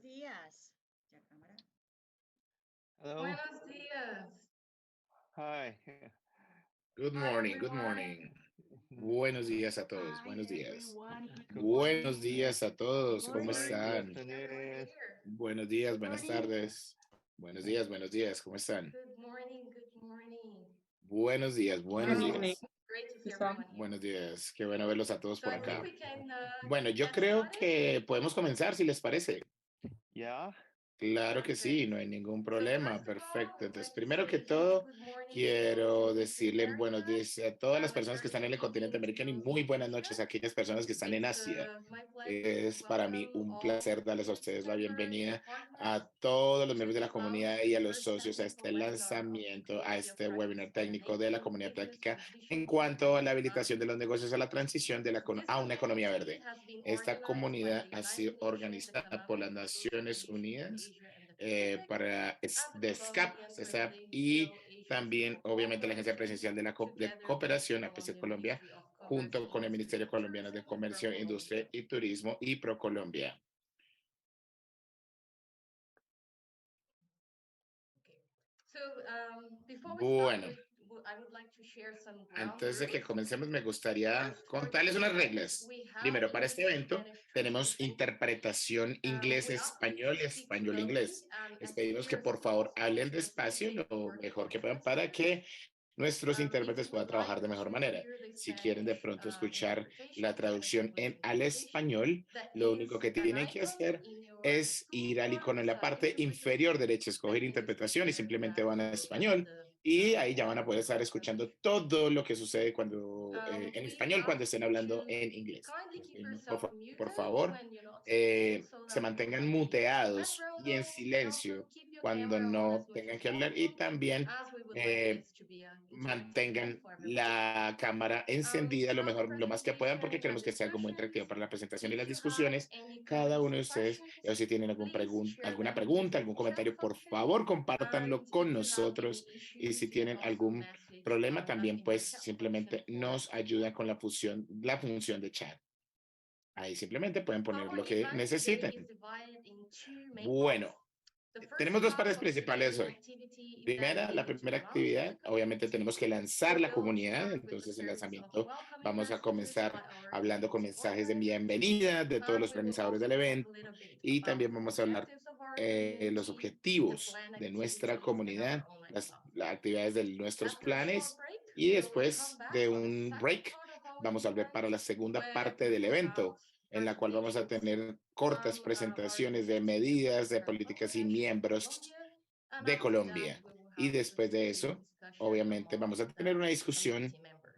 días. Ya, cámara. Hello. Buenos días. Hi. Good Hi, morning, good everyone. morning. Buenos días a todos, Hi, buenos días. everyone. Good Buenos morning. días a Good todos, ¿cómo morning. morning. Good están? Everyone afternoon. here. Buenos días, Good buenas morning. tardes. Buenos días, ¿cómo están? Good morning. Good morning. Buenos días, buenos Great días. to see everyone here. Buenos días, qué bueno verlos a todos So por I think acá. we can Bueno, yo get creo started. que podemos comenzar si les parece. Yeah. Claro que sí, Perfect. no hay ningún So problema, first of all, perfecto. Entonces, let me primero que say todo, good morning to those quiero in decirle America, buenos días a todas las and personas que están en el especially continente americano y into muy buenas Asia. noches a aquellas personas que están en It's Asia. my pleasure to Es para mí welcome un all placer darles a business ustedes la members and bienvenida partners a todos los to miembros de the la comunidad y a los first socios a technical este webinar of lanzamiento, a Policy of este Practice webinar on técnico de la enabling comunidad business práctica transition en to a cuanto a green la habilitación de economy. los negocios a la transición de This a una economía community verde. has been Esta organized by comunidad the ha United sido Nations organizada por las Economic and Social Naciones Commission for Unidas Asia and the Pacific and the de SCAP, Colombian CESAP, y Presidential Agency también, for obviamente, la Agencia Cooperation, Presidencial de de together with the Cooperación, APC Colombian Colombia, Ministry of Commerce, junto con el Industry Ministerio and Colombiano de Tourism and Comercio, ProColombia. Industria y Turismo y ProColombia. Okay. So before we start, Bueno, I would like to share some ground antes de que rules. comencemos, me gustaría First, for contarles this unas event, reglas. we have Primero, para este English and evento Spanish tenemos translation. interpretación We ask you to inglés-español y speak slowly español-inglés. and Les as pedimos que clear as por favor possible hablen so that we will despacio be able to lo work with mejor all que the puedan para translators. que nuestros If intérpretes you would puedan like trabajar de mejor to manera. hear the Si quieren de Spanish pronto escuchar interpretation, la Spanish traducción language al interpretation, español, that lo único is que an tienen que icon hacer in your es ir al toolbar icono en la beside parte interpretation. inferior derecha, That escoger is interpretación y where you simplemente have van a to add español. the Y ahí ya van a poder language estar escuchando interpretation. todo lo que sucede cuando en We español cuando ask estén you hablando to en inglés. kindly Les keep pedimos, yourself por muted favor, when you're not speaking so se that we will mantengan have the muteados background y en noise, and also silencio keep your cuando camera on no as much tengan as que hablar y possible, también as we would like eh, this to be an interactive event mantengan for everybody. la cámara encendida Throughout the lo más que puedan porque presentation and queremos que sea algo muy discussions, interactivo para la presentación y if las you have discusiones. any Cada comments uno or de ustedes, questions, o si tienen please share alguna them in pregunta, the algún chat comentario, por function. favor, And compártanlo if con you have any nosotros. Y issues, si you can tienen also algún message problema, también in the pues chat function simplemente for nos ayuda con la función de chat. Ahí simplemente pueden poner our lo que event today necesiten. is divided in two main Bueno, parts. The first tenemos dos part partes consists principales an hoy. activity that Primera, we la need to primera launch actividad, the obviamente community. tenemos que lanzar We la will comunidad, start with a entonces el series of lanzamiento welcoming vamos a messages by comenzar our hablando con community mensajes de organizers, bienvenida de todos and los we will organizadores also del talk a evento little bit y about también the vamos a hablar objectives of our los community, the objetivos planned de nuestra activities, and our comunidad, online las platform. actividades de nuestros After a short planes break, y we will come después back de for the un second break part of our vamos a volver event, para la segunda where parte we del will have evento en la cual vamos a presentations tener cortas from our presentaciones de community members medidas, de from políticas y Bangladesh and miembros Colombia. And de after that, Colombia. we will Y have a después de facilitated eso, discussion obviamente, among vamos a tener the una discusión community members.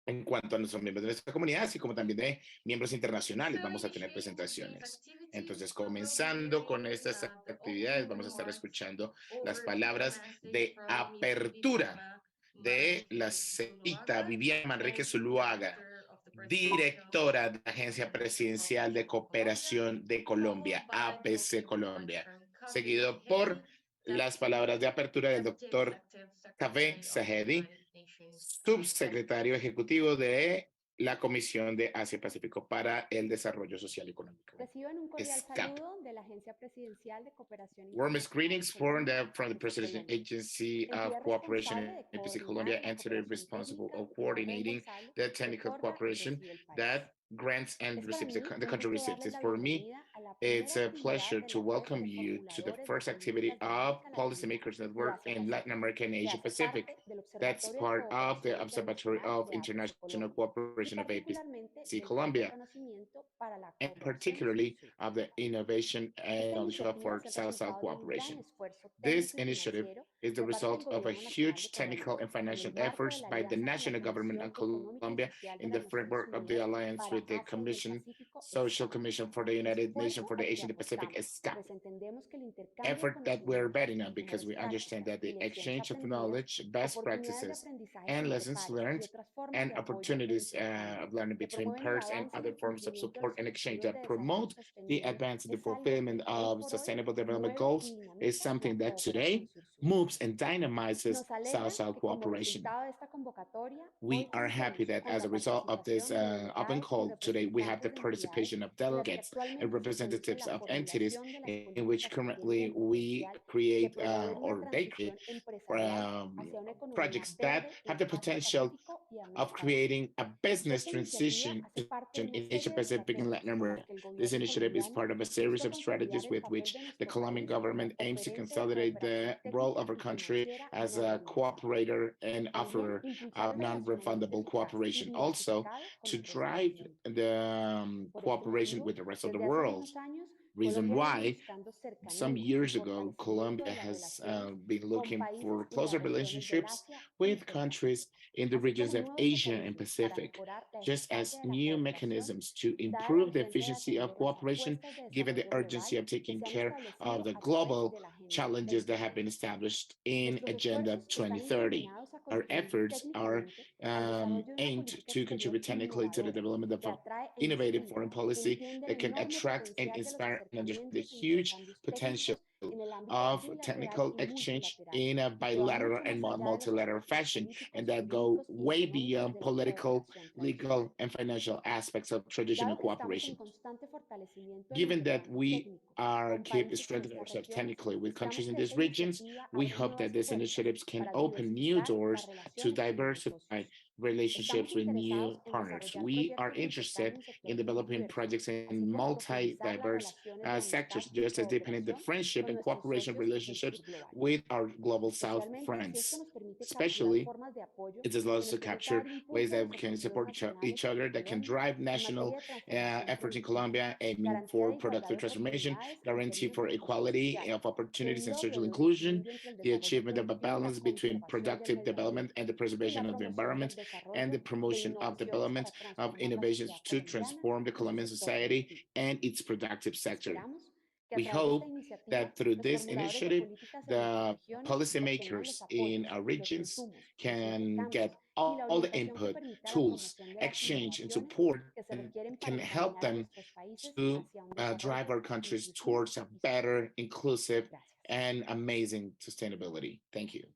en cuanto a nuestros miembros de nuestra comunidad, así como también de miembros So internacionales. Vamos a tener initiating today's presentaciones. activities, Entonces, we will be comenzando con hearing estas the actividades, opening vamos a estar remarks escuchando las over video palabras message de from Miss apertura Viviana de la Manrique señorita Zuluaga, Viviana Manrique Managing Zuluaga, Director of the Presidential directora de la Agency Agencia for Presidencial de Cooperation of Colombia, Cooperación de Colombia, followed by the APC opening remarks Colombia, from Kaveh seguido por Sehedi, las Deputy palabras de apertura del doctor Executive Kaveh Secretary of the Sahedi, United Nations COP. subsecretario ejecutivo de la Comisión de Asia-Pacífico para el Desarrollo Social y Económico. Reciban un cordial SCAP. saludo de la Agencia Presidencial de Cooperación Warmest Internacional greetings de Colombia, from the APC President Colombia, Agency of entidad Cooperation responsable in de APC coordinar Colombia, la entity cooperación responsible técnica of y no coordinating reembolsable the que technical otorga y cooperation recibe el país. that grants and Es para receives mí the un country gusto receives. darles It's la for me. bienvenida a la It's primera a actividad pleasure de to la red welcome de you to the formuladores de first activity políticas de of América Latina Policymakers y Network in Latin Asia-Pacífico, America and que Asia hace Pacific. parte del That's Observatorio de part of the Cooperación Observatory Internacional of de APC International Colombia y Cooperation of particularmente APC del Fondo de Colombia, Conocimiento para la and Cooperación particularly Sur-Sur. of the Innovation and Esta Knowledge Hub iniciativa for es el South-South resultado de un gran Cooperation. esfuerzo This técnico y initiative financiero is the por parte del result of a Gobierno Nacional de huge Colombia technical and en el financial marco de efforts la by the alianza con la national government Comisión of Económica y Colombia Social de in las the Naciones framework of the Unidas alliance para with the Asia y el Commission, Pacífico, Social SCAP, Commission for the United Nations esfuerzo for the al que Asian and Pacific, apostamos, SCAP, pues entendemos que el intercambio de effort that we're conocimientos, betting on because mejores we understand prácticas that y the lecciones exchange of aprendidas, knowledge, best oportunidades de practices, aprendizaje and entre lessons pares y learned otras formas and de apoyo e opportunities intercambio of learning que between promueven el pairs and avance y other el forms of cumplimiento de support los and exchange objetivos de that desarrollo promote the sostenible advance and the es algo que fulfillment hoy of por hoy sustainable development mueve goals y is dinamiza something la that cooperación today sur-sur. moves improves and dynamizes Nos alegra South-South que como cooperation. resultado de esta convocatoria, We hoy are happy contemos that con as la a result of this participación de open delegados y call today, we have the representantes de participation of entidades en las que delegates actualmente and se produce representatives la of entities formulación de las in which políticas que tienen currently el we potencial de create promover una or they create transición empresarial hacia una economía projects that verde have the en potential Asia-Pacífico y of América del Sur. creating a business Esta iniciativa transition hace parte de in una Asia serie de Pacific and Latin estrategias con las America. que el This gobierno initiative is colombiano part of a series busca of strategies consolidar el with papel which de the nuestro Colombian país como government aims to referencia de consolidate the cooperación role of técnica our y country financiera as no a gubernamental. cooperator and También offerer impulsar of el relacionamiento non-refundable eficaz y cooperation. Also, diversificado con to otros drive continentes. the Por este cooperation motivo, with the rest of the desde hace world. algunos años, Reason Colombia viene why buscando some cercanía y years ago, fortalecimiento Colombia de las has relaciones been con looking países for y de las closer regiones del relationships Asia y with del Pacífico, countries in the así regions como of nuevos Asia and mecanismos para Pacific, mejorar la just eficacia as de la new cooperación, mechanisms to dada la improve the urgencia de efficiency of atender las cooperation, apuestas de given the desarrollo urgency global of que taking se han care of establecido the a través global de la Agenda challenges that have been 2030. established in Nuestros Agenda esfuerzos están 2030. encaminados a Our contribuir efforts are técnicamente al desarrollo de una aimed política to exterior contribute technically to the innovadora development of que an atrae e innovative foreign inspira, que policy entiende that el can enorme attract and potencial de los inspire and understand the acercamientos e huge intercambios potential técnicos en el ámbito of bilateral technical y exchange multilateral, in a y que va bilateral mucho and más allá de los multilateral aspectos fashion, and políticos, that go jurídicos y way económicos beyond de la political, cooperación tradicional. legal, and financial aspects of traditional Dado que estamos en cooperation. constante fortalecimiento del Given that intercambio we técnico are con keep países en strengthening estas ourselves regiones, technically with countries esperamos in que these esta regions, iniciativa we abra hope that nuevas these puertas initiatives can para open new diversificar las doors to relaciones y los diversify negocios. Estamos relationships with interesados new en partners. desarrollar We are proyectos de interested intercambio en in sectores muy developing diversos, projects in así como profundizar las multi-diverse relaciones de amistad sectors, y just as deepening the cooperación friendship con and nuestros cooperation socios del relationships sur global. with our global South Especialmente si esto friends. nos permite capturar Especially, formas de apoyo it allows en us las to que permita capture dar ways impulso a that los we can objetivos support nacionales each other, de that can Colombia drive en national materia de transformación efforts in productiva, Colombia, aiming garantía for de igualdad de productive transformation, oportunidades en guarantee términos for económicos y equality sociales, of y opportunities el and logro social de un inclusion, equilibrio entre el the desarrollo achievement of a productivo y la balance between conservación del productive medio development ambiente, and the y la preservation of the promoción del environment, and the desarrollo de promotion of innovaciones development para of transformar la innovations sociedad to colombiana transform the y su Colombian sector society productivo. and its productive sector. Esperamos que a We través de esta hope iniciativa, that through los this formuladores de initiative, políticas en nuestras the regiones obtengan los policymakers in apoyos, our los regions insumos, los can intercambios get y la all the orientación que input, permita la tools, promoción de las exchange, and innovaciones support, que se and requieren para can help encaminar a them nuestros países to hacia un drive desarrollo our countries inclusivo towards a y sostenible. better, inclusive, Gracias. and amazing sustainability. Thank you.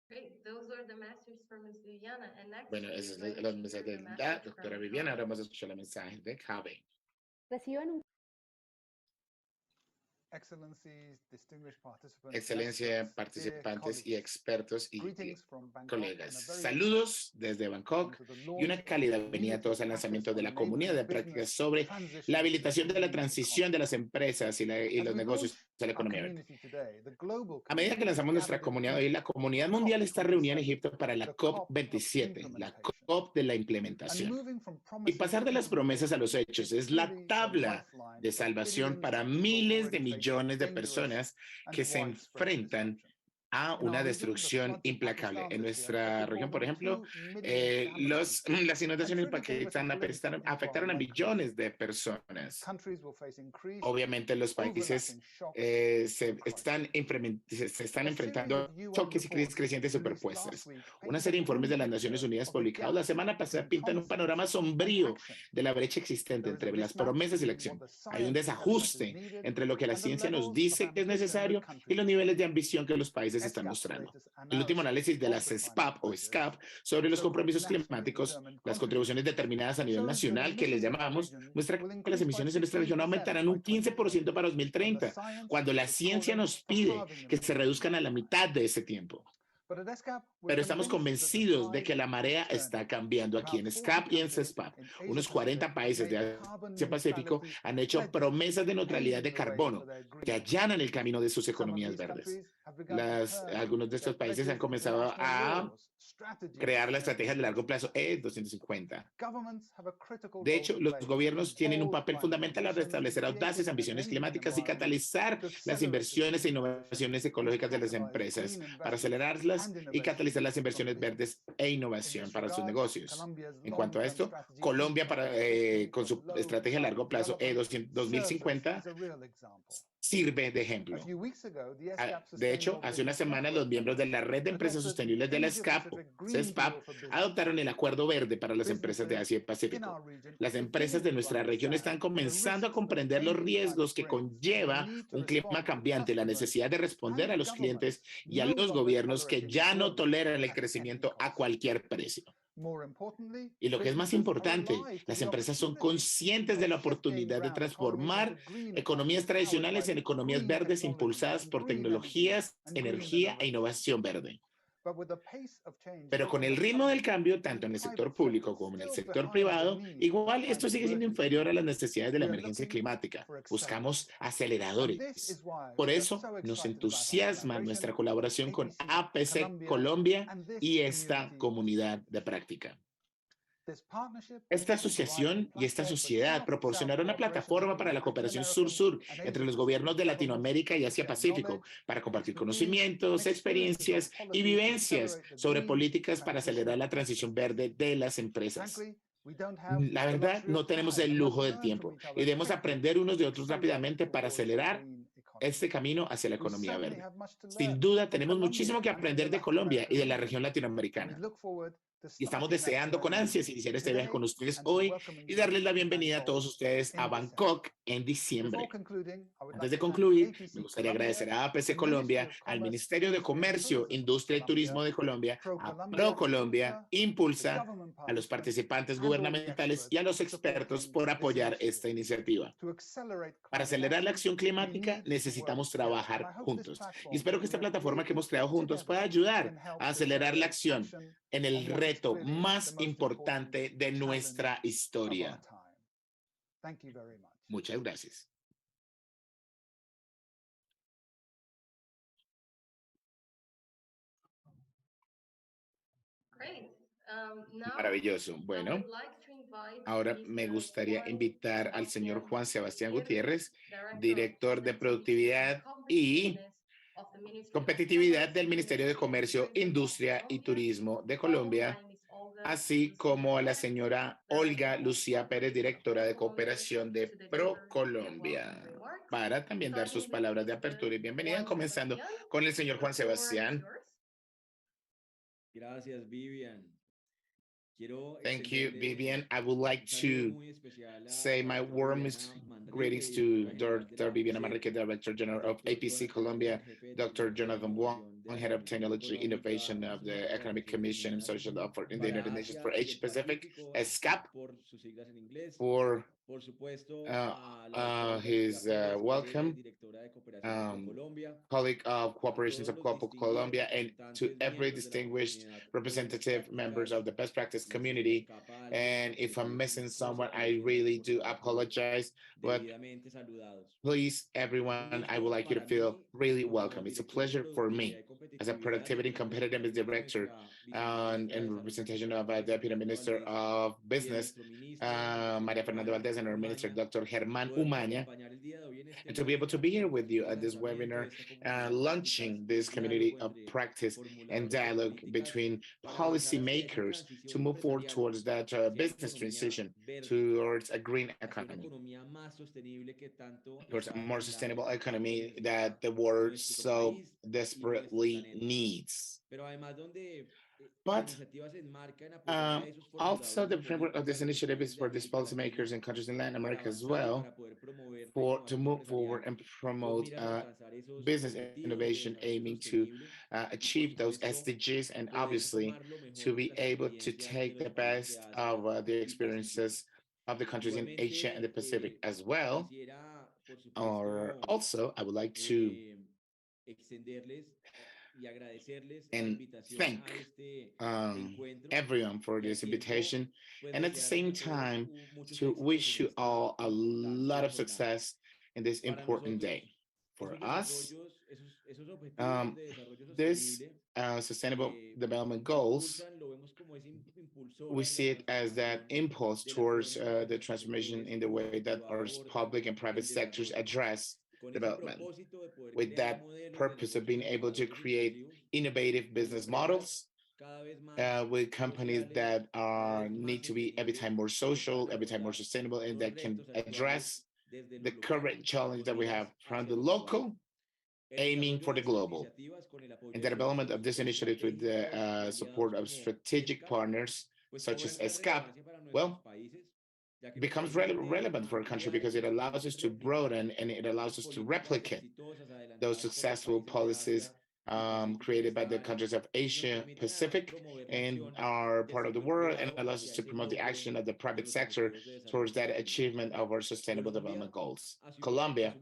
Great, those are the messages from Ms. Viviana. And next, Bueno, we're ese es going el to mensaje hear de the la message doctora from Viviana. Ahora CoP. vamos a escuchar el mensaje de Cabe. Reciban un Excelencia, participantes y expertos y colegas. Saludos desde Bangkok y una cálida bienvenida a todos al lanzamiento de la comunidad de prácticas sobre la habilitación de la transición de las empresas y los negocios de la economía verde. A medida que lanzamos nuestra comunidad hoy, la comunidad mundial está reunida en Egipto para la COP27, la COP de la implementación. Y pasar de las promesas a los hechos es la tabla de salvación para miles de millones de personas que se enfrentan a una destrucción implacable. En nuestra región, por ejemplo, las inundaciones en Pakistán afectaron a millones de personas. Obviamente los países se están enfrentando a choques y crisis crecientes superpuestas. Una serie de informes de las Naciones Unidas publicados la semana pasada pintan un panorama sombrío de la brecha existente entre las promesas y la acción. Hay un desajuste entre lo que la ciencia nos dice que es necesario y los niveles de ambición que los países están mostrando. El último análisis de las SPAP o SCAP sobre los compromisos climáticos, las contribuciones determinadas a nivel nacional que les llamamos, muestra que las emisiones en nuestra región aumentarán un 15% para 2030, cuando la ciencia nos pide que se reduzcan a la mitad de ese tiempo. Pero estamos convencidos de que la marea está cambiando aquí en SCAP y en CESPAP. Unos 40 países de Asia-Pacífico han hecho promesas de neutralidad de carbono que allanan el camino de sus economías verdes. Algunos de estos países han comenzado a crear la estrategia de largo plazo E250. De hecho, los gobiernos tienen un papel fundamental al restablecer audaces ambiciones climáticas y catalizar las inversiones e innovaciones ecológicas de las empresas para acelerarlas y catalizar las inversiones verdes e innovación para sus negocios. En cuanto a esto, Colombia con su estrategia a largo plazo E2050 sirve de ejemplo. De hecho, hace una semana los miembros de la Red de Empresas Sostenibles de la CESPAP adoptaron el Acuerdo Verde para las empresas de Asia y Pacífico. Las empresas de nuestra región están comenzando a comprender los riesgos que conlleva un clima cambiante, la necesidad de responder a los clientes y a los gobiernos que ya no toleran el crecimiento a cualquier precio. Y lo que es más importante, las empresas son conscientes de la oportunidad de transformar economías tradicionales en economías verdes impulsadas por tecnologías, energía e innovación verde. Pero con el ritmo del cambio, tanto en el sector público como en el sector privado, igual esto sigue siendo inferior a las necesidades de la emergencia climática. Buscamos aceleradores. Por eso nos entusiasma nuestra colaboración con APC Colombia y esta comunidad de práctica. Esta asociación y esta sociedad proporcionaron una plataforma para la cooperación sur-sur entre los gobiernos de Latinoamérica y Asia-Pacífico para compartir conocimientos, experiencias y vivencias sobre políticas para acelerar la transición verde de las empresas. La verdad, no tenemos el lujo del tiempo y debemos aprender unos de otros rápidamente para acelerar este camino hacia la economía verde. Sin duda, tenemos muchísimo que aprender de Colombia y de la región latinoamericana. Y estamos deseando con ansias iniciar este viaje con ustedes hoy y darles la bienvenida a todos ustedes a Bangkok en diciembre. Antes de concluir, me gustaría agradecer a APC Colombia, al Ministerio de Comercio, Industria y Turismo de Colombia, a ProColombia, Impulsa, a los participantes gubernamentales y a los expertos por apoyar esta iniciativa. Para acelerar la acción climática necesitamos trabajar juntos. Y espero que esta plataforma que hemos creado juntos pueda ayudar a acelerar la acción en el reto más importante de nuestra historia. Muchas gracias. Maravilloso. Bueno, ahora me gustaría invitar al señor Juan Sebastián Gutiérrez, director de Productividad y Competitividad del Ministerio de Comercio, Industria y Turismo de Colombia, así como a la señora Olga Lucía Pérez, directora de Cooperación de ProColombia, para también dar sus palabras de apertura y bienvenida, comenzando con el señor Juan Sebastián. Gracias, Vivian. Thank you, Vivian. I would like to say my warmest greetings to Dr. Vivian Amarrique, Director General of APC Colombia, Dr. Jonathan Wong, Head of Technology Innovation of the Economic Commission and Social Effort in the United Nations for Asia Pacific, SCAP, for his welcome, colleague of Cooperations of CoP Colombia, and to every distinguished representative members of the best practice community. And if I'm missing someone, I really do apologize, but please, everyone, I would like you to feel really welcome. It's a pleasure for me as a Productivity and Competitiveness Director and representation of Deputy Minister of Business, Maria Fernanda Valdez, and our Minister, Dr. Germán Umaña, and to be able to be here with you at this webinar, launching this community of practice and dialogue between policymakers to move forward towards that business transition towards a green economy, towards a more sustainable economy that the world so desperately needs. But also the framework of this initiative is for these policymakers in countries in Latin America as well, to move forward and promote business innovation aiming to achieve those SDGs, and obviously to be able to take the best of the experiences of the countries in Asia and the Pacific as well. Or also, I would like to and thank everyone for this invitation, and at the same time to wish you all a lot of success in this important day. For us, this sustainable development goals, we see it as that impulse towards the transformation in the way that our public and private sectors address development, with that purpose of being able to create innovative business models with companies that need to be every time more social, every time more sustainable, and that can address the current challenge that we have from the local aiming for the global, and the development of this initiative with the support of strategic partners such as SCAP, well, becomes relevant for a country because it allows us to broaden and it allows us to replicate those successful policies created by the countries of Asia Pacific and our part of the world, and allows us to promote the action of the private sector towards that achievement of our sustainable development goals. Colombia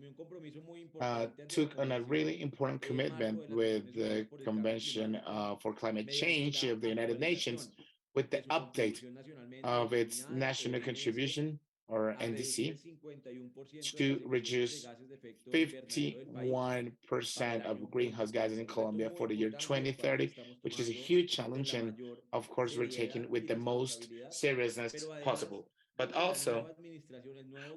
took on a really important commitment with the Convention for Climate Change of the United Nations with the update of its national contribution, or NDC, to reduce 51% of greenhouse gases in Colombia for the year 2030, which is a huge challenge. And of course, we're taking with the most seriousness possible. But also,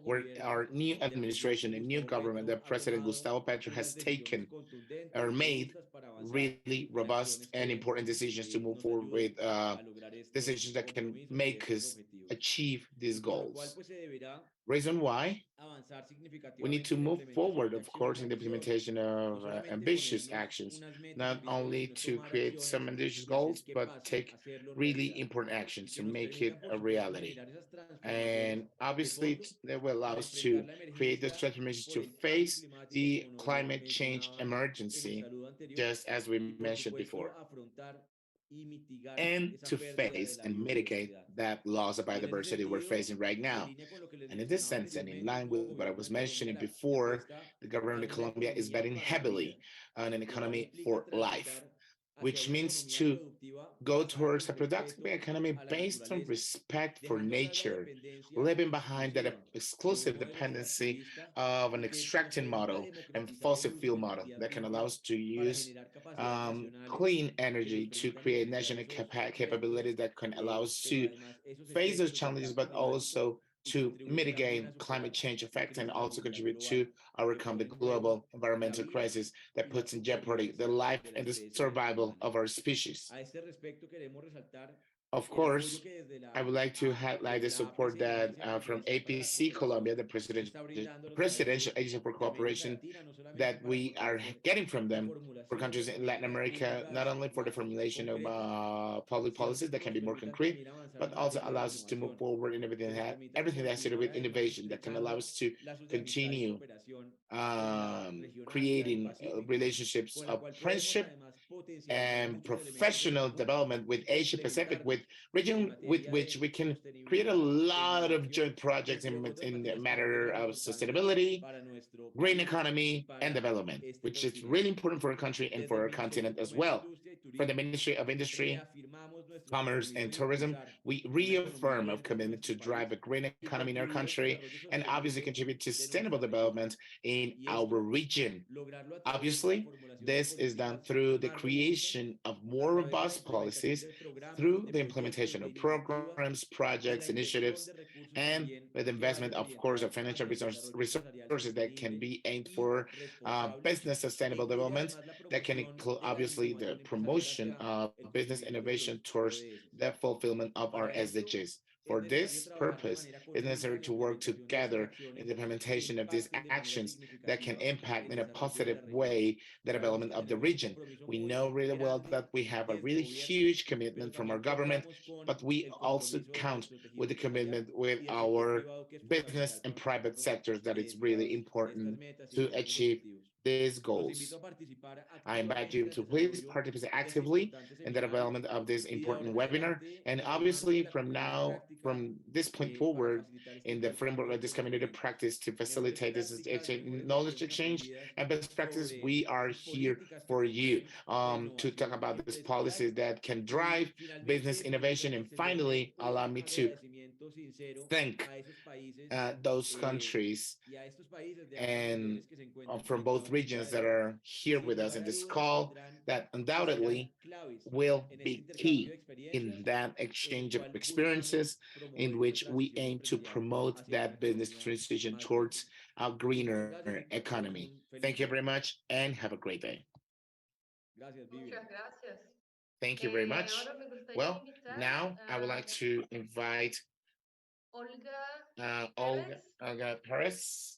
where our new administration and new government that President Gustavo Petro has taken or made really robust and important decisions to move forward with decisions that can make us achieve these goals. Reason why we need to move forward, of course, in the implementation of ambitious actions, not only to create some ambitious goals, but take really important actions to make it a reality. And obviously, that will allow us to create those transformations to face the climate change emergency, just as we mentioned before, and to face and mitigate that loss of biodiversity we're facing right now. And in this sense, and in line with what I was mentioning before, the government of Colombia is betting heavily on an economy for life, which means to go towards a productive economy based on respect for nature, living behind that exclusive dependency of an extracting model and fossil fuel model that can allow us to use clean energy to create national capabilities that can allow us to face those challenges, but also to mitigate climate change effect and also contribute to overcome the global environmental crisis that puts in jeopardy the life and the survival of our species. Of course, I would like to highlight the support that from APC Colombia, the Presidential Agency for Cooperation, that we are getting from them for countries in Latin America, not only for the formulation of public policies that can be more concrete, but also allows us to move forward in everything that's to do with innovation that can allow us to continue creating relationships of friendship and professional development with Asia Pacific, with region with which we can create a lot of joint projects in the matter of sustainability, green economy, and development, which is really important for our country and for our continent as well. For the Ministry of Industry, Commerce, and Tourism, we reaffirm our commitment to drive a green economy in our country and obviously contribute to sustainable development in our region. Obviously, this is done through the creation of more robust policies, through the implementation of programs, projects, initiatives, and with investment, of course, of financial resources that can be aimed for business sustainable development, that can include, obviously, the promotion of business innovation towards the fulfillment of our SDGs. For this purpose, it's necessary to work together in the implementation of these actions that can impact in a positive way the development of the region. We know really well that we have a really huge commitment from our government, but we also count with the commitment with our business and private sectors that it's really important to achieve these goals. I invite you to please participate actively in the development of this important webinar. And obviously, from this point forward, in the framework of this community practice to facilitate this knowledge exchange and best practices, we are here for you to talk about these policies that can drive business innovation. And finally, allow me to thank those countries and from both regions that are here with us in this call that undoubtedly will be key in that exchange of experiences in which we aim to promote that business transition towards a greener economy. Thank you very much and have a great day. Thank you very much. Well, now I would like to invite Olga Perez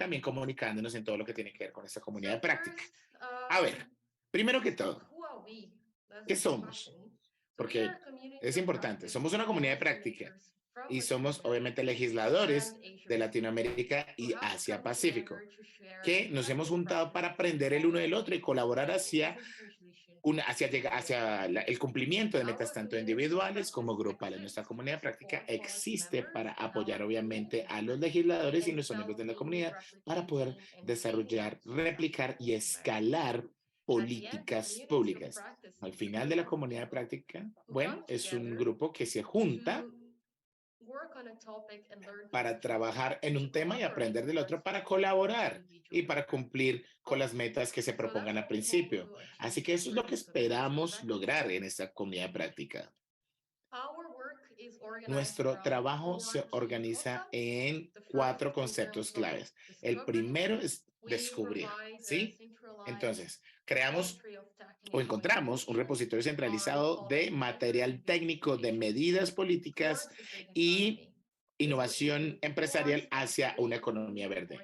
también comunicándonos en todo lo que tiene que ver con esta comunidad de práctica. A ver, primero que todo, ¿qué somos? Porque es importante, somos una comunidad de práctica y somos obviamente legisladores de Latinoamérica y Asia-Pacífico, que nos hemos juntado para aprender el uno del otro y colaborar hacia hacia el cumplimiento de metas tanto individuales como grupales. Nuestra comunidad práctica existe para apoyar obviamente a los legisladores y nuestros miembros de la comunidad para poder desarrollar, replicar y escalar políticas públicas. Al final de la comunidad práctica, bueno, es un grupo que se junta para trabajar en un tema y aprender del otro, para colaborar y para cumplir con las metas que se propongan al principio. Así que eso es lo que esperamos lograr en esta comunidad práctica. Nuestro trabajo se organiza en 4 conceptos claves. El primero es descubrir, ¿sí? Entonces, creamos o encontramos un repositorio centralizado de material técnico de medidas políticas y innovación empresarial hacia una economía verde.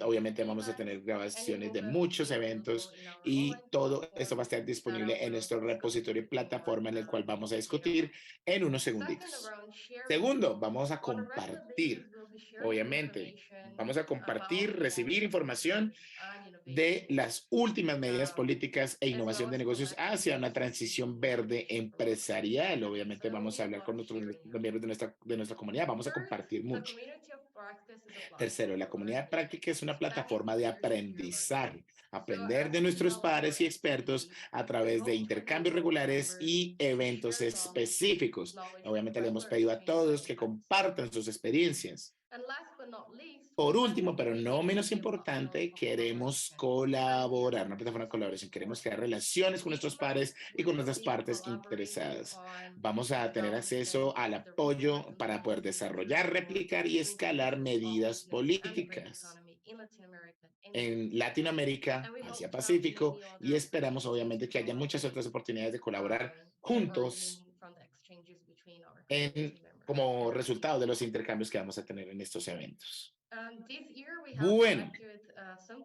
Obviamente vamos a tener grabaciones de muchos eventos y todo esto va a estar disponible en nuestro repositorio y plataforma en el cual vamos a discutir en unos segunditos. Segundo, vamos a compartir. Obviamente, vamos a compartir, recibir información de las últimas medidas políticas e innovación de negocios hacia una transición verde empresarial. Obviamente vamos a hablar con los miembros de nuestra comunidad, vamos a compartir mucho. Tercero, la comunidad práctica es una plataforma de aprendizaje, aprender de nuestros pares y expertos a través de intercambios regulares y eventos específicos. Obviamente le hemos pedido a todos que compartan sus experiencias. Por último, pero no menos importante, queremos colaborar, una plataforma de colaboración. Queremos crear relaciones con nuestros pares y con nuestras partes interesadas. Vamos a tener acceso al apoyo para poder desarrollar, replicar y escalar medidas políticas en Latinoamérica, Asia Pacífico, y esperamos obviamente que haya muchas otras oportunidades de colaborar juntos como resultado de los intercambios que vamos a tener en estos eventos. Bueno,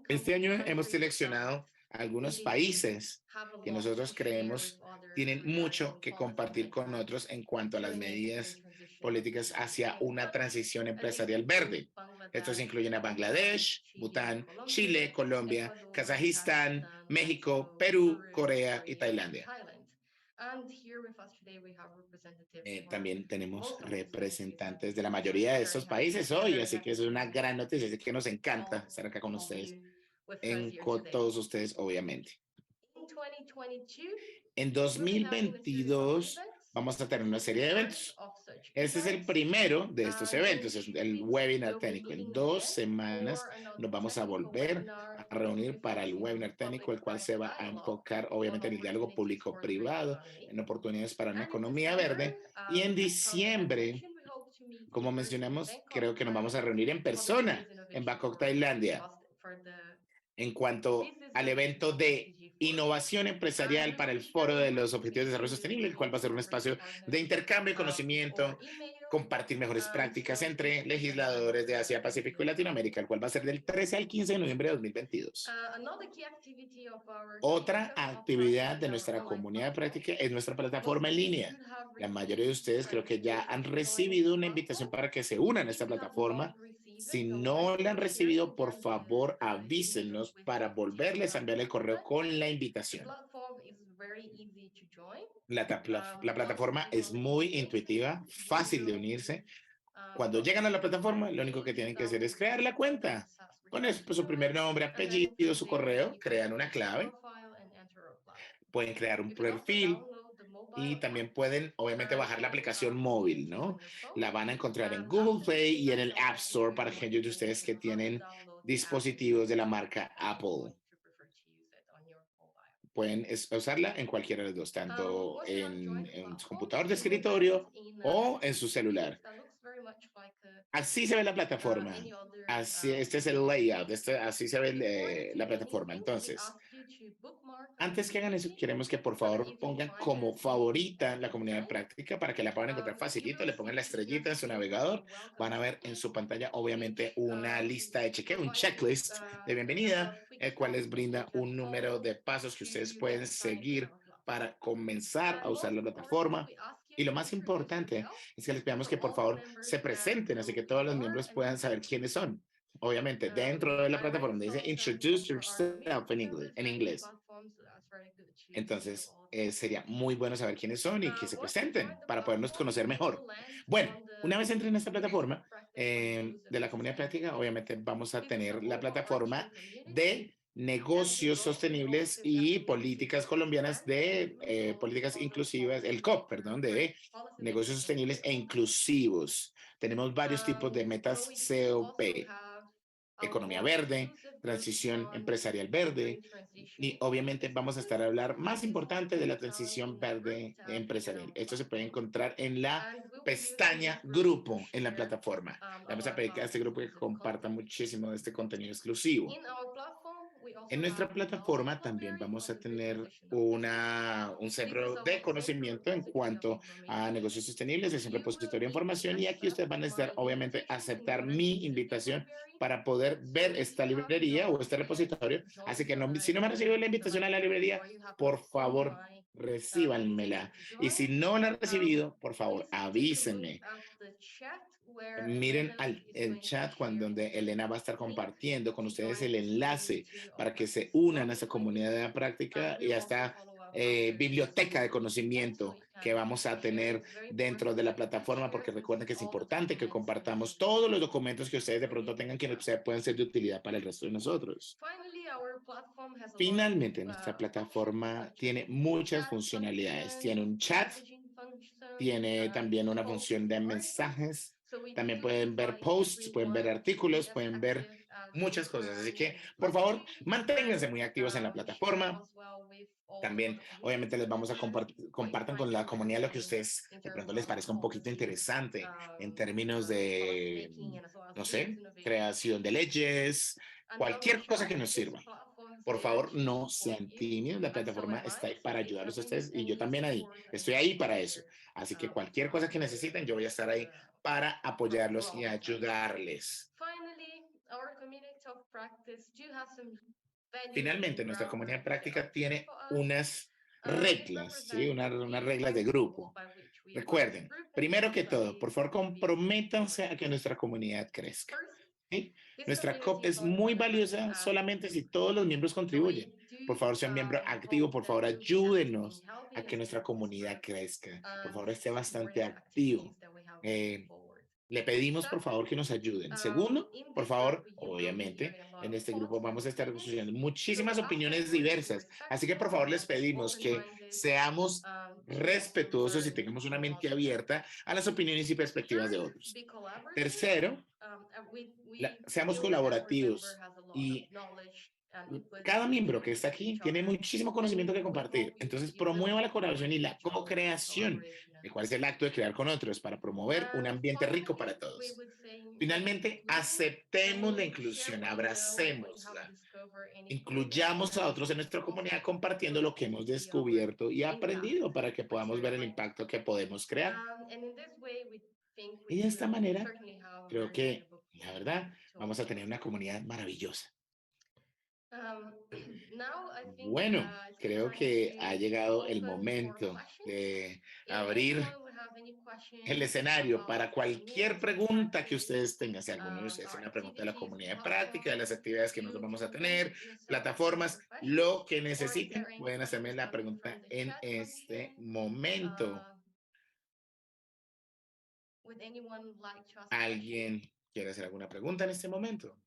este año hemos seleccionado algunos países que nosotros creemos tienen mucho que compartir con otros en cuanto a las medidas políticas hacia una transición empresarial verde. Estos incluyen a Bangladesh, Bután, Chile, Colombia, Kazajistán, México, Perú, Corea y Tailandia. También tenemos representantes de la mayoría de estos países hoy, así que es una gran noticia, así que nos encanta estar acá con ustedes, con todos ustedes, obviamente. En 2022 vamos a tener una serie de eventos. Este es el primero de estos eventos, es el webinar técnico. En 2 semanas nos vamos a volver a reunir para el webinar técnico, el cual se va a enfocar obviamente en el diálogo público-privado, en oportunidades para una economía verde. Y en diciembre, como mencionamos, creo que nos vamos a reunir en persona en Bangkok, Tailandia, en cuanto al evento de innovación empresarial para el Foro de los Objetivos de Desarrollo Sostenible, el cual va a ser un espacio de intercambio de conocimiento, compartir mejores prácticas entre legisladores de Asia, Pacífico y Latinoamérica, el cual va a ser del 13 al 15 de noviembre de 2022. Otra actividad de nuestra comunidad de práctica es nuestra plataforma en línea. La mayoría de ustedes creo que ya han recibido una invitación para que se unan a esta plataforma. Si no la han recibido, por favor, avísenos para volverles a enviar el correo con la invitación. La plataforma es muy intuitiva, fácil de unirse. Cuando llegan a la plataforma, lo único que tienen que hacer es crear la cuenta. Ponen su primer nombre, apellido, su correo, crean una clave, pueden crear un perfil y también pueden, obviamente, bajar la aplicación móvil, ¿no? La van a encontrar en Google Play y en el App Store para aquellos de ustedes que tienen dispositivos de la marca Apple. Pueden usarla en cualquiera de los dos, tanto en su computador de escritorio o en su celular. Así se ve la plataforma. Este es el layout, así se ve la plataforma. Entonces, antes que hagan eso, queremos que por favor pongan como favorita la comunidad de práctica para que la puedan encontrar facilito, le pongan la estrellita en su navegador, van a ver en su pantalla obviamente una lista de chequeo, un checklist de bienvenida, el cual les brinda un número de pasos que ustedes pueden seguir para comenzar a usar la plataforma. Y lo más importante es que les pedimos que por favor se presenten, así que todos los miembros puedan saber quiénes son. Obviamente, dentro de la plataforma dice Introduce yourself en inglés. Entonces, sería muy bueno saber quiénes son y que se presenten para podernos conocer mejor. Bueno, una vez entre en esta plataforma de la comunidad práctica, obviamente vamos a tener la plataforma de negocios sostenibles y políticas colombianas de políticas inclusivas, el CoP, perdón, de negocios sostenibles e inclusivos. Tenemos varios tipos de metas COP, economía verde, transición empresarial verde, y obviamente vamos a estar a hablar más importante de la transición verde empresarial. Esto se puede encontrar en la pestaña grupo en la plataforma. Le vamos a pedir a este grupo que comparta muchísimo de este contenido exclusivo. En nuestra plataforma también vamos a tener un centro de conocimiento en cuanto a negocios sostenibles, es un repositorio de información y aquí ustedes van a necesitar obviamente aceptar mi invitación para poder ver esta librería o este repositorio. Así que si no me han recibido la invitación a la librería, por favor, recíbanmela. Y si no la han recibido, por favor, avísenme. Miren el chat donde Elena va a estar compartiendo con ustedes el enlace para que se unan a esa comunidad de práctica y a esta biblioteca de conocimiento que vamos a tener dentro de la plataforma, porque recuerden que es importante que compartamos todos los documentos que ustedes de pronto tengan que puedan ser de utilidad para el resto de nosotros. Finalmente, nuestra plataforma tiene muchas funcionalidades. Tiene un chat, tiene también una función de mensajes, también pueden ver posts, pueden ver artículos, pueden ver muchas cosas. Así que, por favor, manténganse muy activos en la plataforma. También, obviamente, les vamos a compartan con la comunidad lo que a ustedes de pronto les parezca un poquito interesante en términos de, no sé, creación de leyes, cualquier cosa que nos sirva. Por favor, no sean tímidos. La plataforma está ahí para ayudarlos a ustedes y yo también ahí. Estoy ahí para eso. Así que cualquier cosa que necesiten, yo voy a estar ahí para apoyarlos y ayudarles. Finalmente, nuestra comunidad práctica tiene unas reglas, ¿sí? Unas reglas de grupo. Recuerden, primero que todo, por favor, comprométanse a que nuestra comunidad crezca. ¿Sí? Nuestra COP es muy valiosa solamente si todos los miembros contribuyen. Por favor, sea un miembro activo, por favor, ayúdenos a que nuestra comunidad crezca. Por favor, esté bastante activo. Le pedimos, por favor, que nos ayuden. Segundo, por favor, obviamente, en este grupo vamos a estar discutiendo muchísimas opiniones diversas. Así que, por favor, les pedimos que seamos respetuosos y tengamos una mente abierta a las opiniones y perspectivas de otros. Tercero, seamos colaborativos y cada miembro que está aquí tiene muchísimo conocimiento que compartir. Entonces, promueva la colaboración y la co-creación, el cual es el acto de crear con otros para promover un ambiente rico para todos. Finalmente, aceptemos la inclusión, abracémosla. Incluyamos a otros en nuestra comunidad compartiendo lo que hemos descubierto y aprendido para que podamos ver el impacto que podemos crear. Y de esta manera, creo que, la verdad, vamos a tener una comunidad maravillosa. Bueno, creo que ha llegado el momento de abrir el escenario para cualquier pregunta que ustedes tengan. Si alguno de ustedes tiene una pregunta de la comunidad de práctica, de las actividades que nosotros vamos a tener, plataformas, lo que necesiten, pueden hacerme la pregunta en este momento. ¿Alguien quiere hacer alguna pregunta en este momento?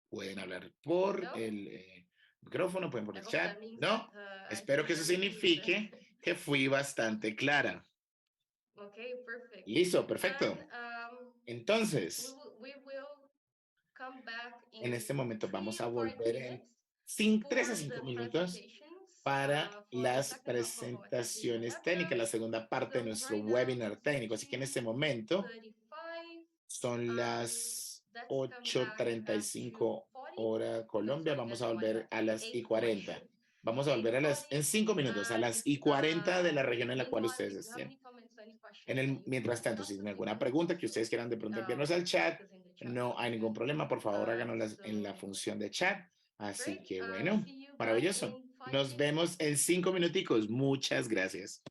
Pueden hablar por el micrófono, pueden por el chat. No, espero que eso signifique que fui bastante clara. Listo, perfecto. Entonces, en este momento vamos a volver en 3 a 5 minutos para las presentaciones técnicas, la segunda parte de nuestro webinar técnico. Así que en este momento son las 8:35 hora Colombia. Vamos a volver a las y 40. Vamos a volver en 5 minutos, a las y 40 de la región en la cual ustedes estén. Mientras tanto, si tienen alguna pregunta que ustedes quieran de pronto enviarnos al chat, no hay ningún problema. Por favor, háganoslas en la función de chat. Así que bueno, maravilloso. Nos vemos en 5 minuticos. Muchas gracias.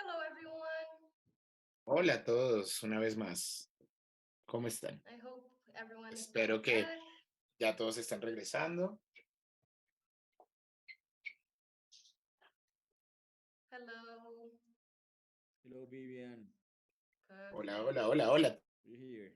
Hello, everyone. Hola a todos, una vez más. ¿Cómo están? I hope everyone is Espero doing que good. ya todos están regresando. Hello. Hello, Vivian. Good. Hola, hola, hola, hola. We're here.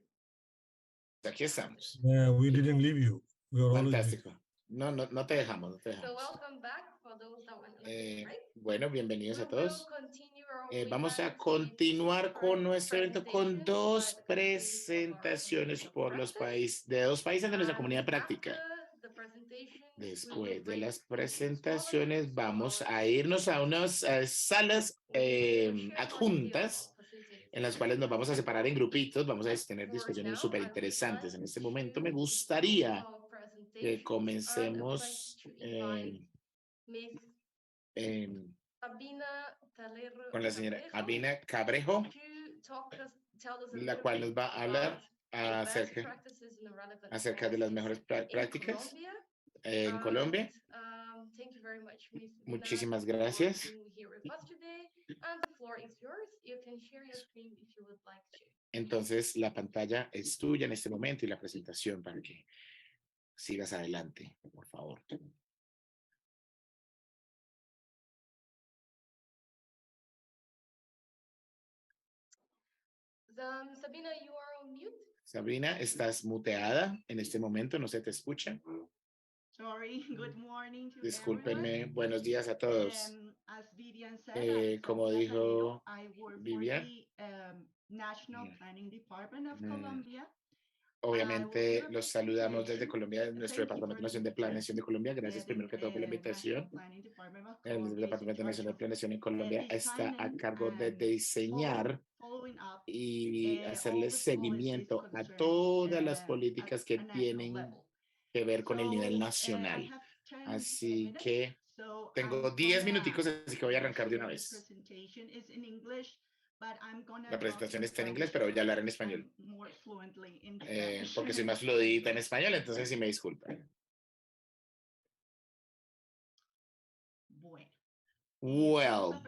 Aquí estamos. Yeah, we didn't leave you. We are always with you. Fantástico. No te dejamos, no te So dejamos. welcome back for those that went late, right? Bueno, bienvenidos a We will todos. continue our Vamos a event continuar with con two nuestro evento con presentations dos by the countries of our presentaciones community of por los practice. países de dos países de nuestra comunidad And práctica. after the presentations, we will Después de break las into smaller presentaciones, groups, so vamos our a irnos a unas salas we will share more details adjuntas about facilitating en las cuales nos vamos a separar en grupitos, vamos a tener For discusiones now, súper I would interesantes. like En este momento me to kick off gustaría our que presentations, and I would like comencemos to invite Miss Sabina Talero con la señora Cabrejo Abina Cabrejo, to tell us a la little cual bit nos va a hablar about best acerca, practices in the relevant acerca de las mejores policies in prácticas Colombia. en Colombia. Thank you very much, Miss Sabina, Muchísimas for gracias. being here with us today. And the floor is yours. You can share your screen if you would like to. Entonces, la pantalla es tuya en este momento y la presentación para que sigas adelante, por favor. Sabina, you are on mute. Sabrina, estás muteada en este momento, no se te escucha. Sorry, good morning to Discúlpenme, everyone. buenos días a todos. As Vivian said, I'm Como Sabina dijo Talero. I work Vivian. for the National Planning Department of Mm. Colombia. Obviamente los saludamos desde presentation. Colombia, nuestro Thank you Departamento for the Nacional de Planeación de Colombia. Gracias primero que todo por la National invitación. Planning Department of El Colombia is in Departamento charge Nacional de of, Planeación en Colombia está a designing cargo de and diseñar following up y all hacerle the seguimiento policies a concerned, todas las at políticas que a national tienen level. que ver con el nivel I nacional. have 10 Así minutes, que so tengo I'm 10 gonna minuticos, así que voy a arrancar de una share the vez. presentation. It's in English, but I'm gonna La talk presentación in está en inglés, Spanish pero voy a hablar en because español, I'm more fluently in Spanish. porque soy más fluidita en español, entonces sí me disculpan. Bueno, Well,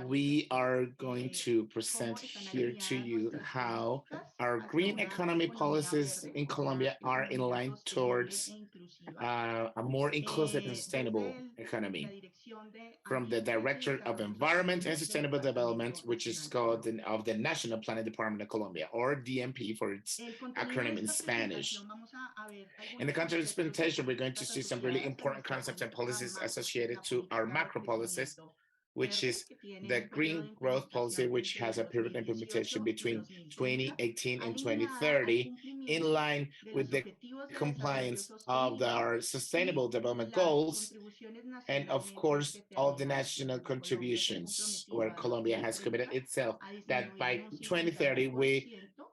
we are going to present cómo están here to alineadas you nuestras how políticas our hacia green una economy economía policies verde, in Colombia una are in economía line sostenible towards e inclusiva. a more inclusive and sustainable Desde la economy. Dirección de From the Ambiente y Director of Desarrollo Environment and del Sustainable Development, Departamento which is Nacional de called Colombia. of the National Planning Department of Colombia, or DMP for its El contenido acronym de in esta Spanish. presentación vamos a ver In the algunos country of this conceptos y presentation, we're going to políticas see some really asociadas a important nuestra concepts and política policies macro, associated la to our política de macro policies, crecimiento which verde, is que tiene the un periodo de green growth policy, implementación which entre has a period of 2018 implementation y between 2030, 2018 and alineada al 2030, in cumplimiento line de with los the objetivos de desarrollo compliance of sostenible our sustainable y development las goals, contribuciones and of nacionalmente course, all the determinadas, national donde Colombia se ha contributions where comprometido a Colombia has committed 2030 itself a that disminuir en by un 2030,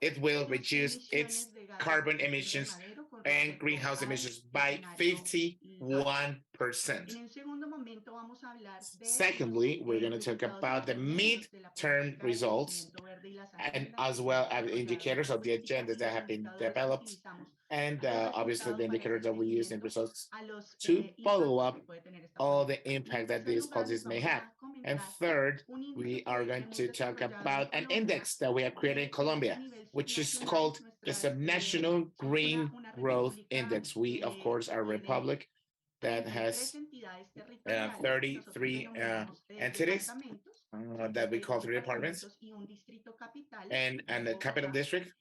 it will de las reduce its emisiones de gases de carbon efecto emissions invernadero con and respecto greenhouse al emissions by escenario actual. 51%. En un segundo momento vamos a hablar de Secondly, we're going to talk resultados about the intermedios de la midterm política de results crecimiento verde y las and agendas as que se well han as desarrollado en indicators esta of the política agendas y that los have been indicadores que developed, utilizamos and los obviously the resultados para indicators hacer that we use in seguimiento results a los to follow impactos que up puede tener esta all the política. Y en impact that tercer these lugar, les policies may vamos have. a And comentar third, un índice we are que going hemos to talk desarrollado en about an Colombia index that we have created in Colombia, a nivel which is subnacional. called the Subnational Green Una Growth república Index. We, of que course, are a tiene republic that 33 has entidades territoriales que nosotros 33 denominamos entities departamentos, that we 33 call three departments, departamentos y un distrito capital and the capital Bogotá. district.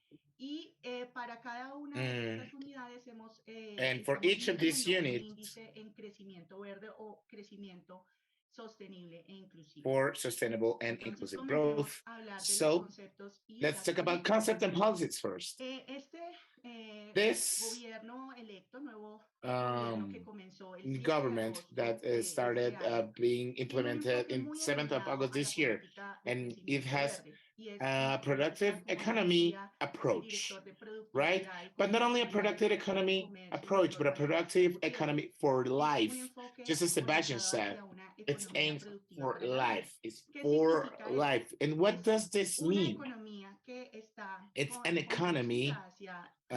Y para cada una de estas unidades hemos And for estamos each of these midiendo un units, índice en crecimiento verde o crecimiento sostenible e inclusivo. for sustainable and Entonces, inclusive comencemos growth. a hablar de los So conceptos y let's las talk about políticas. concept and policies first. This gobierno electo, nuevo gobierno que comenzó el 7 de Government agosto that de started este año, being tiene un implemented enfoque in muy 7th of alineado August a la this year, política de and it crecimiento has verde, y es a como productive lo economy decía el approach, director de right? productividad y But not only a competitividad productive de la Cámara de economy Comercio, approach, but a doctor Valeria productive Gutiérrez. economy for Es un life. enfoque Just as Sebastian orientado said, hacia una it's economía aimed productiva for para la vida. life. It's ¿Qué for significa life. esto? And what Es does this una mean? economía que está It's an economy hacia el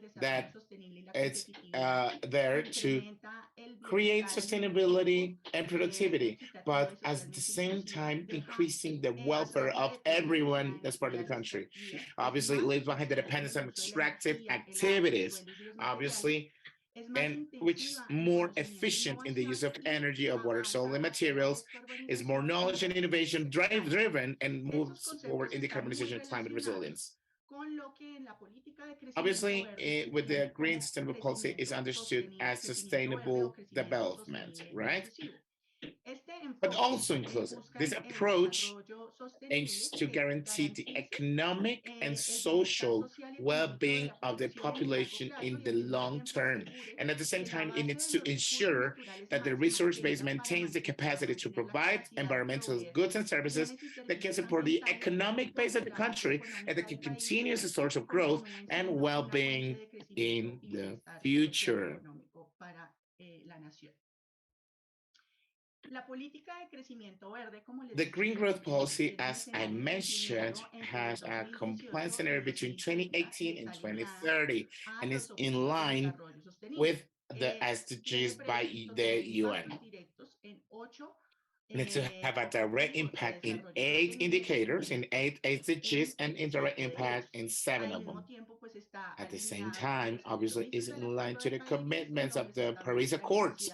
desarrollo that sostenible y la it's competitividad, there to incrementa el create sustainability and productivity, but at the same time increasing the welfare of everyone that's part of the country. Obviously, it leaves behind the dependence on extractive activities, obviously, and which is more efficient in the use of energy, of water, soil, and materials, is more knowledge and innovation driven, and moves forward in decarbonization and climate resilience. Obviously, with the green sustainable policy is understood as sustainable development, right? But also inclusive. This approach aims to guarantee the economic and social well-being of the population in the long term. And at the same time, it needs to ensure that the resource base maintains the capacity to provide environmental goods and services that can support the economic base of the country and that can continue as a source of growth and well-being in the future. The green growth policy, as I mentioned, has a compliance scenario between 2018 and 2030 and is in line with the SDGs by the UN. Needs to have a direct impact in 8 indicators, in 8 SDGs, and indirect impact in 7 of them. At the same time, obviously, is in line to the commitments of the Paris Accords,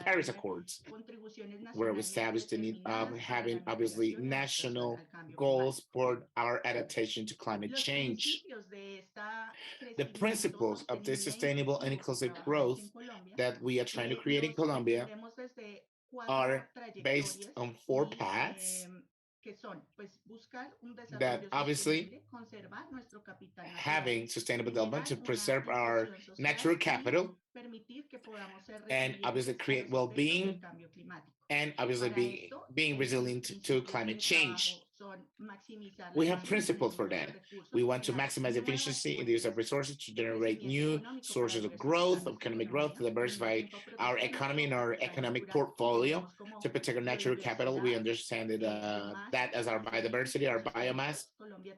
where we established the need of having, obviously, national goals for our adaptation to climate change. The principles of this sustainable and inclusive growth that we are trying to create in Colombia are based on 4 paths that obviously having sustainable development to preserve our natural capital and obviously create well-being and obviously being resilient to climate change. We have principles for that. We want to maximize efficiency in the use of resources to generate new sources of growth, of economic growth, to diversify our economy and our economic portfolio, to protect our natural capital. We understand that as our biodiversity, our biomass,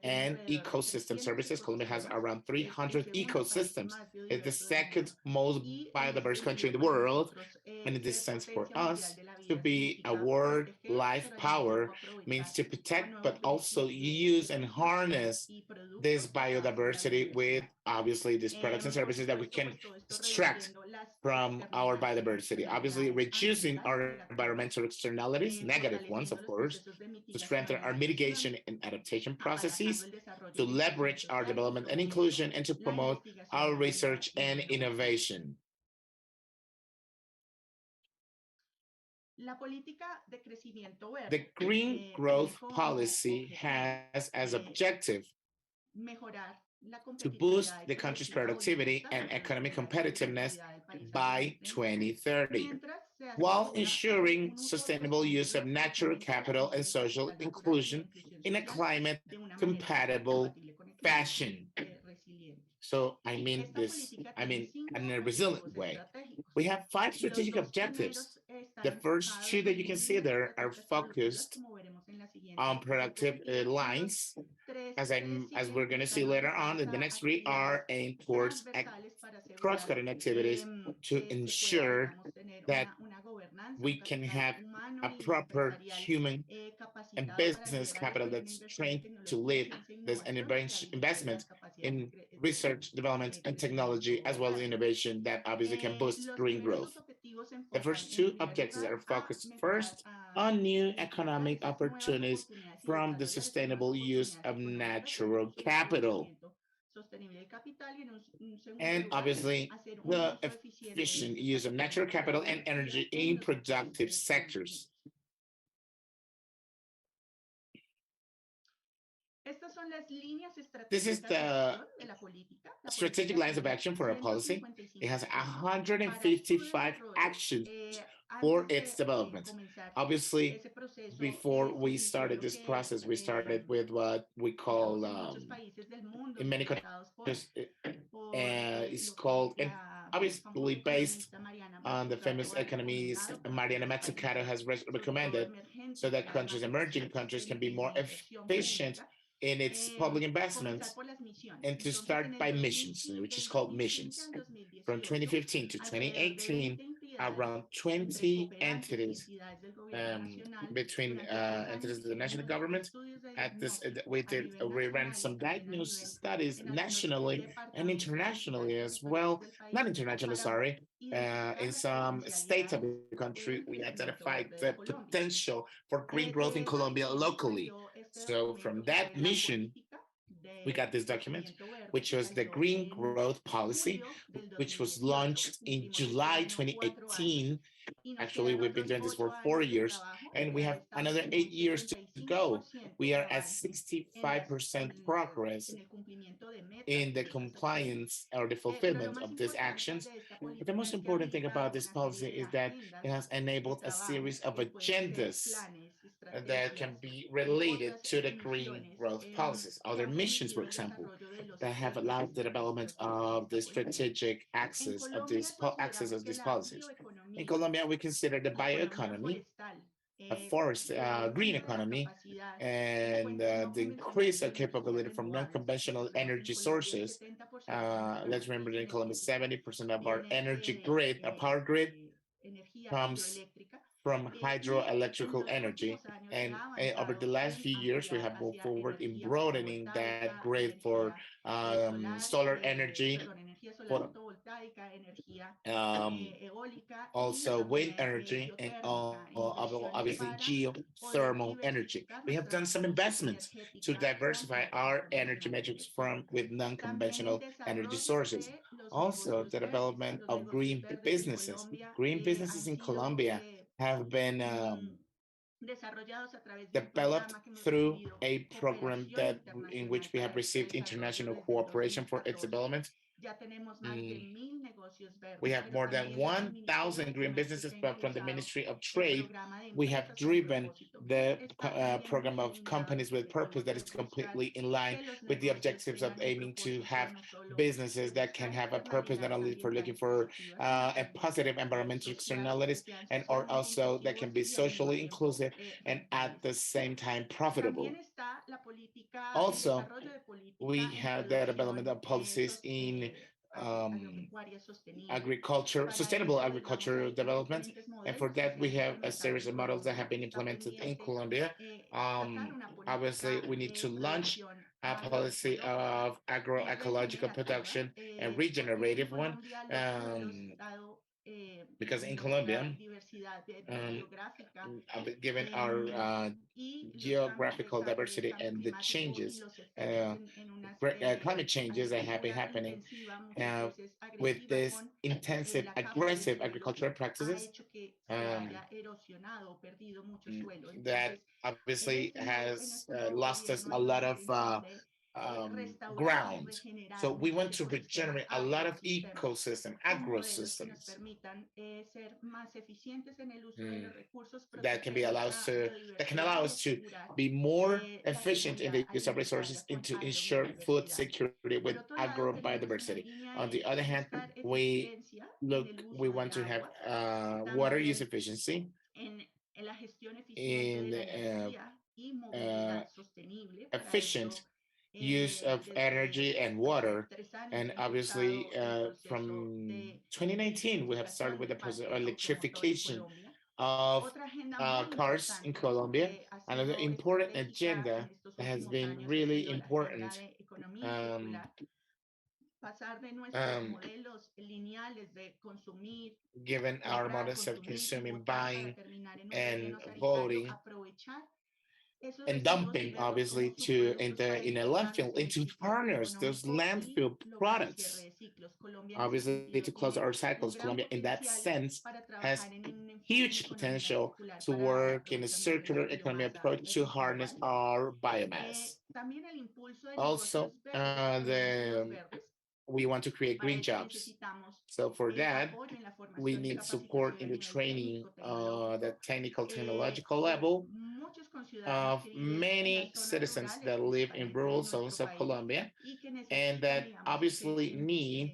and ecosystem services. Colombia has around 300 ecosystems. It's the second most biodiverse country in the world. And in this sense, for us to be a world life power means to protect, but also use and harness this biodiversity with obviously these products and services that we can extract from our biodiversity. Obviously, reducing our environmental externalities, negative ones, of course, to strengthen our mitigation and adaptation processes, to leverage our development and inclusion, and to promote our research and innovation. The green growth policy has as objective to boost the country's productivity and economic competitiveness by 2030, while ensuring sustainable use of natural capital and social inclusion in a climate compatible fashion. So in a resilient way. We have 5 strategic objectives. The first 2 that you can see there are focused on productive lines, as we're going to see later on. And the next 3 are aimed towards cross-cutting activities to ensure that we can have a proper human and business capital that's trained to lead this and investment in research, development, and technology, as well as innovation that obviously can boost green growth. The first 2 objectives are focused first on new economic opportunities from the sustainable use of natural capital. And obviously, the efficient use of natural capital and energy in productive sectors. This is the strategic lines of action for our policy. It has 155 actions for its development. Obviously, before we started this process, we started with what we call, in many countries, it's called, and obviously based on the famous economist Mariana Mazzucato has recommended, so that emerging countries can be more efficient in its public investments, and to start by missions, which is called missions. From 2015 to 2018, around de 20 cooperantes y entities entidades del gobierno nacional between durante 3 años entities of the national hicimos government. estudios de At this, diagnóstico a nivel we ran nacional y some también a diagnosis nivel studies en algunos nationally and departamentos y internationally varios as territorios well. del Not país internationally, para sorry. identificar In las some states of potencialidades the country, del we crecimiento identified verde de the Colombia. potential for green growth De in esa Colombia misión locally. salió este So from documento que that fue la mission, política we got de this document, crecimiento verde which que was the salió Green en Growth Policy, julio del which was 2018. launched in Cumplimos este July año 4 años 2018. y nos Actually, quedan we've been otros doing this for 8 4 años de years, trabajo. and we Ya have estamos another en 8 un years to go. 75% We de are at avance 65% progress en el cumplimiento de metas in the de estas acciones. compliance or the Pero lo fulfillment más of these importante actions. de esta But the política most es que ha important thing about habilitado this una policy serie de is that it agendas has de enabled a trabajo series of que pueden ser agendas planes, that can estrategias be y related otras to the green misiones growth policies, que other han missions, for permitido el example, desarrollo de los that have allowed ejes the development estratégicos de of esta the política. strategic En axis of Colombia axis consideramos of que these la policies. In bioeconomía, Colombia, we consider the la economía bioeconomy, forestal, a forest, el green aumento de la economy, capacidad de and fuentes no the convencionales increase de of energías capability from renovables. non-conventional Recordemos que en energy Colombia el sources. 70% de nuestra Let's remember matriz that in Colombia, energética 70% of our viene energy de grid, our power grid, energía comes hidroeléctrica from y en hydroelectrical los energy. últimos años se And ha over the avanzado last en few years, we ampliar have moved hacia forward in energía broadening that fotovoltaica, grid for energía solar energy, energía solar for fotovoltaica, energía um, eólica y also wind también energy, and geotérmica, en inversiones obviously para poder geothermal energy. diversificar We have nuestra done some matriz investments to energética con diversify otras our fuentes de energy matriz metrics from energética. with También el non-conventional energy desarrollo sources. de los Also, negocios the verdes. development Los of negocios green verdes en businesses. Colombia Green businesses han in sido Colombia have been desarrollados a través de un developed programa que hemos through recibido a program cooperación that in internacional which we have para este received desarrollo international desde el cooperation for its 2014. development. Ya tenemos más de 1,000 negocios We verdes, have pero more than también desde el Ministerio 1,000 de green Comercio businesses, se ha but from the impulsado Ministry of el Trade, programa de we have empresas con driven propósito, que the está también muy program of alineado companies with porque purpose queremos that is demostrar completely in line que los with the negocios objectives of tengan un aiming to propósito have no solo businesses de that can buscar have a purpose not externalidades only for looking ambientales for positivas, sino a también positive de environmental externalities, que sean and or socialmente also that can inclusivos be y al mismo socially tiempo inclusive and at rentables. the same time profitable. También está la política, el Also, desarrollo de we política en have the development producción of policies in agropecuaria sostenible agriculture, para sustainable eso, digamos, agricultural hay development. diferentes And for modelos que that, se han we have a implementado series en of models that Colombia. have been Está implemented in pendiente Colombia. sacar una Obviously, política we need to de launch producción a policy agroecológica of agroecological regenerativa, production and porque en regenerative one, Colombia los suelos, dado because in nuestra Colombia, diversidad um, geográfica given our y los cambios geographical de diversity cambio and the climático y changes, los efectos en unas climate changes that have been agricultura happening intensiva, muchas uh, veces with agresiva this con intensive, la capa del aggressive suelo, agricultural ha practices hecho que se um, haya erosionado o perdido mucho suelo. that Entonces, obviously en has este nuevo lost us gobierno a hay una lot of intención de restaurar y ground. So regenerar we muchos want to ecosistemas, regenerate a lot of agroecosistemas, ecosystem, con modelos que nos agrosystems permitan ser más eficientes en el uso de los recursos, that can be proteger allowed nuestra to that can biodiversidad allow y us to asegurar be more la efficient in seguridad the use of resources alimentaria and con to ensure food agrobiodiversidad. security with Por otro lado, queremos en la agrobiodiversity. línea On the other de hand, buscar we eficiencia en el we uso del want to have agua, water use también efficiency en la gestión eficiente in de la the energía y uh, movilidad sostenible. Para efficient eso, use of energy desde and hace water. 3 años And se ha obviously, impulsado el proceso from de 2019, we have started electrificación with the del parque automotor en electrification Colombia. of Otra agenda muy cars in importante Colombia. que ha Another sido important estratégica agenda en estos that has últimos been años ha really sido la agenda important, de economía um, circular. Pasar de nuestros um, modelos lineales de consumir, given our comprar, models of consumir y consuming, botar para buying, terminar en un and relleno sanitario, voting, aprovechar esos and residuos y dumping, verlos como obviously, to subproductos para in a impulsar landfill un into sistema partners, those económico y landfill lograr cierre products. de ciclos. Colombia en ese Obviously, sentido to close tiene our un cycles, gran Colombia, in that potencial sense, para has trabajar en un enfoque en huge economía potential circular to para el work in a aprovechamiento de circular la economy biomasa approach to harness residual. our biomass. También el impulso de Also, negocios verdes o de empleos verdes. we want to create Para green eso jobs. necesitamos So for that, apoyo en la we formación y need support capacitación in a the nivel training, técnico, tecnológico, the technical, technological de level muchos conciudadanos of que viven en las many zonas citizens rurales, that live in principalmente de rural zones nuestro of país, Colombia, y que and necesitan, that digamos, obviously need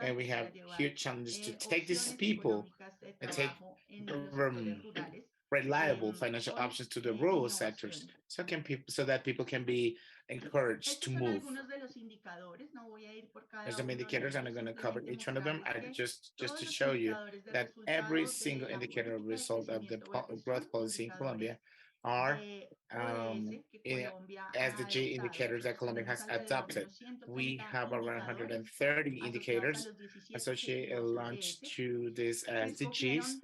and we have huge challenges to take these people and take reliable financial options to the rural sectors, so that people can be encouraged to move. There's some indicators, and I'm going to cover each one of them. Just to show you that every single indicator of result of the growth policy in Colombia are SDG indicators that Colombia has adopted. We have around 130 indicators associated launched to these SDGs.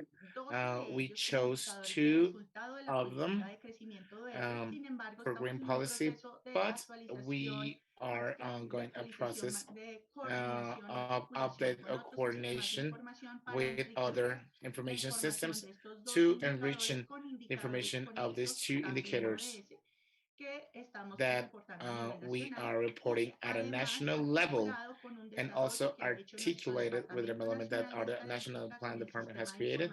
We chose 2 of them for green policy, but we are ongoing a process of update or coordination with other information systems to enriching the information of these 2 indicators that we are reporting at a national level, and also articulated with the development that our National Plan Department has created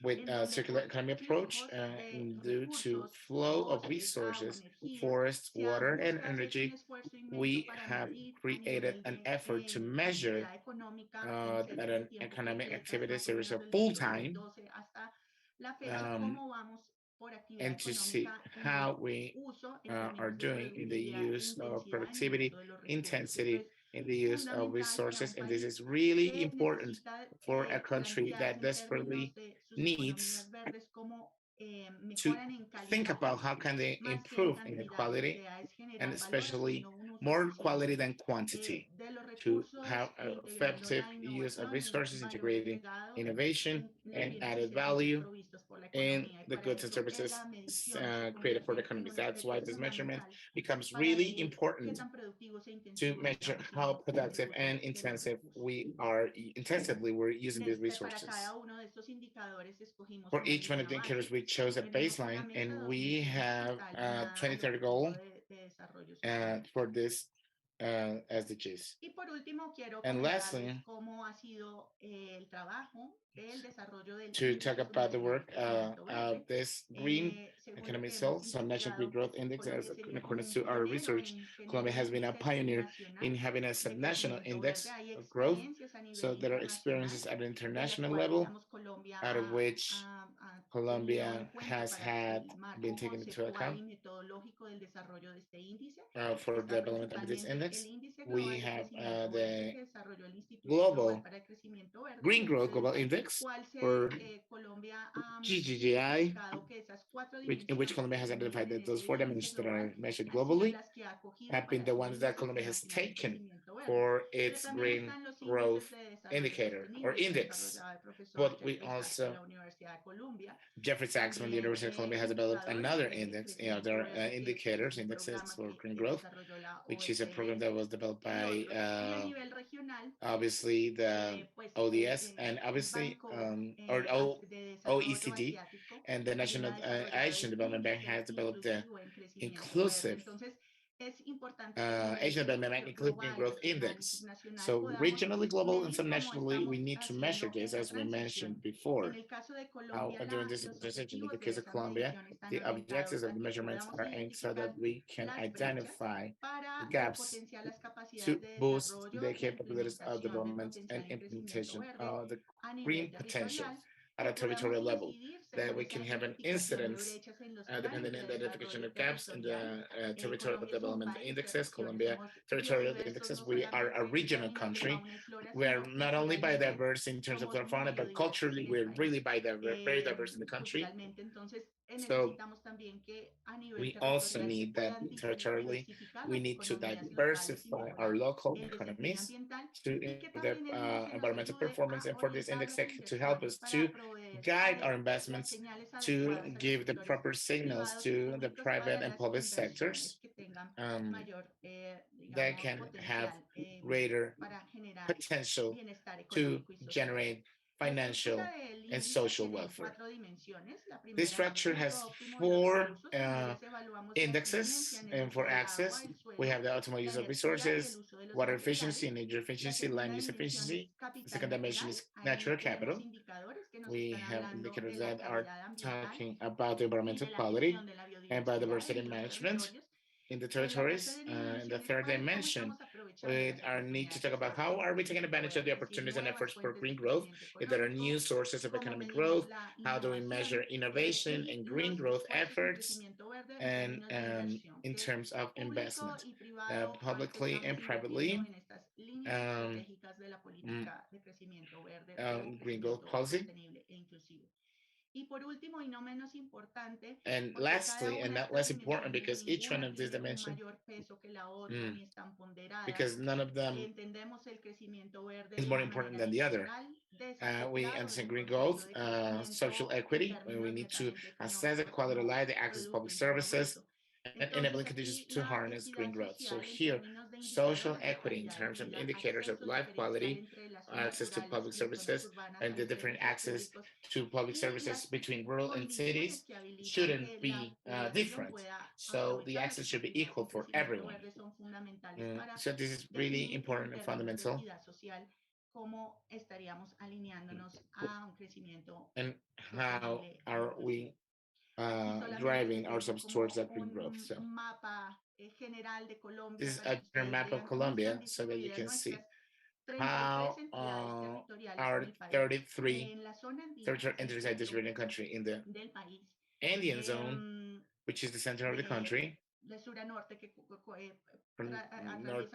with a circular economy approach due to flow of resources, forests, water, and energy. We have created an effort to measure that an economic activity series of full time and to see how we are doing in the use of productivity, intensity, in the use of resources. And this is really important for a country that desperately needs to think about how can they improve inequality, and especially more quality than quantity, to have effective use of resources, integrating innovation and added value in the goods and services created for the economies. That's why this measurement becomes really important to measure how productive and intensively we're using these resources. For each one of the indicators, we chose a baseline, and we have a 2030 goal for this SDGs. And lastly, to talk about the work of this green economy cell, so National Green Growth Index, as in accordance to our research, Colombia has been a pioneer in having a subnational index of growth. So there are experiences at an international level, out of which Colombia has been taken into account for the development of this index. We have the global Green Growth Global Index, or GGGI, in which Colombia has identified that those 4 dimensions that are measured globally have been the ones that Colombia has taken for its green growth indicator or index. But we also, Jeffrey Sachs from the University of Columbia has developed another index, other indexes for green growth, which is a program that was developed by obviously the ODS and obviously or OECD, and the National Asian Development Bank has developed the inclusive Asian Development Bank Inclusive Growth Index. So regionally, global, and subnationally, we need to measure this, as we mentioned before. During this presentation, in the case of Colombia, the objectives of the measurements are aimed so that we can identify the gaps to boost the capabilities of development and implementation of the green potential at a territorial level, that we can have an incidence depending on the identification of gaps in the territorial development indexes. Colombia territorial indexes, we are a regional country. We are not only biodiverse in terms of our fauna, but culturally we're really very diverse in the country. So we also need that territorially, we need to diversify our local economies to improve the environmental performance, and for this index to help us to guide our investments, to give the proper signals to the private and public sectors that can have greater potential to generate financial and social welfare. This structure has 4 indexes and 4 axes. We have the optimal use of resources, water efficiency, energy efficiency, land use efficiency. The second dimension is natural capital. We have indicators that are talking about the environmental quality and biodiversity management in the territories. In the third dimension, with our need to talk about how are we taking advantage of the opportunities and efforts for green growth. If there are new sources of economic growth, how do we measure innovation and green growth efforts, and in terms of investment, publicly and privately, um, mm, green growth policy. And lastly, and not less important, because each one of these dimensions, because none of them is more important than the other. We understand green growth, social equity, when we need to assess the quality of life, the access to public services, and enabling conditions to harness green growth. So here, social equity in terms of indicators of life quality, access to public services, and the different access to public services between rural and cities shouldn't be different. So the access should be equal for everyone. So this is really important and fundamental. And how are we driving ourselves towards that green growth? So this is a general map of Colombia so that you can see how our 33 territorial entities are distributed in the country. In the Andean zone, which is the center of the country, from north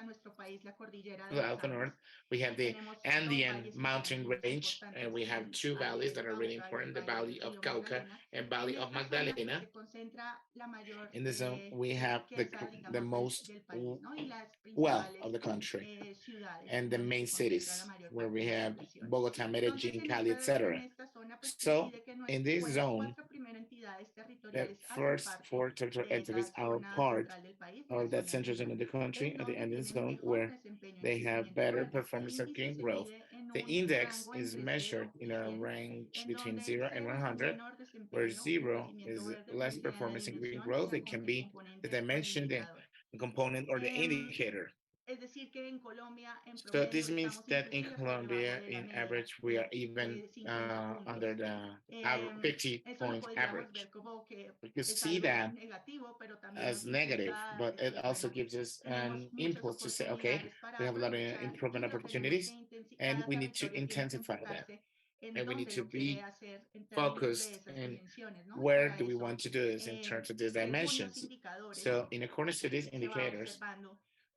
to the outer north, we have the Andean mountain range, and we have two valleys that are really important, the Valley of Cauca and Valley of Magdalena. In the zone, we have the most wealth of the country and the main cities, where we have Bogota, Medellin, Cali, etc. So in this zone, the first four territorial entities are part of that central zone of the country, at the Andean zone, where they have better performance of green growth. The index is measured in a range between 0 and 100, where 0 is less performance in green growth. It can be the dimension, the component, or the indicator. So this means that in Colombia, in average, we are even under the 50-point average. We could see that as negative, but it also gives us an impulse to say, okay, we have a lot of improvement opportunities, and we need to intensify that. And we need to be focused in where do we want to do this in terms of these dimensions. So in accordance to these indicators,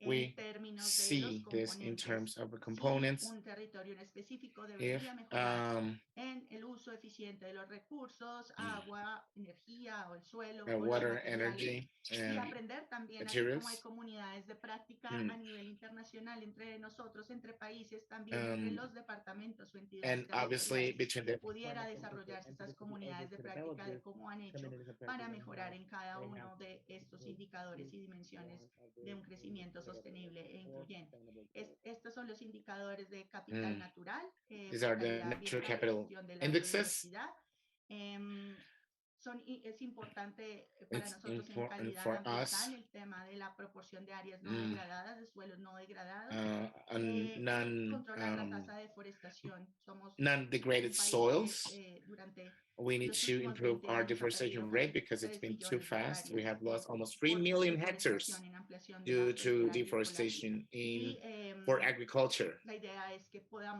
we see this in terms of the components. If water, energy, and materials. And obviously between the these are the natural capital indexes. It's important for us non-degraded soils. We need to improve our deforestation rate because it's been too fast. We have lost almost 3 million hectares due to deforestation for agriculture.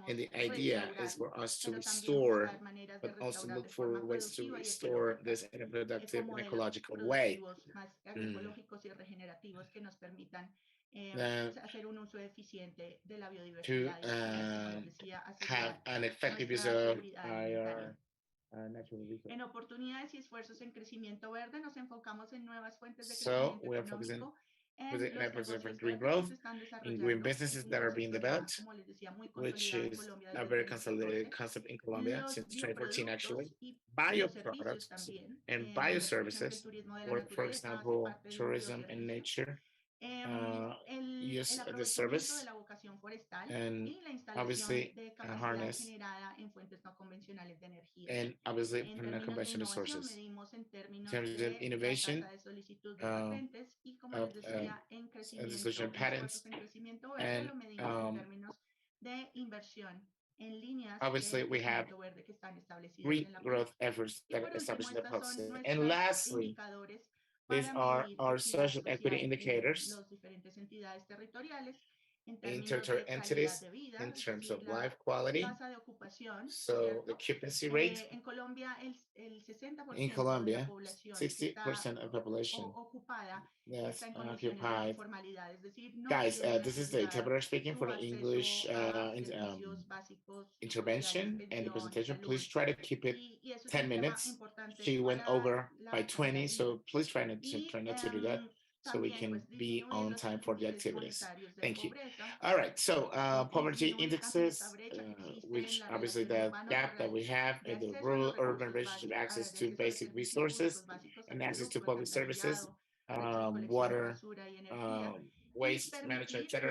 And the idea is for us to restore, but also look for ways to restore this in a productive and ecological way. To have an effective use of our natural resources. So we are focusing with the efforts for green growth in green businesses that are being developed, which is a very consolidated concept in Colombia since 2014, actually. Bioproducts and bioservices, or for example, tourism and nature, use the service and obviously harness and obviously from non-conventional sources. In terms of innovation, of the solution patents, and obviously we have green growth efforts that are established in the policy. And lastly, these are our social equity indicators. en términos interter de calidad entities de vida, in es terms decir, of la life quality. tasa de ocupación, So ¿cierto? the occupancy rate En Colombia, el 60% in de la Colombia, población 60% of population ocupada that's está en condiciones de occupied. informalidad, es decir, no Guys, tiene this is the garantizada interpreter speaking su for the English acceso a servicios básicos, sociales, intervention and the pensión, presentation. salud. Please try to keep it Y eso es 10 un tema minutes. importante She went para over by la calidad 20, de so vida. please try not to do that so we También, can pues, be disminuir on los time for the índices activities. monetarios de Thank you. pobreza, All right, so poverty disminuir también esta indexes, brecha que existe en which la obviously relación the gap that we have de in the acceso a los rural-urban recursos relationship, access de to acceso a los basic servicios resources públicos básicos, and salud, access to como el public services, alcantarillado, recolección de water, basura y energía, y waste management, etc. y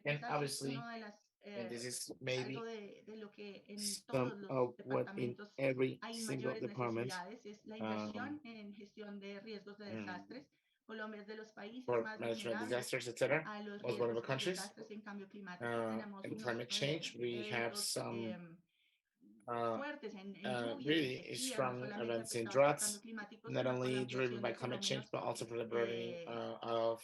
And quizás es obviously, uno de las and this is algo maybe de lo que en some todos los of what in departamentos every hay single mayores department necesidades, es la inversión en gestión de riesgos de desastres. Colombia es de los países for más management vulnerables disasters, etc. a los Most vulnerable riesgos de countries. desastres en cambio climático. Tenemos In unos climate change, we have eventos some fuertes en lluvias, en really sequías, no strong solamente events in afectados por droughts, cambios climáticos, not sino por la only driven ampliación by de climate change, fenómenos but also for the burning of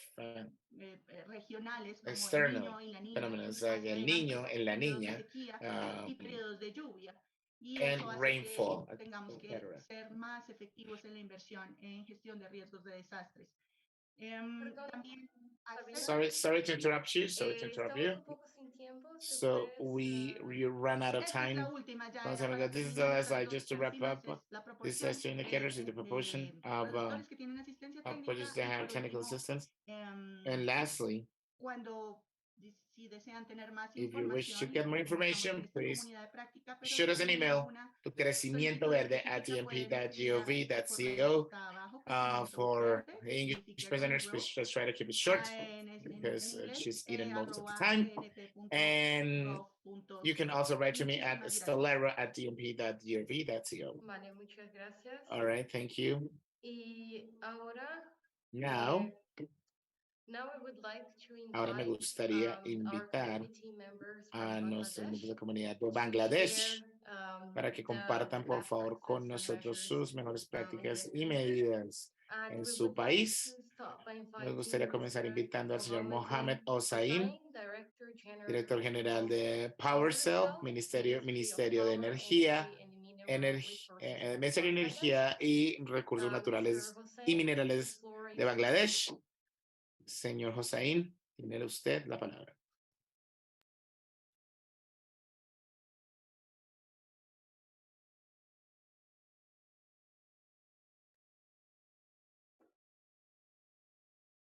regionales como el external Niño y la Niña, phenomena, que like el ocasionan Niño en la periodos de Niña, sequía y periodos de lluvia. Y and eso hace que rainfall, tengamos que etc. ser más efectivos en la inversión en gestión de riesgos de desastres. Perdón, También Sorry to interrupt you. Sorry to interrupt estamos you. un poco sin tiempo. ¿Se So puedes, we ran out of esta es la time. última, ya Once era para this is the terminar. last Estas slide, dos just to wrap cifras up. es la This proporción is two indicators is the proportion of productores que tienen asistencia projects técnica. that Y have por technical último, assistance. And lastly, cuando si desean tener más if you wish to información, get more como estamos en information, esta please comunidad de práctica, pero shoot si us an tienen email alguna to crecimiento solicitud verde at específica, pueden escribir al correo dmp.gov.co. que está abajo, crecimiento For verde, English significa presenters, growth, please just try to keep it short en because inglés, she's eating most of the @cnp.gov.co. time. And you can also write to me at Muchísimas gracias. stellara@dmp.gov.co. Vale, muchas gracias. All right, thank you. Y ahora, Now, now we would like to ahora me invite gustaría our invitar community members a from nuestros miembros de la Bangladesh comunidad de to Bangladesh share, para que the compartan, por best favor, con practices and nosotros measures, sus mejores in prácticas their y country. medidas And en we su would like país. to start by Me gustaría inviting comenzar Mr. invitando al señor Mohamed Hossain, Hossain, Director General of de PowerCell, PowerCell, Ministerio Ministry de of Power, Energía, Energy and Mineral Resources of Ministerio de Bangladesh. Energía y Recursos Mr. Naturales Hossain, y the Minerales floor de is Bangladesh. Señor Hossain, tiene usted la palabra.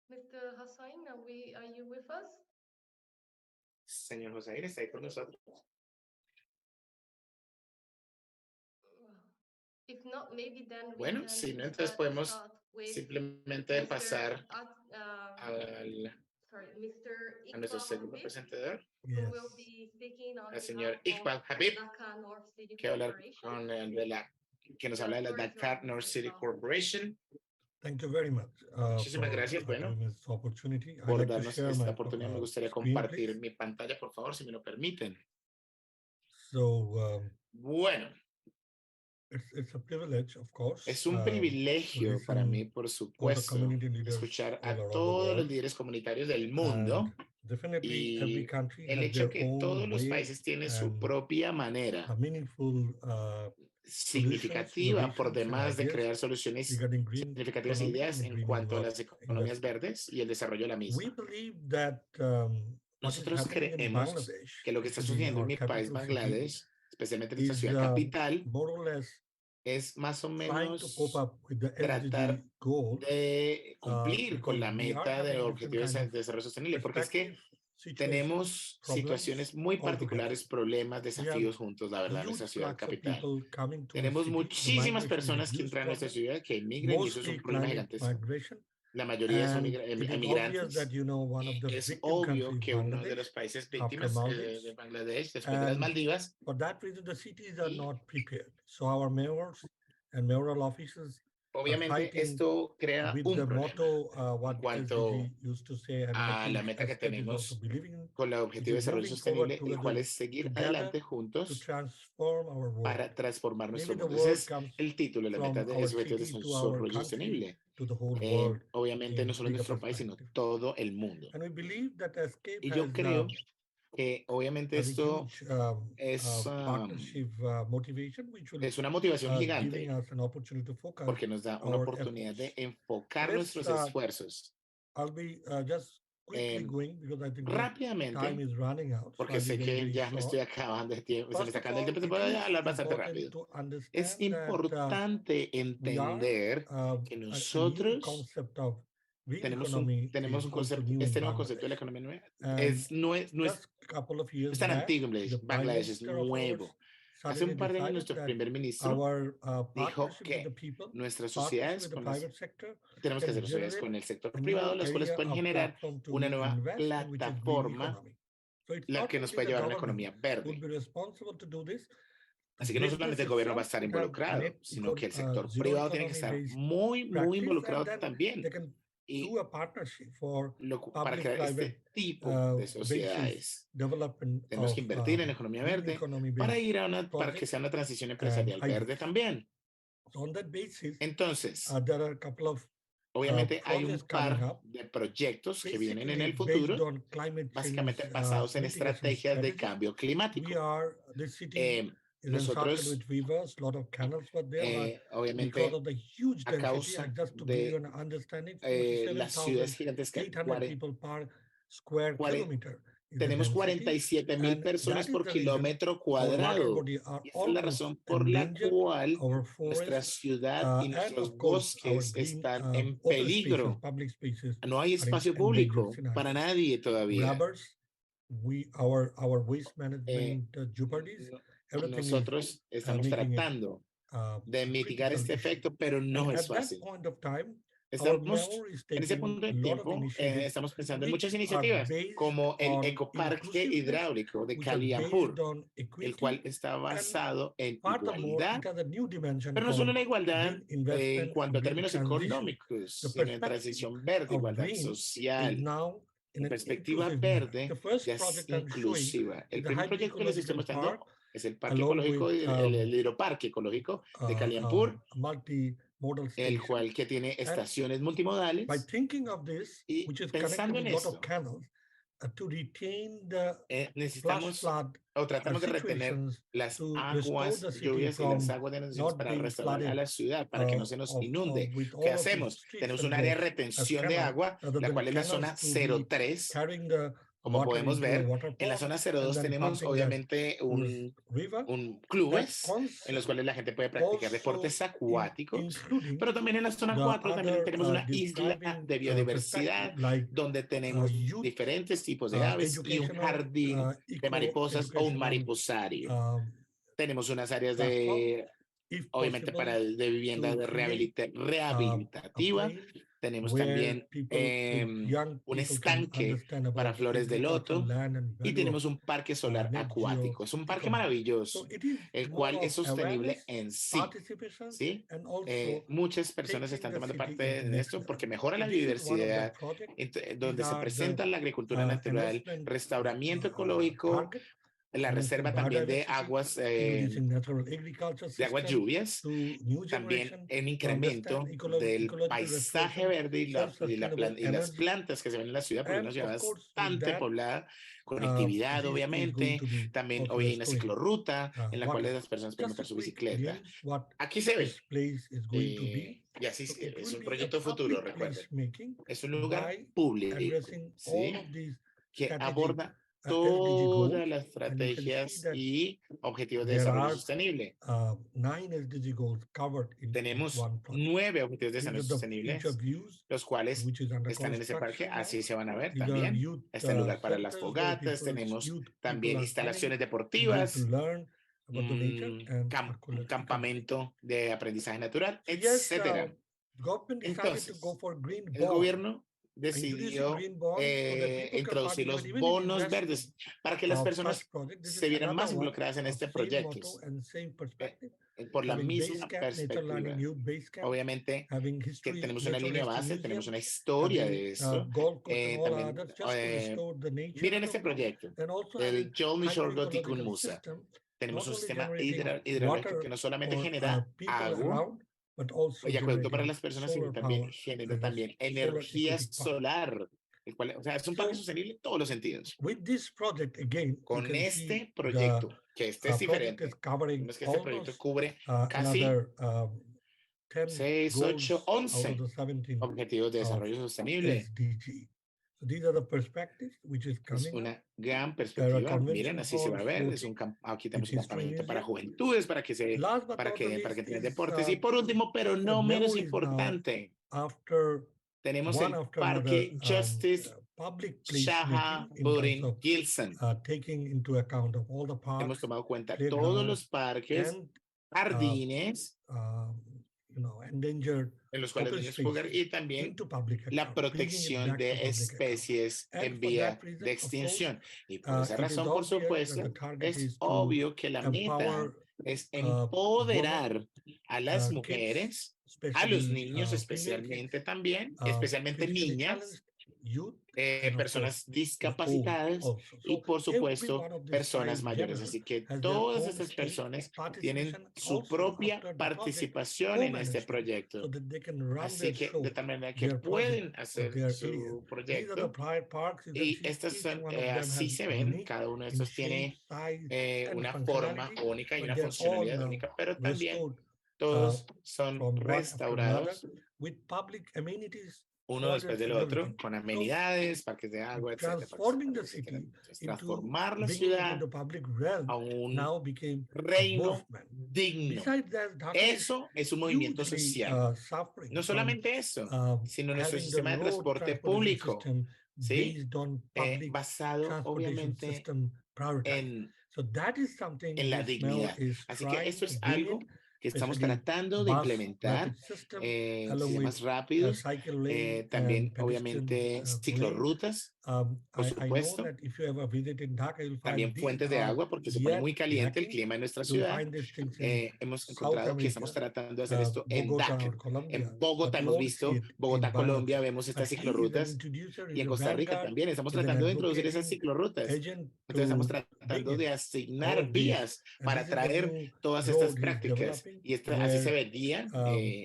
Mr. Hossain, are you with us? Señor Hossain, ¿está ahí con nosotros? If not, maybe then we Bueno, can si no, entonces podemos start with simplemente Mr. pasar Mr. a nuestro Iqbal segundo Habib, presentador, who will be speaking on al behalf señor of Iqbal Habib, Dhaka North City que hablar Corporation. que nos habla de la The floor is Dakar yours, North Mr. City Iqbal. Thank Corporation. you very much Muchísimas for gracias, bueno, giving me this opportunity. I'd por like to darnos share esta my oportunidad. Me gustaría screen, compartir please. mi pantalla, por favor, si me lo permiten. So, Bueno, it's a privilege, of course, es un to privilegio para mí, listen por all the supuesto, community leaders escuchar all a around the todos los world. líderes comunitarios del mundo. And definitely every Y country el has hecho their que own todos los way países tienen su and propia manera a meaningful solutions, significativa por innovations, and demás de ideas crear soluciones regarding green significativas e economy ideas and en green cuanto a las economías investment. verdes y el desarrollo de la We misma. believe that what is Nosotros happening in creemos Bangladesh, que lo que está especially sucediendo en our mi país, capital city, Bangladesh, especialmente en nuestra is ciudad capital, more or less es más o trying to cope menos up with the tratar SDG goals de cumplir con because la we are meta de having different objetivos kind de of desarrollo sostenible, porque es que perspectives, situations, tenemos problems situaciones muy all together. particulares, problemas, We have desafíos juntos, la verdad, en nuestra huge ciudad flux of capital. people coming to our Tenemos city. The muchísimas migration is a personas que huge entran a nuestra problem, ciudad, que emigran, y eso es mostly un problema climate gigantesco. migration. La mayoría son And it is obvious that, emigrantes. one of the Es victim obvio countries, que uno de los Bangladesh, países after víctimas Maldives, de Bangladesh, después de las and Maldivas, for that reason, the cities are y not prepared. So our mayors and mayoral officers are obviamente fighting esto crea with un the problema motto, en what the cuanto SDG used to say, and I a la think meta que SCAP is also tenemos believing in, con el which objetivo de is desarrollo moving forward sostenible, el cual together, es seguir together adelante to juntos transform our world. para transformar nuestro Maybe the mundo. Ese world es comes el título, la meta from de our objetivos de city to our desarrollo country sostenible. to the whole world Obviamente no in solo en bigger nuestro país, sino perspective. todo el mundo. And we believe that ESCAPE Y yo has creo que obviamente has a esto huge es, partnership motivation, which will es una motivación giving gigante us an opportunity to focus porque nos da una our oportunidad de efforts. enfocar Let's nuestros start. esfuerzos. I'll be just quickly going because I think the Rápidamente, time is running out. So porque I'll be sé very, que very ya me short. estoy acabando de tiempo, se me First está of acabando el all, tiempo, se it puede is hablar bastante important rápido. to Es understand that importante we are entender que a new nosotros concept of green tenemos economy un is also concepto, new in este nuevo concepto de la Bangladesh. economía nueva And no es just a couple of years tan back, antiguo, the Prime Bangladesh es Minister of ours nuevo. Hace suddenly un par de años decided nuestro that primer ministro our dijo partnership with the que people, nuestras partnership sociedades with the con las private sector tenemos que can hacer sociedades generate con el sector a privado, new las cuales area pueden of generar platform to una nueva invest in, which is green plataforma, economy. So it's la not que nos only puede the llevar a una government economía would verde. be responsible to do this. Así que no solamente el gobierno va a estar Business itself would have involucrado, net sino que el sector zero privado tiene que economy estar based muy practice, and involucrado then también. they can Y do a partnership for para crear public-private este tipo de basis sociedades, development tenemos que of invertir en economía green verde economy para based ir a para que projects sea una transición and empresarial verde highways. también. So on that basis, Entonces, there are a couple of obviamente hay projects un coming par up, de proyectos que vienen en basically el based futuro, on climate básicamente change basados en mitigation estrategias de strategies. cambio climático. This city is encircled with Nosotros, rivers, a lot of canals were there, but because obviamente, of the huge a density, causa just to give you de an understanding, las ciudades gigantescas, 47,800 people per square kilometer is the tenemos density, 47,000 and personas that is por the reason kilómetro our water cuadrado. body are Y esa es la almost razón por la endangered, cual our nuestra forests, ciudad y and nuestros of course our bosques green están en open spaces, peligro. public spaces No hay are in espacio endangered público para scenarios. nadie todavía. Rubbers, our waste management jeopardies, everything is Nosotros estamos making it tratando de a mitigar critical este issue. efecto, pero no And es at that fácil. point of time, our Estamos mayor is en ese taking punto a de lot of tiempo, initiatives estamos pensando en which muchas are iniciativas, based como el on ecoparque inclusiveness, hidráulico de which are based Kaliampur, on el cual equity, está and basado en furthermore, igualdad, it has a new dimension pero no solo called la igualdad green en investment cuanto and a green términos transition. económicos, The sino en perspective transición verde, of igualdad green is social. now in En an perspectiva inclusive manner. The verde, first ya es project I'm showing inclusiva. is El the primer hybrid proyecto que les estoy ecological park, mostrando es el parque along ecológico, with el hidroparque ecológico de Kaliampur, multimodal el station. cual que tiene And estaciones by multimodales. thinking of this, Y which is pensando connected en with a lot of esto, canals, to retain the flash necesitamos flood o tratamos de retener situations las to restore aguas, the city lluvias y las from aguas de inundaciones not para being restaurar a flooded la ciudad, para que no se nos inunde. with ¿Qué all of these hacemos? streets Tenemos and un área de roads as retención de canals, agua, rather la than cual es la canals zona to be 03. carrying the Como water podemos into a ver, water en la pond zona and 02 then tenemos pumping that obviamente river. clubes That en los cuales la gente puede practicar also deportes acuáticos, including pero también en la zona the 4 también other tenemos una isla depriving de biodiversidad perspective like donde tenemos youth diferentes tipos de aves y un educational jardín de mariposas o un educational mariposario. Tenemos unas áreas platform, obviamente para de vivienda de rehabilitativa. Tenemos también un estanque para flores de loto y tenemos un parque solar acuático. Es un parque maravilloso, el cual es sostenible en sí. ¿Sí? Muchas personas están tomando parte en esto porque mejora la biodiversidad, donde se presenta la agricultura natural, restauramiento ecológico, la reserva también de aguas lluvias, también en incremento del paisaje verde y las plantas que se ven en la ciudad, porque es una ciudad bastante poblada, conectividad obviamente, también hoy hay una ciclorruta en la cual las personas pueden montar su bicicleta. Aquí se ve, y así es un proyecto futuro, recuerden, es un lugar público, ¿sí? Que aborda todas las estrategias y objetivos de desarrollo sostenible. Tenemos 9 objetivos de desarrollo sostenible, los cuales están en ese parque, así se van a ver también. Está el lugar para las fogatas, tenemos también instalaciones deportivas, un campamento de aprendizaje natural, etcétera. Entonces, el gobierno decidió introducir los bonos verdes para que las personas se vieran más involucradas en este proyecto por la misma perspectiva. Obviamente que tenemos una línea base, tenemos una historia de eso. Miren este proyecto, el Jolnishorgotikun Musa. Tenemos un sistema hidráulico que no solamente genera agua y acueducto para las personas, sino también genera también energía solar. el cual, o sea, es un parque sostenible en todos los sentidos. With this project, again, you Con can see este the proyecto, que este es project diferente, is covering vemos que este proyecto almost cubre casi another 10 6, goals 8, out of 11 the 17 objetivos de of desarrollo sostenible. SDG. So these are the perspectives which is Es coming up. una gran There are perspectiva. Miren, convention así se va a halls ver. Es un floating, aquí tenemos which un is campamento para Tunisia. juventudes, para que Last but not the para que least tengan is deportes. Y por último, pero the no menos memo is now importante, after tenemos one el after another Parque Justice public Shaha placemaking in terms Burin of Gilson. taking into account of all the Hemos parks, tomado cuenta todos playgrounds, los parques, and jardines endangered en los cuales open niños juegan spaces y también into public la account, bringing it protección back to de public account. especies And en for vía that reason, de of course, extinción. Y por esa it is razón, por obvious that supuesto, the target es is to obvio que la meta empower es women, empoderar a las kids, mujeres, a especially los niños female especialmente kids, también, especialmente physically niñas, challenged youth, and of personas course, the old discapacitadas also. y So por every supuesto one of these personas five mayores. genders Así que has their todas own estas stake, personas tienen participation, su also propia after the project, participación en este co-management, so proyecto. that they can run Así their que show, de tal manera que their project pueden of hacer their area. su These are the proyecto. parks. You can Y see estas each son, one of them así has se ven, unique cada uno de in estos shape, tiene size, and una forma functionality, única y but una they're all funcionalidad now única, pero también restored todos son from one after another restaurados with public amenities uno ordered después del and otro, everything. con So amenidades, parques de agua, etcétera, transforming the etcétera. city Entonces, into transformar la bringing it ciudad into public realm a un now became a reino movement. digno. Besides that, Dhaka is Eso es un movimiento hugely social. suffering No from solamente eso, sino nuestro having the sistema de road transporte transportation público, system ¿sí? based on public Basado transportation obviamente system prioritized. en So that is something la this mayor dignidad. is Así que trying esto to es bring algo in, que estamos especially tratando de bus implementar, rapid system, along sistemas with rápidos, cycle lane también and pedestrian obviamente lanes. ciclorrutas, por I know supuesto, that if you ever visited Dhaka, you'll find también these fuentes de are agua porque se pone yet muy caliente el lacking. clima en nuestra You'll ciudad. find these things in Hemos South encontrado que estamos America, tratando de hacer esto en Bogota Dakar. or Colombia, En Bogotá but you hemos won't see visto, it in Bogotá, Colombia, Bangladesh. vemos But estas he is an ciclorrutas introducer, y he's en a Costa Rica vanguard, también estamos he's an tratando de introducir esas advocating ciclorrutas. agent Entonces estamos to bring tratando de in all asignar of these. vías And para this is the traer new todas estas road he's prácticas. developing, Y así se where verían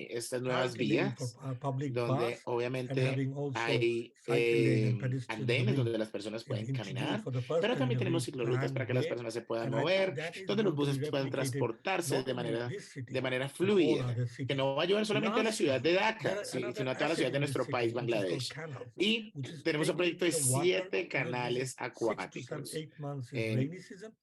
estas nuevas targeting for vías, public donde bus and obviamente having also hay cycle lane and pedestrian andenes donde lane las personas is pueden introduced caminar, for the first pero time in también a tenemos very ciclorrutas para planned que las way. personas se puedan And I mover, think that is donde los going to be buses puedan replicated transportarse not only in this de city, manera but all fluida, other que cities. no va a ayudar solamente a la ciudad de Lastly, there Dhaka, are another sino a toda la asset ciudad de in this nuestro city, país, which is called Bangladesh. canals, Y which is tenemos un taking proyecto de the water 7 canales 6 to 7, acuáticos. 8 months is En, rainy season,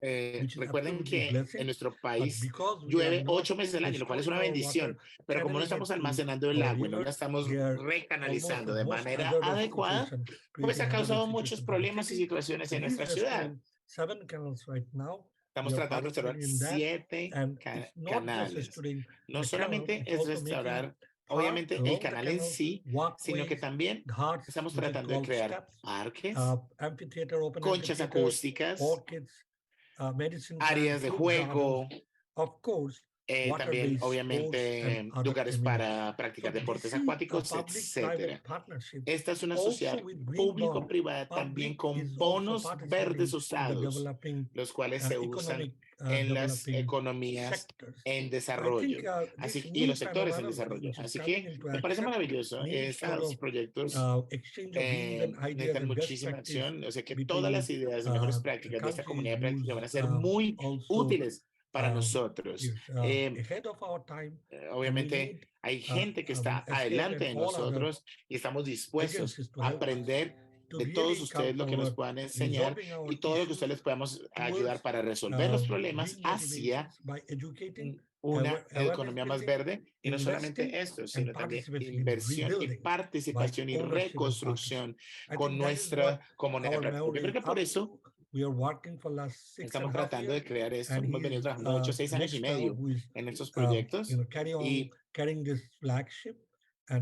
which is recuerden absolutely que en blessing, nuestro but país because we are llueve not 8 meses al año, lo cual es restoring una our water, bendición, pero como no channeling it estamos to almacenando el our agua y no la rivers, estamos they are almost recanalizando at de most manera hazardous adecuada, situation, pues ha creating hazardous causado muchos situation for the problemas y city. situaciones So en he's nuestra ciudad. restoring 7 canals right now. Estamos We are tratando de restaurar participating in that, 7 and it's not just canales. restoring No the canals, solamente it's es also making restaurar, park obviamente, el along the canal en canals, sí, sino que walkways, también ghats, estamos which is tratando de called crear steps, parques, amphitheater, open conchas amphitheater, acústicas, orchids, medicine plants, áreas de fruit juego, gardens, of course, también water-based sports obviamente and other lugares amenities. para practicar So deportes this is a acuáticos, public-private etcétera. partnership. Esta es una Also sociedad with green bond, público-privada también public con is also bonos verdes participating in the usados, developing los cuales se usan economic en las developing economías sectors. en I desarrollo, think así, this y new los sectores en panorama desarrollo. which is Así coming que into me parece action maravilloso. needs sort Estos of proyectos exchange of views and ideas necesitan and best muchísima practice acción. O sea que todas between las ideas y mejores prácticas de esta countries comunidad de práctica whose van a ser muy also útiles para nosotros. is ahead of our time. Obviamente hay gente que está adelante de nosotros y estamos dispuestos a aprender de todos ustedes lo que nos puedan enseñar y todo lo que ustedes les podamos ayudar para resolver los problemas hacia una economía más verde, y no solamente esto, sino también inversión y participación y reconstrucción con nuestra comunidad práctica. Yo creo que por eso estamos tratando de crear esto. Hemos venido trabajando 8 o 6 años y medio en estos proyectos y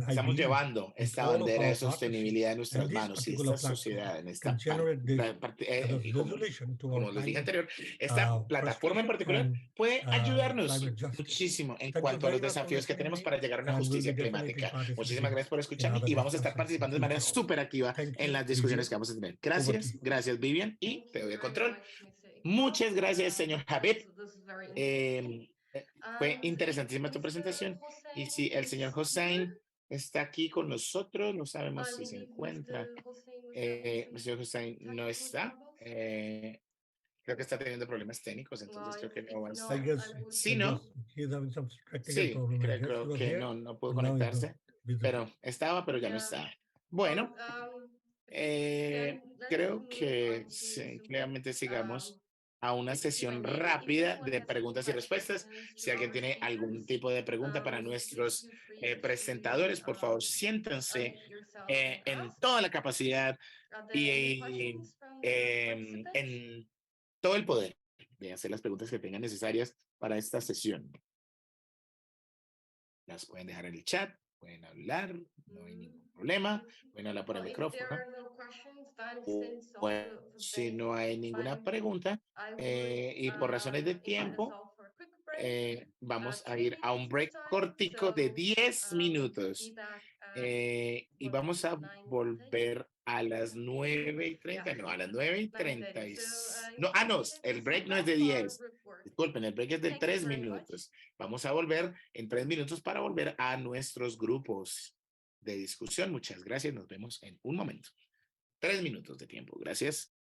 estamos llevando esta bandera de sostenibilidad en nuestras manos y esta sociedad, en esta y como les dije anterior, esta plataforma en particular puede ayudarnos muchísimo en cuanto a los desafíos que tenemos para llegar a una justicia climática. Muchísimas gracias por escucharme y vamos a estar participando de manera súper activa en las discusiones que vamos a tener. Gracias, gracias Vivian, y te doy el control. Muchas gracias, señor Habib. Fue interesantísima tu presentación. Y si el señor Hossein está aquí con nosotros, no sabemos si se Maybe encuentra. Mr. Hussein was El having señor Hussein no technical está. troubles. Creo que está teniendo problemas técnicos, entonces Well, creo que if no va a I not, estar. guess, I would. Sí, I ¿no? guess he's having some technical Sí, problem. I guess he creo was que here, no pudo but now he's not conectarse, visible. pero estaba, pero ya no Yeah. está. Well, Bueno, then let's creo move que on to simplemente some sigamos a una sesión Q&A. If rápida anyone de has any preguntas y respuestas. questions Si to alguien our tiene algún speakers, tipo de pregunta para please nuestros feel free to presentadores, por favor, siéntanse unmute yourself and en ask. toda la capacidad Are there any y questions from the participants? en todo el poder de hacer las preguntas que tengan necesarias para esta sesión. Las pueden dejar en el chat, pueden hablar, no hay ningún problema, pueden hablar por el Well, if there micrófono. are no questions, then O, since all bueno, the si no hay ninguna fine, pregunta I would y por razones de invite us tiempo, all for a quick break. vamos a 2 ir a un minutes this break time. cortico de So 10 we'll be minutos back at y vamos a 9:30. volver a las 9:30, no, a las 9:30. 9:30. So No, in 2 no, minutes, el we'll break start no es de back our 10. group work. Disculpen, el break es de Thank you 3 very minutos. Vamos a volver en 3 minutos para volver a nuestros grupos de discusión. Muchas gracias. Nos vemos en un momento. 3 minutos de tiempo. Gracias.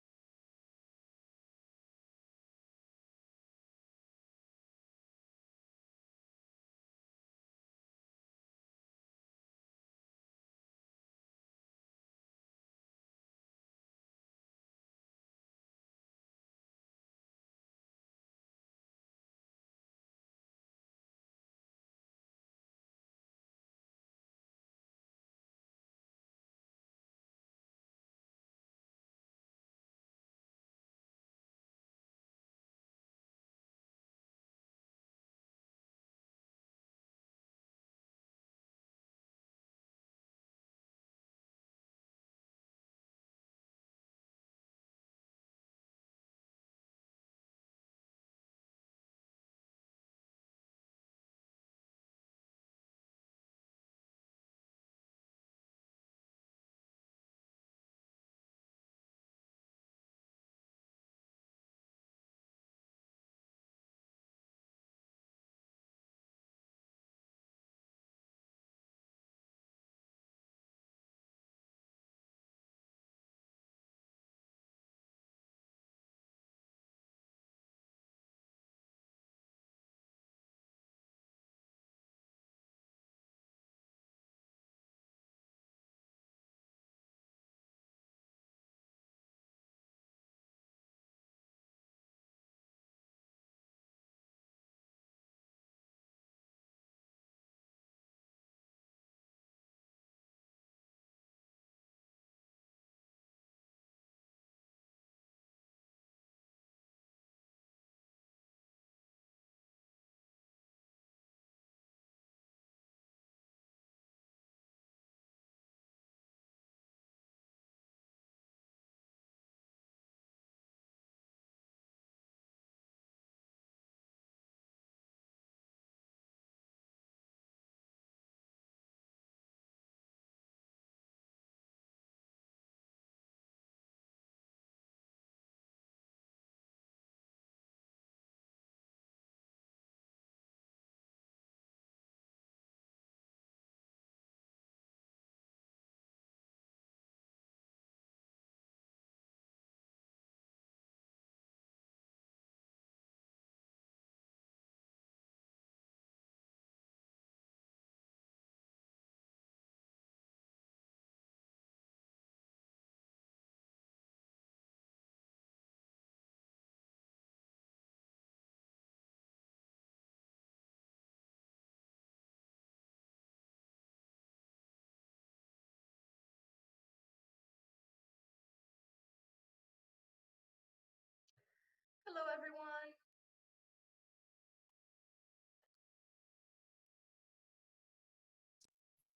Hello, everyone.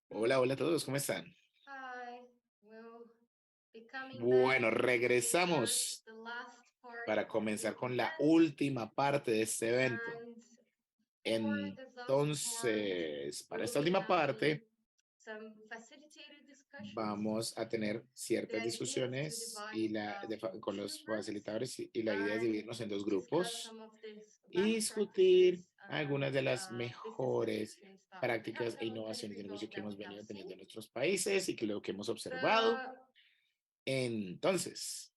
Hola, hola a todos. ¿Cómo están? Hi. We'll be coming Bueno, back to regresamos the last part para of comenzar the con la event. última parte de este evento. And for this last Entonces, para part, esta we'll be última parte, having some facilitated discussions vamos a tener ciertas The idea is to discusiones y divide, con two los groups facilitadores y la idea es and dividirnos en 2 discuss grupos some of these y best discutir practices and algunas de las business mejores solutions prácticas e innovaciones de negocio que hemos venido teniendo en nuestros países y que lo que hemos observado. Entonces,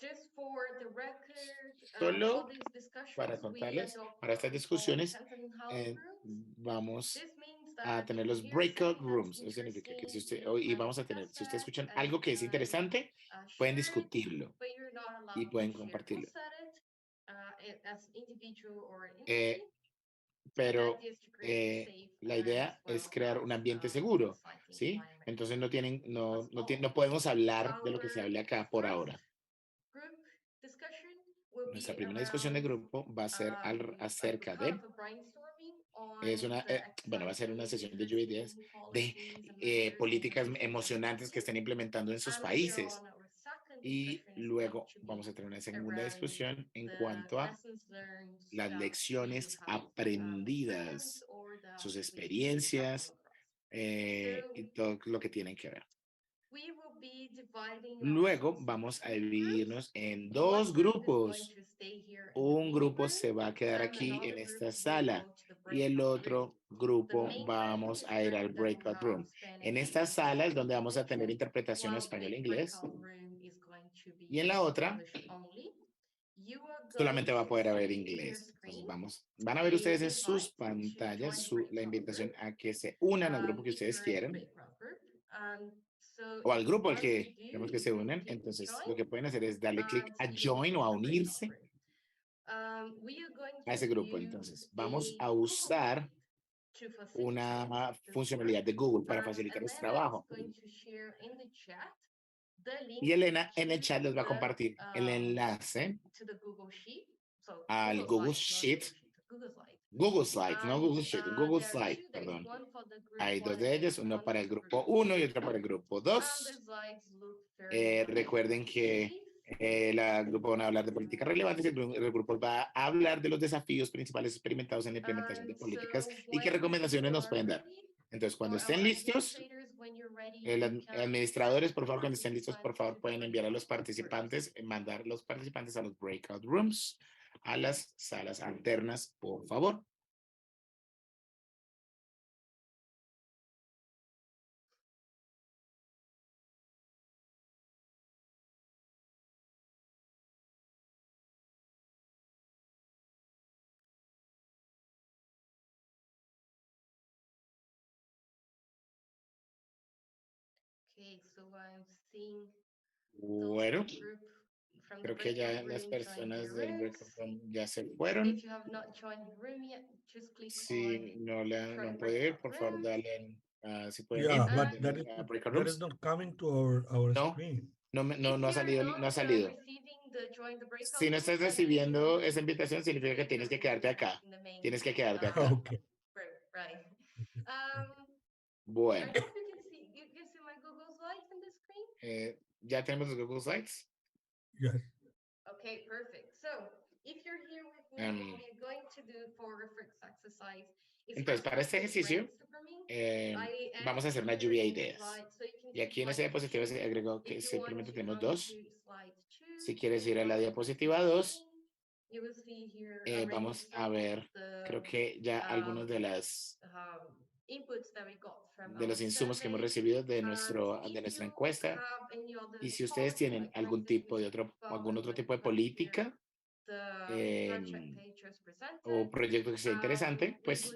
Just for the record, solo all these discussions para we contarles, end up para estas on discusiones, Canton House rooms. vamos This means a that tener los if you're breakout something that's rooms. Eso significa que si interesting, usted, you y can vamos a tener, si discuss ustedes that escuchan and algo que es interesante, pueden share it, discutirlo but you're not y allowed pueden to share who compartirlo. said it as individual or Eh, industry. pero That is to create a safe la and idea as es well crear un as ambiente seguro, exciting ¿sí? environment Entonces no tienen, as well. no podemos hablar de lo que se Our hable acá por first ahora. group discussion will Nuestra be primera discusión de around grupo va a ser acerca kind de, of a brainstorming on es una, the bueno, va a ser una exciting, sesión de lluvia de ideas interesting de policies and measures and políticas initiatives that we're emocionantes que taking. estén implementando en sus And later países. on, our second Y discussion is going luego to vamos be a tener una segunda around discusión en the cuanto a lessons learned las that we lecciones have experienced aprendidas, or that sus we have experiencias come across. y todo lo que tienen que ver. We will be dividing Luego ourselves vamos a into two dividirnos groups. en One dos group is going grupos. to stay here in the Un meeting grupo room, se va a quedar and aquí en another esta group will sala go to the y el breakout room. otro The grupo main vamos a ir room al is going to breakout have room. Spanish, En esta English, sala es and donde vamos a tener translation, interpretación while español e the inglés breakout room is going to be y en la otra English only. You are going solamente va a to poder haber see in your inglés. Entonces screen van a ver ustedes en a sus invite to pantallas join the la breakout invitación group. a que se unan al grupo que If ustedes you're in the quieren breakout group, and so o al grupo al once you que do, queremos que you se can unan. click Entonces lo join que pueden hacer es darle clic and a you will join o join a the breakout unirse room. We are going a to ese grupo. use Entonces a vamos a Google usar Sheet to facilitate una this funcionalidad work. de Google para And facilitar el Elena is trabajo. going to share in the chat the link Y Elena en el to chat les va a compartir el enlace to the Google Sheet. So al Google Sheet, Google Slide. Google Slides, no Google Sheet, un Google There are Slide, two. There is perdón. one for the group Hay dos one de and ellos, uno one para el for grupo group 1 y two. otro para el grupo And the 2. slides look very Recuerden que el grupo van a hablar de políticas relevantes y el grupo va a hablar de los desafíos principales experimentados en la implementación de políticas y qué recomendaciones nos pueden dar. Entonces, cuando estén listos, administradores, por favor, cuando estén listos, por favor, pueden enviar a los participantes, mandar los participantes a los breakout rooms, a las salas alternas, por favor. Okay, so I'm seeing Bueno, group from the creo que ya breakout las room join personas their del rooms. breakout room ya se fueron. If you have not joined the room yet, just click Si on no le join han podido ir, breakout por favor, room. dale, si pueden, Yeah, And but that breakout that is rooms. not coming to our No, screen. no ha salido, no ha salido. Receiving the join the breakout Si no room, estás then you recibiendo should esa invitación, significa que tienes que quedarte acá. in the main, Tienes que quedarte acá. Okay. Right. Bueno, I hope you can see my Google Slides in the screen. ya tenemos los Google Slides. Yes. Okay, perfect. So if you're here with me, what we're going to do for reference exercise is Entonces, para este ejercicio, vamos a hacer una lluvia de ideas. Y aquí en esa diapositiva se agregó que simplemente tenemos dos. Si quieres ir a la diapositiva 2, vamos a ver, creo que ya algunos de los insumos que hemos recibido de nuestra encuesta. Y si ustedes tienen algún otro tipo de política o proyecto que sea interesante, pues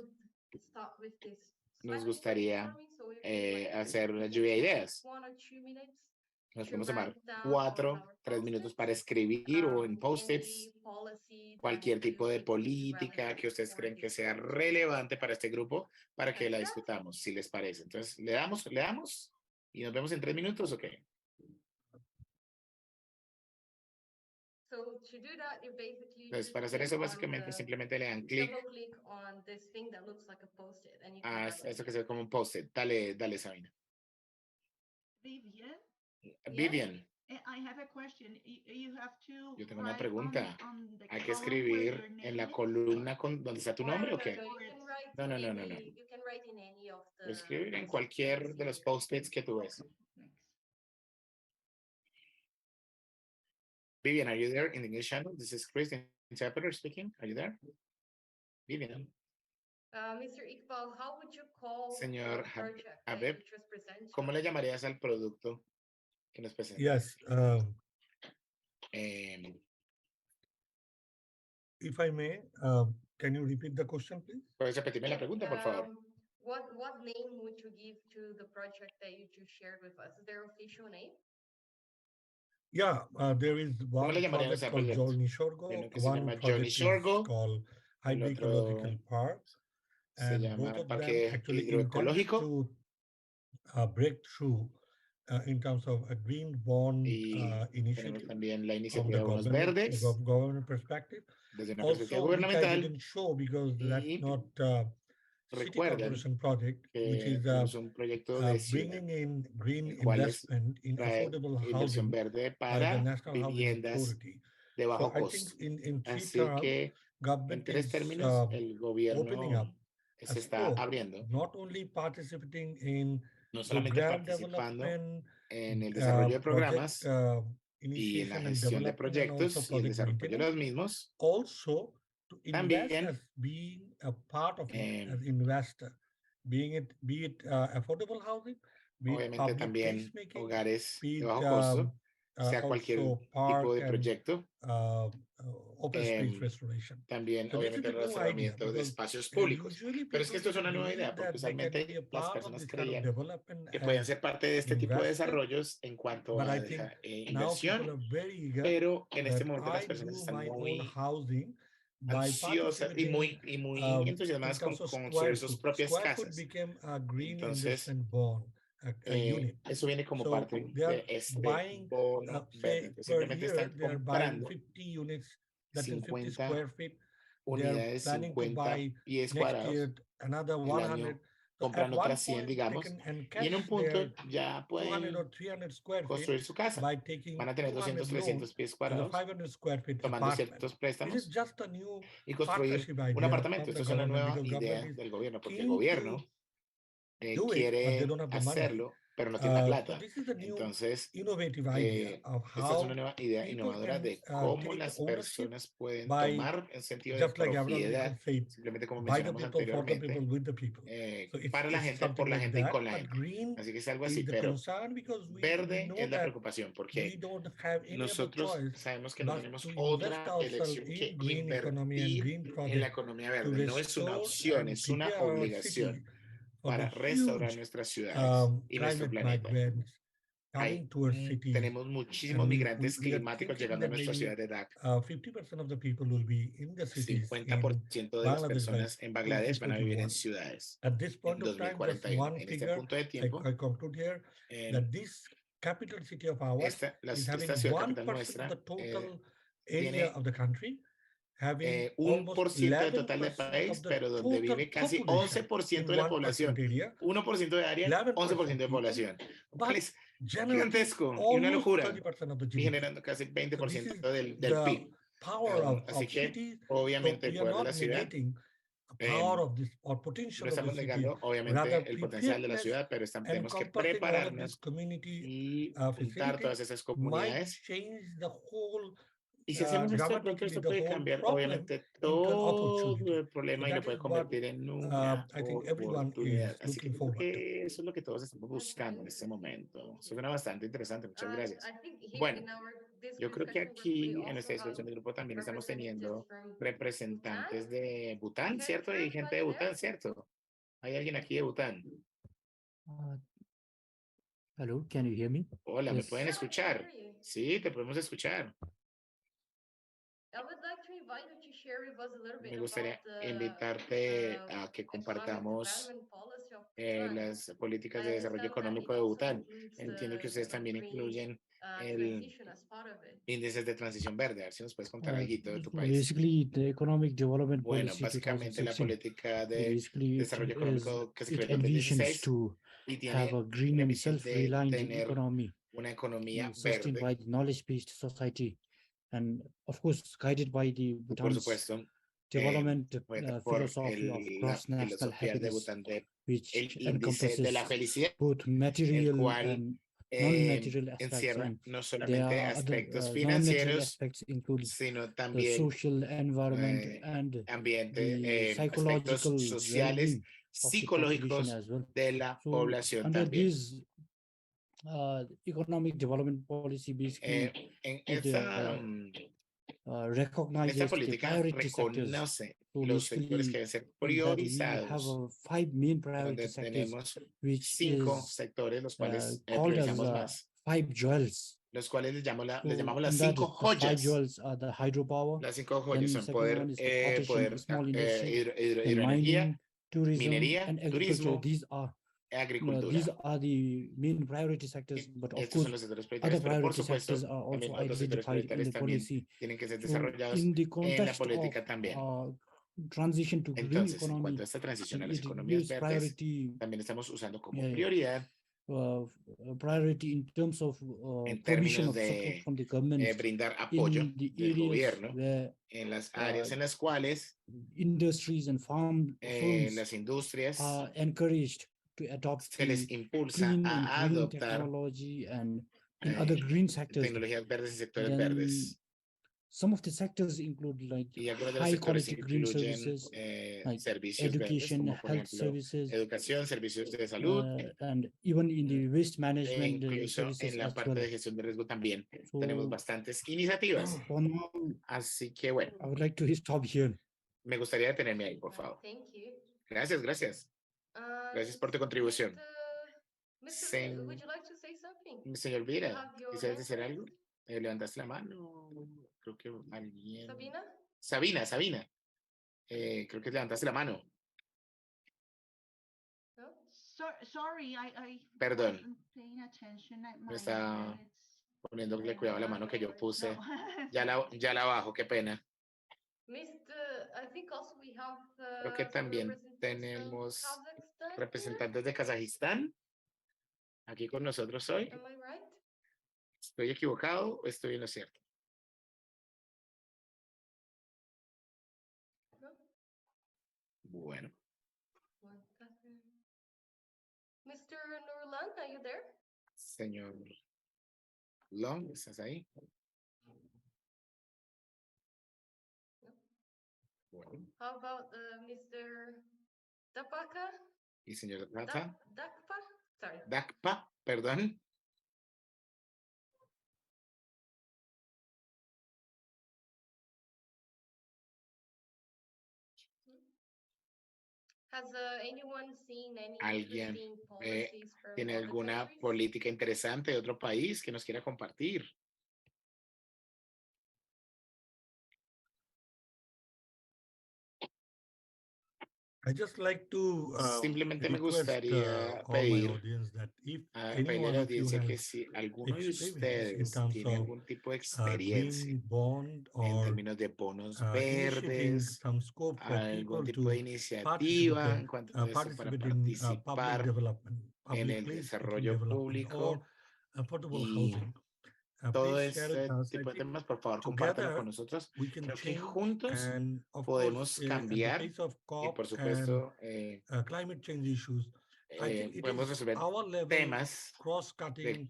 nos gustaría hacer una lluvia de ideas. Nos podemos tomar 3 minutos para escribir o en post-its cualquier tipo de política que ustedes creen que sea relevante para este grupo para que la discutamos, si les parece. Entonces, le damos y nos vemos en 3 minutos, ¿ok? Entonces, para hacer eso, básicamente, simplemente le dan clic a eso que se ve como un post-it. Dale, Sabina. Vivian? Vivian, I have a question. You have to yo tengo una write pregunta. on the ¿Hay que column where escribir your en name la is? columna donde está tu nombre o qué? You can write No. you can write in any of the Escribir en cualquier de los post-its que tú ves. Thanks. Vivian, are you there in the English channel? This is Chris, the interpreter speaking. Are you there? Vivian. Mr. Iqbal, how would you call Señor the project that Habib, you just presented? ¿cómo le llamarías al producto que nos presentaste? Yes. If I may, can you repeat the question, please? ¿Puedes repetirme la pregunta, por favor? What name would you give to the project that you just shared with us? Is there an official name? Yeah, there is one project called Journey Shorgo, one project is called Hydroecological Park, and both of them actually intended to break through in terms of a green bond initiative from the government perspective. Also, which I didn't show because that's not city corporation project, which is bringing in green investment in affordable housing by the National Housing Authority. So I think in three terms, government is opening up a scope, not only participating in program development, project initiation and development, and also project maintenance, also to invest as being a part of it, as investor, be it affordable housing, be it public placemaking, be it also park and open space restoration. También, So obviamente, el restauramiento de espacios públicos. Pero es que esto es una nueva idea, porque usualmente las personas creían que podían ser parte de este tipo de desarrollos en cuanto a inversión, pero en este momento las personas están muy ansiosas y muy entusiasmadas con construir sus propias casas. Entonces, eso viene como parte de este bono verde. Simplemente están comprando 50 unidades, 50 pies cuadrados. El año compran otras 100, digamos, y en un punto ya pueden construir su casa. Van a tener 200, 300 pies cuadrados, tomando ciertos préstamos y construir un apartamento. Esto es una nueva idea del gobierno, porque el gobierno quiere hacerlo, pero no tiene la plata. Entonces, esta es una nueva idea innovadora de cómo las personas pueden tomar el sentido de propiedad, simplemente como mencionamos anteriormente, para la gente, por la gente y con la gente. Así que es algo así, pero verde es la preocupación, porque nosotros sabemos que no tenemos otra elección que invertir en la economía verde. No es una opción, es una obligación para restaurar nuestras ciudades y nuestro planeta. Tenemos muchísimos migrantes climáticos llegando a nuestra ciudad de Dhaka. 50% de las personas en Bangladesh van a vivir en ciudades en 2041. En este punto de tiempo, esta ciudad capital nuestra tiene 1% del total del país, pero donde vive casi 11% de la población. 1% de área, 11% de población. Es gigantesco y una locura. Y generando casi 20% del PIB. Así que, obviamente, el poder de la ciudad. No estamos negando, obviamente, el potencial de la ciudad, pero tenemos que prepararnos y juntar todas esas comunidades. Y si hacemos esto, creo que esto puede cambiar, obviamente, todo el problema y lo puede convertir en una oportunidad. Así que creo que eso es lo que todos estamos buscando en este momento. Suena bastante interesante. Muchas gracias. Bueno, yo creo que aquí en esta discusión de grupo también estamos teniendo representantes de Bután, ¿cierto? Hay gente de Bután, ¿cierto? ¿Hay alguien aquí de Bután? Hello, can you hear me? Hola, ¿me pueden escuchar? Sí, te podemos escuchar. Me gustaría invitarte a que compartamos las políticas de desarrollo económico de Bután. Entiendo que ustedes también incluyen el índices de transición verde. A ver si nos puedes contar algo de tu país. Basically, the economic development Bueno, policy básicamente la 2016, política de desarrollo económico que se creó en envisions 2016 to y tiene have a green una and visión de self-reliant tener economy una economía sustained by verde. the knowledge-based society, and of course guided by the Por Bhutan's supuesto, development por philosophy of la cross-national filosofía de happiness, Bután de which el índice de la encompasses felicidad, both el material cual and non-material aspects, encierra and no there solamente are other aspectos non-material financieros, aspects include sino the también social environment and ambiente, the aspectos psychological sociales, well-being of the population psicológicos as well. de la So población under también. this economic development policy, basically En it esta recognizes the política priority sectors. reconoce So los sectores que basically deben ser in that we have priorizados, 5 main priority donde sectors, tenemos which 5 is sectores, los cuales called as priorizamos más, 5 jewels. los cuales les llamamos So las in that, 5 the 5 joyas. jewels are the hydropower. Las 5 Then joyas son second one is the potassium, small industry, then hidroenergía, mining, tourism, minería, and agriculture. turismo, These are agricultura. the main priority sectors, but of Estos son course, los sectores other prioritarios, pero por priority sectors supuesto, are también also otros sectores identified in prioritarios the también policy. tienen que ser So desarrollados in the en la context of política también. transition to green Entonces, en economy, cuanto a esta transición a las it economías gives verdes, priority también estamos usando como prioridad priority in terms of en provision términos of support de from the government brindar apoyo in the del areas gobierno where en las áreas en las cuales industries and farm firms las industrias are encouraged to adopt se les the impulsa clean and a green adoptar technology and in other green sectors. tecnologías verdes y sectores Then verdes. some of the sectors include like Y algunos de los high sectores quality green incluyen services, like servicios verdes, education, como por health ejemplo services, educación, servicios de salud, and even in the waste e management incluso services en la as parte well. de gestión de riesgo también tenemos So bastantes iniciativas. for now, Así que bueno, I would like to stop here. me gustaría detenerme ahí, por favor. Thank you. Gracias, gracias. Gracias por tu contribución. Mr. Would you like to say something? Señor You Vira, have your ¿quisieras hand decir raised? algo? ¿Levantaste la mano? Creo que alguien... Sabina? Sabina. Creo que levantaste la mano. No? Sorry, I Perdón. wasn't paying attention at Me my está hand. poniéndole cuidado a la mano que yo puse. No. Ya la bajo, qué pena. I think also we have Creo que some también representatives tenemos from Kazakhstan here. representantes de Kazajistán aquí con nosotros hoy. Am I right? ¿Estoy equivocado o estoy en lo cierto? No? Bueno. Mr. Nurlan, are you there? Señor Long, ¿estás ahí? Bueno. How about Mr. Dapaka? ¿Y señor Dakpa? Dakpa? Sorry. Dakpa, perdón. Has anyone seen any ¿Alguien interesting policies from tiene other alguna countries? política interesante de otro país que nos quiera compartir? I just like to Simplemente me request gustaría all my pedir audience that if pedirle any a one la of you audiencia que has si alguno de experience in ustedes terms tiene of algún tipo de experiencia green bond en or términos de bonos initiating verdes, some scope for algún people tipo de to iniciativa en cuanto a eso para participate in public participar development, en public el place-making desarrollo development, or público affordable y housing. todo Please share with este us. I tipo de think temas, por favor, compártelo con together nosotros. we can Creo que change, juntos and of podemos course, at the cambiar face of y, CoP por and supuesto, climate change issues, I think it podemos is resolver our level temas cross-cutting, del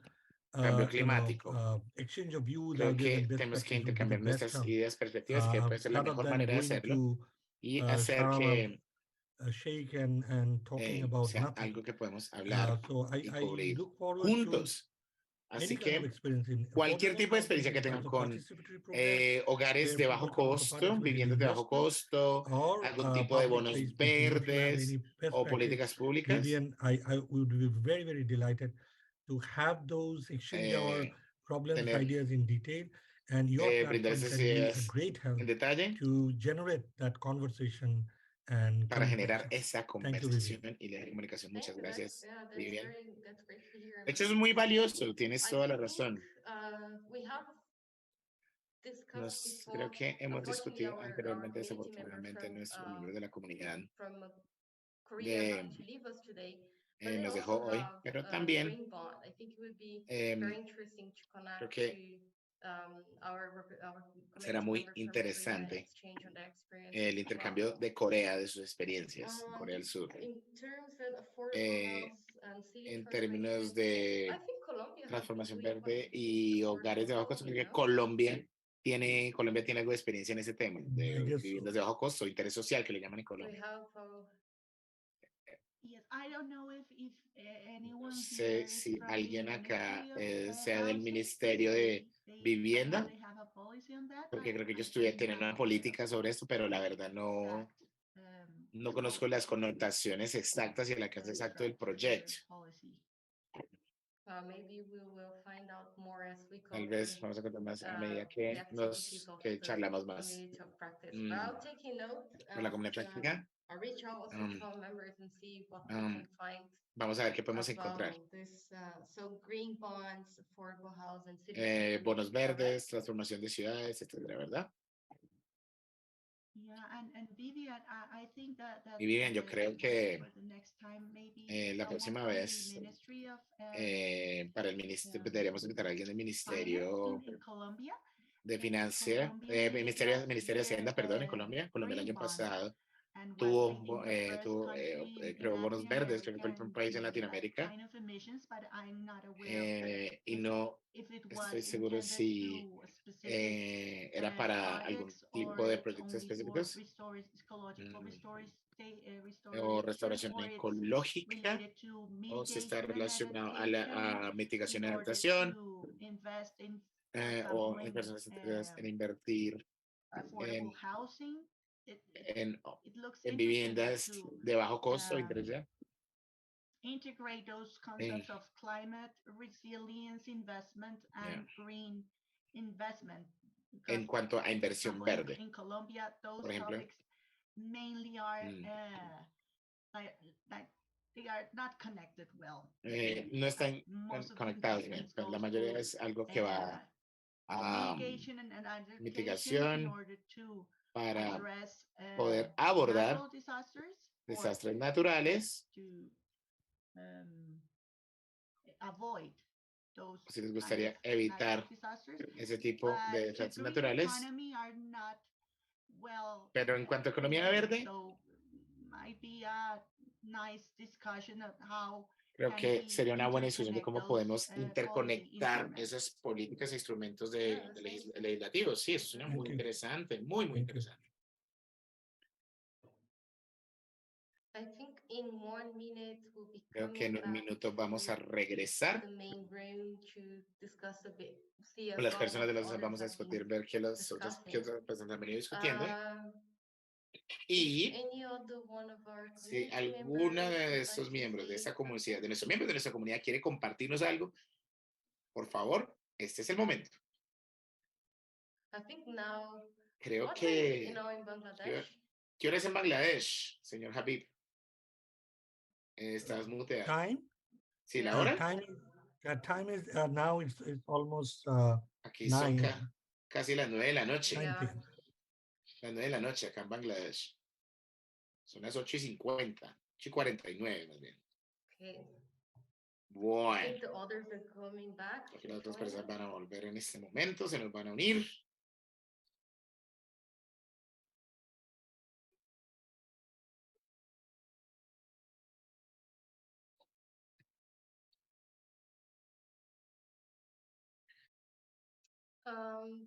cambio climático. exchange of views, Creo ideas, and que best tenemos que practice would be the intercambiar best nuestras term, ideas, perspectivas, que puede ser la rather mejor than manera de going hacerlo to y hacer Sharm que shake and talking about sea nothing. algo que podemos hablar So y I cubrir look forward to juntos. Así any kind of que experience in cualquier affordable tipo de housing experiencia que in tengan terms of con participatory programs hogares where de people bajo can also costo, participate in viviendas de bajo investment costo, or algún tipo de public bonos place making. If you have verdes any best o practice, políticas públicas, Vivian, I would be very, very delighted to have those, exchange our problems, tener, ideas in detail, and your brindar platform esas can be a ideas great help en detalle to generate that conversation and para generar communication. esa Thank you, Vivian. conversación y la comunicación. Muchas gracias, That's Vivian. that's great to hear. De hecho, es muy valioso, tienes toda la razón. We have Creo que hemos discutido anteriormente, community desafortunadamente, member nuestro miembro de la comunidad from Korea had to leave us today. But they nos also dejó hoy, have pero a también green bond. I think it would be very interesting to connect creo que Será muy interesante el intercambio de Corea, de sus experiencias en Corea del Sur. En términos de transformación verde y hogares de bajo costo, porque Colombia tiene algo de experiencia en ese tema, de viviendas de bajo costo, interés social, que le llaman en Colombia. Yes, I don't know if No anyone sé here is si from alguien the acá Ministry of sea del Housing. Ministerio de I know Vivienda, they have a policy on that, porque but creo que ellos I tienen una not política sobre esto, pero la verdad no exact, conozco las connotaciones exactas y el alcance exacto del proyecto. policy. Tal vez vamos a contar más a medida que charlamos más. Con la comunidad práctica. Vamos a ver qué podemos encontrar. Bonos verdes, transformación de ciudades, etcétera, ¿verdad? Yeah, and Vivian, I think that Y Vivian, yo creo que for the next time, maybe la someone próxima from the vez Ministry of, para el ministerio, deberíamos invitar a alguien del Ministerio Finance in Colombia. de Financia, Colombia, Ministerio de Hacienda, perdón, en Colombia. Colombia el año pasado tuvo, creo, bonos verdes, creo que fue el primer país en Latinoamérica. Y no estoy seguro si era para algún tipo de proyectos específicos o restauración ecológica o si está relacionado a la mitigación y adaptación o en personas interesadas en invertir en viviendas de bajo costo, interés ya. Integrate those concepts of climate resilience investment and green investment. En cuanto a inversión verde. In Colombia, those por ejemplo, topics mainly are like they are not connected well. No están conectados bien. Pues la mayoría es algo que va a mitigación para poder abordar desastres naturales. Si les gustaría evitar ese tipo de desastres naturales. Pero en cuanto a economía verde, creo que sería una buena discusión de cómo podemos interconectar esas políticas e instrumentos legislativos. Sí, eso es muy interesante, muy interesante. Creo que en un minuto vamos a regresar con las personas de las vamos a discutir, ver qué otras personas han venido discutiendo. Y si alguna de estos miembros de esta comunidad, de nuestros miembros de nuestra comunidad quiere compartirnos algo, por favor, este es el momento. Creo que... ¿Qué hora es en Bangladesh, señor Habib? ¿Estás muteado? Time? Sí, la hora. Time is now it's almost aquí son 9. Casi las 9 de la noche. 9 p.m. Las 9 de la noche acá en Bangladesh. Son las 8:50, 8:49 más bien. Bueno. Creo que las otras personas van a volver en este momento, se nos van a unir.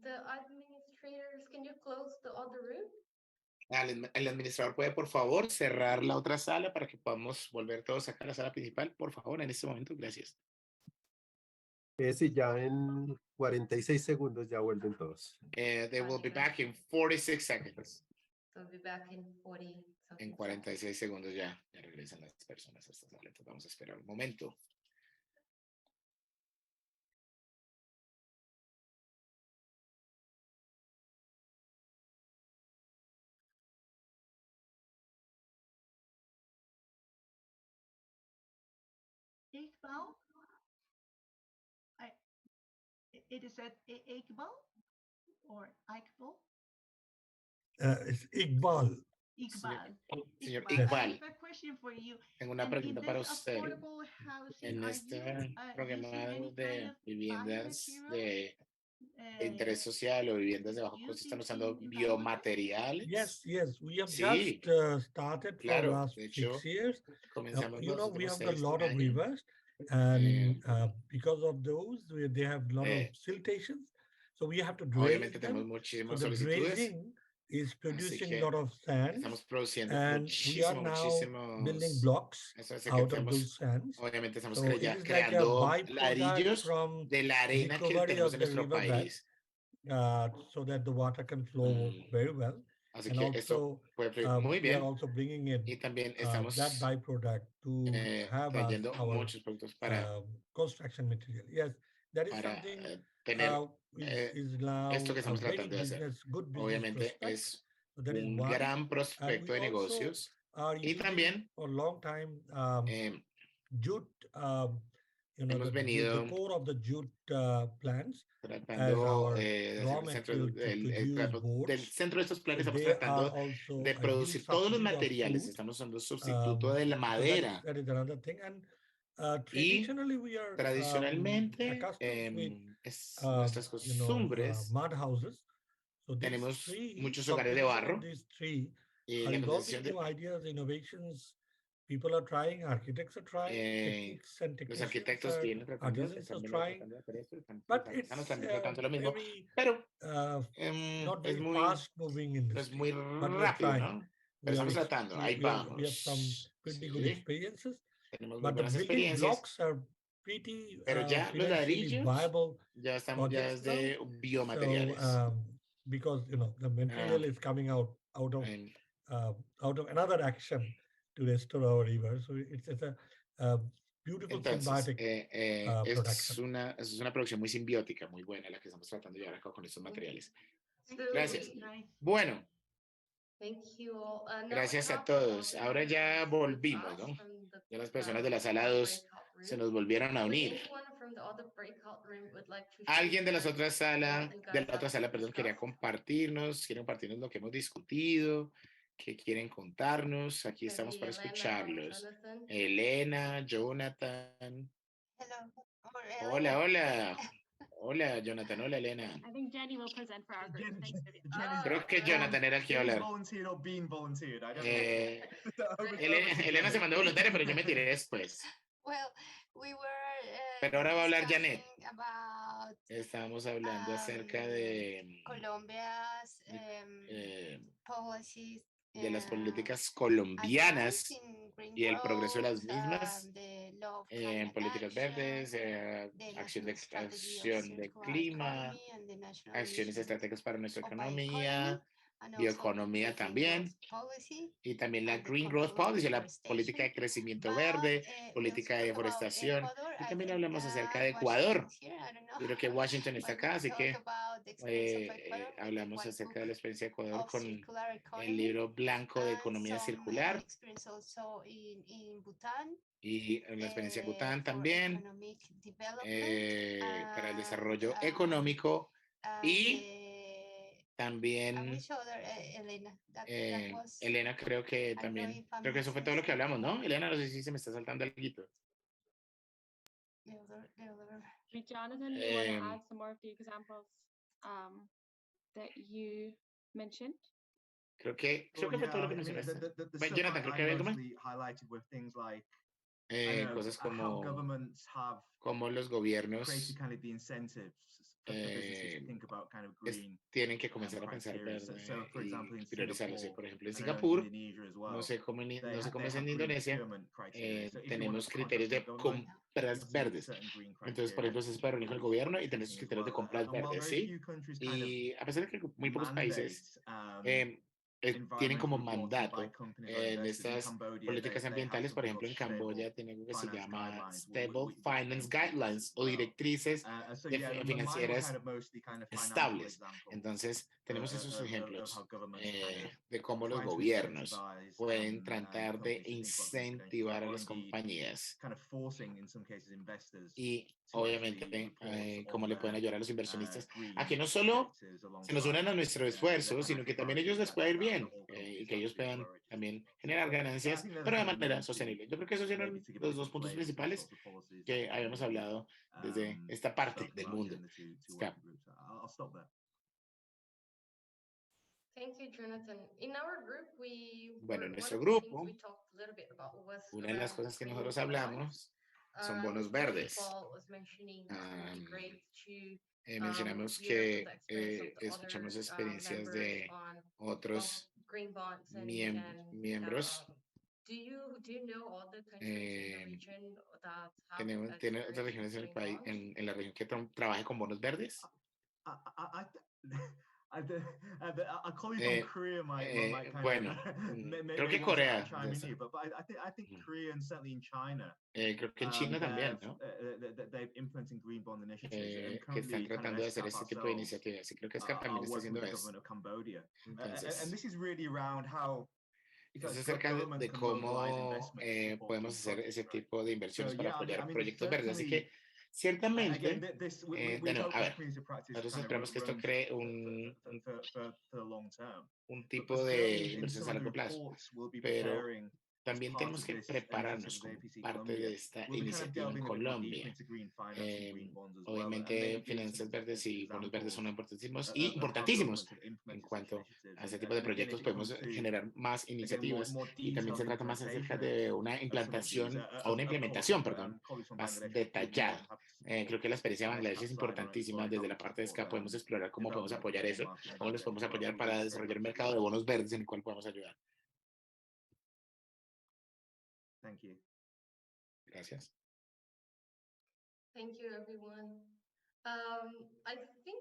The administrators, can you close the other room? El administrador puede, por favor, cerrar la otra sala para que podamos volver todos acá a la sala principal, por favor, en este momento. Gracias. Sí, ya en 46 segundos ya vuelven todos. They will be back in 46 seconds. They'll be back in 40 En 46 segundos ya regresan las personas a esta sala. Entonces vamos a esperar un momento. Iqbal? It is at Iqbal or Iqbal? It's Iqbal. Iqbal. Señor I Iqbal, have a question for you. tengo una pregunta para usted. Affordable housing, En are este you, programa using any de kind of viviendas biomaterials? de de interés social o viviendas de bajo costo están usando biomateriales. Yes, we have Sí, just started for claro. last De 6 hecho, years. comenzamos You los know, we últimos have a 6 lot of años. rivers, and because of those, they have a lot of siltations. So we have to drain Obviamente tenemos them. So muchísimas the solicitudes. dredging is Así producing a que lot of sand, estamos produciendo and we are now building blocks Eso hace que out of estemos, those sands. obviamente estamos So it ya is like a creando byproduct ladrillos from de la arena que recovery tenemos of en the nuestro riverbed, país. so that the water can flow very well. Así And que also, esto puede fluir muy we are bien. also bringing in Y también that estamos byproduct to have as trayendo our muchos productos para construction material. Yes, that is para something tener is now esto que a estamos very tratando de hacer. good business Obviamente prospect. es So that is un one. gran And prospecto we de also negocios. are Y using también for a long time jute, the hemos venido core of the jute plants as tratando our de raw hacer el centro material to produce del boards. centro de estos planes. So Estamos they are tratando also de a huge producir todos los substitute of materiales. food. Estamos usando sustituto de la So madera. that is another thing. And Y traditionally, we are tradicionalmente accustomed with nuestras costumbres, mud houses. So these tenemos three, muchos hogares de combination barro. of these three Y are la involving combinación new ideas, innovations. People are trying, architects are trying, techniques and los technicians arquitectos vienen tratando, artisans are están trying, tratando de hacer esto, but it's también tratando lo mismo, very pero not es very muy, fast moving es industry. muy But we are rápido, trying. ¿no? Pero estamos tratando, ahí We have some vamos. pretty good Sí, experiences. tenemos muy But the buenas building experiencias, blocks are pretty pero ya los financially ladrillos viable ya estamos ya projects es de now. biomateriales. So because the material is coming out of another action to restore our river. So it's a beautiful Entonces, symbiotic production. es una producción muy simbiótica, muy buena la que estamos tratando de llevar a cabo con estos materiales. Absolutely. Gracias. Nice. Bueno, Thank you all. gracias a todos. Ahora ya volvimos, ¿no? Ya las personas de la sala 2 se nos volvieron a unir. Alguien de la otra sala, perdón, quería compartirnos lo que hemos discutido, qué quieren contarnos. Aquí estamos para escucharlos. Elena, Jonathan. Hola, hola. Hola, Jonathan. Hola, Elena. I think Jenny will present for our group. Thanks, Vivian. Creo que Jonathan era el que iba a hablar. Elena se mandó voluntaria, pero yo me tiré después. Pero ahora va a hablar Janet. Estábamos hablando acerca de Colombia's policies, de las políticas colombianas y el progreso de las mismas en políticas verdes, acción de clima, acciones estratégicas para nuestra economía, bioeconomía también, y también la Green Growth Policy, la política de crecimiento verde, política de deforestación, y también hablamos acerca de Ecuador. Yo creo que Washington está acá, así que hablamos acerca de la experiencia de Ecuador con el libro blanco de economía circular y la experiencia de Bután también para el desarrollo económico y también Elena creo que eso fue todo lo que hablamos, ¿no? Elena, no sé si se me está saltando algo. Jonathan, do you want to add some more of the examples that you mentioned? Creo que fue todo lo que mencionaste. Jonathan, creo que había algo más. Cosas como los gobiernos tienen que comenzar a pensar verde y priorizarlo. Por ejemplo, en Singapur, no sé cómo es en Indonesia, tenemos criterios de compras verdes. Entonces, por ejemplo, se puede reunir con el gobierno y tener esos criterios de compras verdes, ¿sí? Y a pesar de que muy pocos países tienen como mandato en estas políticas ambientales, por ejemplo, en Camboya tiene algo que se llama Stable Finance Guidelines o directrices financieras estables. Entonces, tenemos esos ejemplos de cómo los gobiernos pueden tratar de incentivar a las compañías y obviamente cómo le pueden ayudar a los inversionistas a que no solo se nos unan a nuestro esfuerzo, sino que también ellos les pueda ir bien y que ellos puedan también generar ganancias, pero de manera sostenible. Yo creo que esos eran los dos puntos principales que habíamos hablado desde esta parte del mundo. Thank you, Jonathan. In our group, Bueno, en one nuestro of the things grupo, we talked a little bit about was una de las around cosas que green nosotros bonds. hablamos son bonos verdes. Paul was mentioning it would be great to Mencionamos hear que the experience of the escuchamos other experiencias members de on otros green bonds and miembros. do you know all the countries in the region that have ¿Tiene otras experienced regiones en el green país, bonds? en la región que trabaje con bonos verdes? Bueno, creo que Corea. Creo que en China también, ¿no? Que están tratando de hacer este tipo de iniciativas. Y creo que Scap también está haciendo eso. Entonces, es acerca de cómo podemos hacer ese tipo de inversiones para apoyar proyectos verdes. Así que, ciertamente, de nuevo, a ver, nosotros esperamos que esto cree un tipo de inversiones a largo plazo, pero también tenemos que prepararnos como parte de esta iniciativa en Colombia. Obviamente, finanzas verdes y bonos verdes son importantísimos en cuanto a ese tipo de proyectos. Podemos generar más iniciativas y también se trata más acerca de una implantación o una implementación, perdón, más detallada. Creo que la experiencia de Bangladesh es importantísima. Desde la parte de SCA podemos explorar cómo podemos apoyar eso, cómo les podemos apoyar para desarrollar un mercado de bonos verdes en el cual podemos ayudar. Thank you. Gracias. Thank you, everyone. I think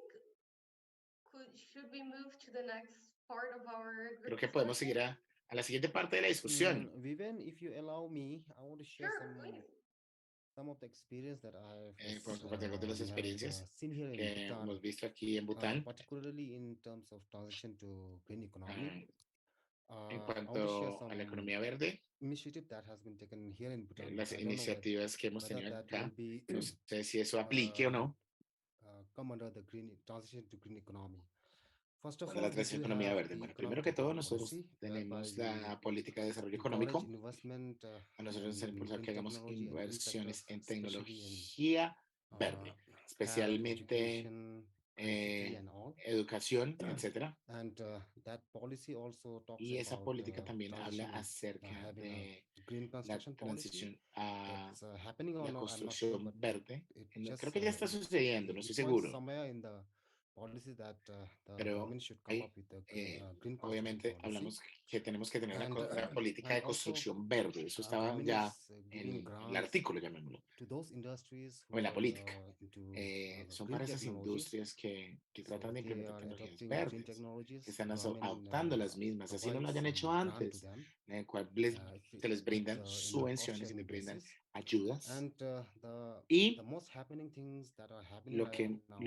should we move to the next part of our group Creo que podemos seguir a la siguiente parte de la discusión. Vivian, if you allow me, I want to share please. some of the experience that I've Podemos compartir algunas de las experiencias seen here in que Bhutan, hemos visto aquí en Bután, particularly in terms of transition to green economy. en I want to share cuanto a la some economía verde, initiative that has been taken here in Bhutan. las but I don't know iniciativas que hemos whether tenido that acá. will be No sé si eso aplique o no. come under the green transition to green economy. First of Para all, la we transición do economía have verde. the Bueno, economic primero que todo, development nosotros policy, tenemos whereby la política de desarrollo we encourage económico. investment A nosotros nos han impulsado que hagamos technology and green inversiones sectors, en especially in tecnología verde, health, especialmente education, ICT and all. educación, etcétera. And that policy also talks Y esa about política también habla transition, acerca having a de green la construction policy. transición a It's happening or la not, I'm not sure, construcción but verde. it Creo just que ya está sucediendo, no it estoy points seguro. somewhere in the policy that the Pero government should come hay, up with a green construction obviamente policy. hablamos que tenemos que tener una política And de also, construcción verde. Eso estaba government ya is en giving el grants artículo, llamémoslo, to those industries o en who la are política. into Son green para esas technologies. industrias que So tratan de they implementar are tecnologías adopting green verdes, technologies. que están Government adoptando las mismas, así no lo provides hayan hecho some grant to antes, them. en el cual se les It's brindan in a subvenciones y cost-sharing les brindan basis. ayudas. And Y the most happening things that are happening right now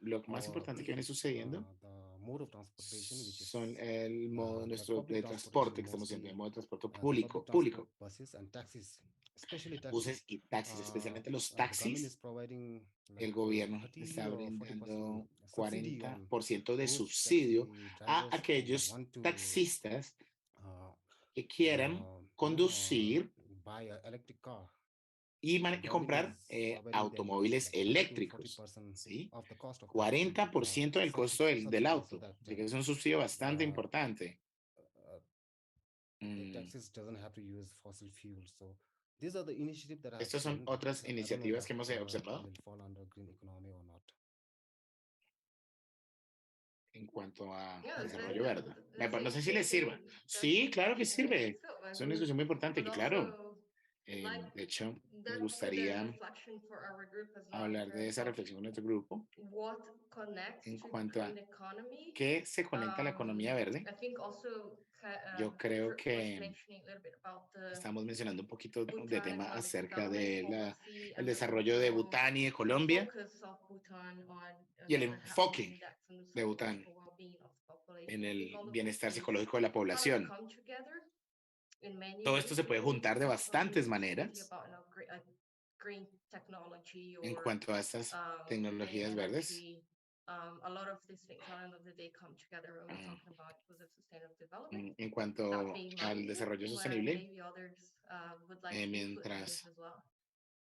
lo más importante que viene sucediendo the mode of transportation, which is son el modo the nuestro public de transporte transportation, que estamos haciendo, mostly el modo de transporte the public público. transport, buses and taxis, especially taxis. Buses y taxis, especialmente los The government is taxis. providing El gobierno 30 está or 40% brindando subsidy on 40% de those subsidio taxi a drivers who aquellos want to taxistas que quieran conducir buy an electric car. y The government comprar is providing them automóviles like 30 to eléctricos, 40% ¿sí? of the cost of that 40% del costo del subsidy, so auto. that Así que es un subsidio bastante the importante. the taxis doesn't have to use fossil fuel. So these are the initiatives that I've Estas son seen, but otras I don't know iniciativas que that, hemos observado will fall under green economy or not. en cuanto a Yeah, desarrollo verde. that's No sé si les sirva. interesting Sí, claro que discussion. sirve. So, I Es una would- discusión muy importante, would que claro. also like De hecho, that me be gustaría the reflection for our group as well in hablar de terms esa of reflexión con nuestro grupo what connects en to cuanto a green economy. qué se conecta a la economía verde. I think also yo creo que estamos mencionando un poquito de tema acerca de el desarrollo de Bután y de Colombia y el enfoque de Bután en el bienestar psicológico de la población. Todo esto se puede juntar de bastantes maneras en cuanto a estas tecnologías verdes. En cuanto al desarrollo sostenible, mientras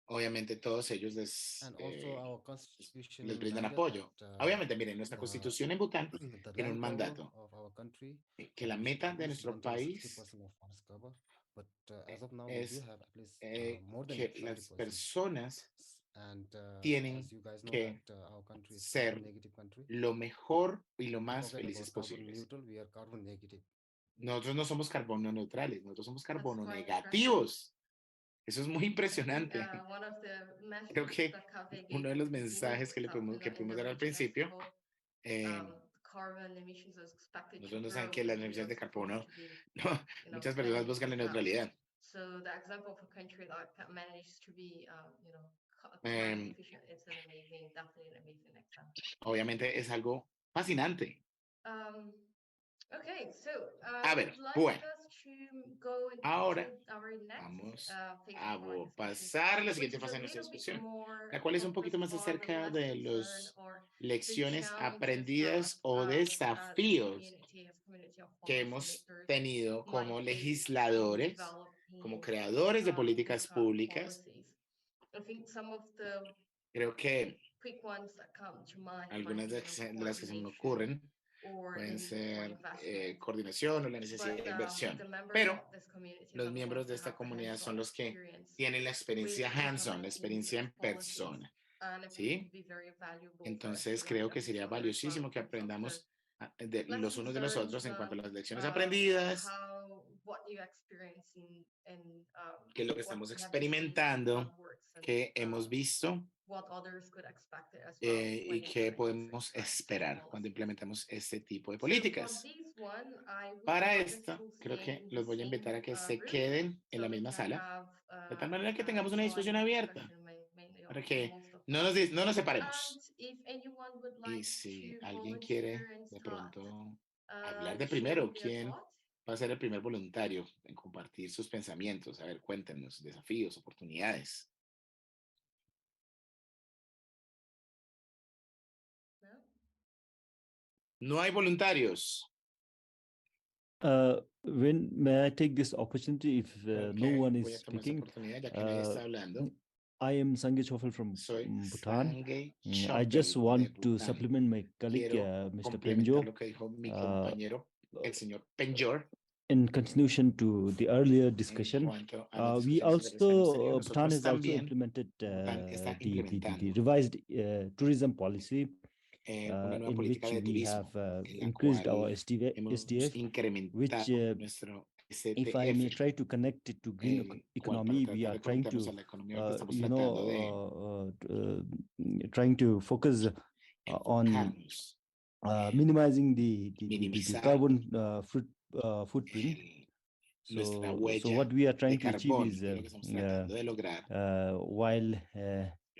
obviamente todos ellos les brindan apoyo. Obviamente, miren, nuestra constitución en Bután tiene un mandato que la meta de nuestro país es que las personas tienen que ser lo mejor y lo más felices posibles. Nosotros no somos carbono neutrales, nosotros somos carbono negativos. Eso es muy impresionante. Creo que uno de los mensajes que pudimos dar al principio, nosotros no saben que las emisiones de carbono, no, muchas personas buscan la neutralidad. Obviamente es algo fascinante. A ver, bueno, ahora vamos a pasar a la siguiente fase de nuestra discusión, la cual es un poquito más acerca de las lecciones aprendidas o desafíos que hemos tenido como legisladores, como creadores de políticas públicas. Creo que algunas de las que se me ocurren pueden ser coordinación o la necesidad de inversión, pero los miembros de esta comunidad son los que tienen la experiencia hands-on, la experiencia en persona, ¿sí? Entonces creo que sería valiosísimo que aprendamos de los unos de los otros en cuanto a las lecciones aprendidas, qué es lo que estamos experimentando, qué hemos visto y qué podemos esperar cuando implementemos este tipo de políticas. Para esto, creo que los voy a invitar a que se queden en la misma sala, de tal manera que tengamos una discusión abierta, para que no nos separemos. Y si alguien quiere de pronto hablar de primero, ¿quién va a ser el primer voluntario en compartir sus pensamientos? A ver, cuéntenos, desafíos, oportunidades. No hay voluntarios. May I take this opportunity if no one Voy a is tomar esta speaking? oportunidad ya que nadie está hablando. I am Sange Chofel from Soy Bhutan. Sange I just Chopel want de to Bután. supplement my colleague, Quiero Mr. complementar Penjo, lo que dijo mi compañero, el señor Penjor. in continuation to the earlier En discussion. cuanto a las We discusiones anteriores que hemos tenido, also, Bhutan nosotros has also también, implemented Bután está the implementando revised tourism policy, una nueva in política which de we have turismo, en la increased our cual hemos SDF, which, incrementado nuestro if I may STF, try to connect it to green cual para economy, we tratar are de trying conectarnos to, a la economía, ahorita estamos tratando de trying to focus on enfocarnos, minimizing the minimizar carbon footprint. nuestra So huella what we are de trying to achieve carbón, is que es lo que estamos tratando de lograr. while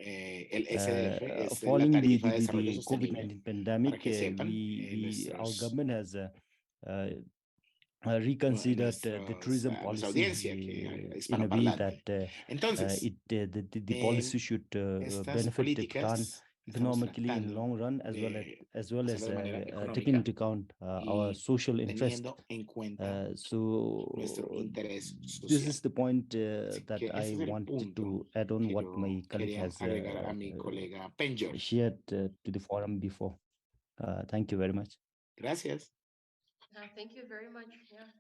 El SDF es la following tarifa de desarrollo the sostenible. COVID-19 pandemic, Para que sepan, our government has reconsidered the tourism nuestra policy audiencia que in a way hispanoparlante. that Entonces, the policy should estas benefit the Bhutan políticas estamos economically in tratando long run, as well de as hacerlo de manera taking económica into account our y social interest. teniendo en cuenta So nuestro interés this social. is the point Así that que I ese es el wanted punto to add on que what yo my colleague quería has agregar a mi colega Penjor. shared to the forum before. Thank you very much. Gracias. Thank you very much. Yeah.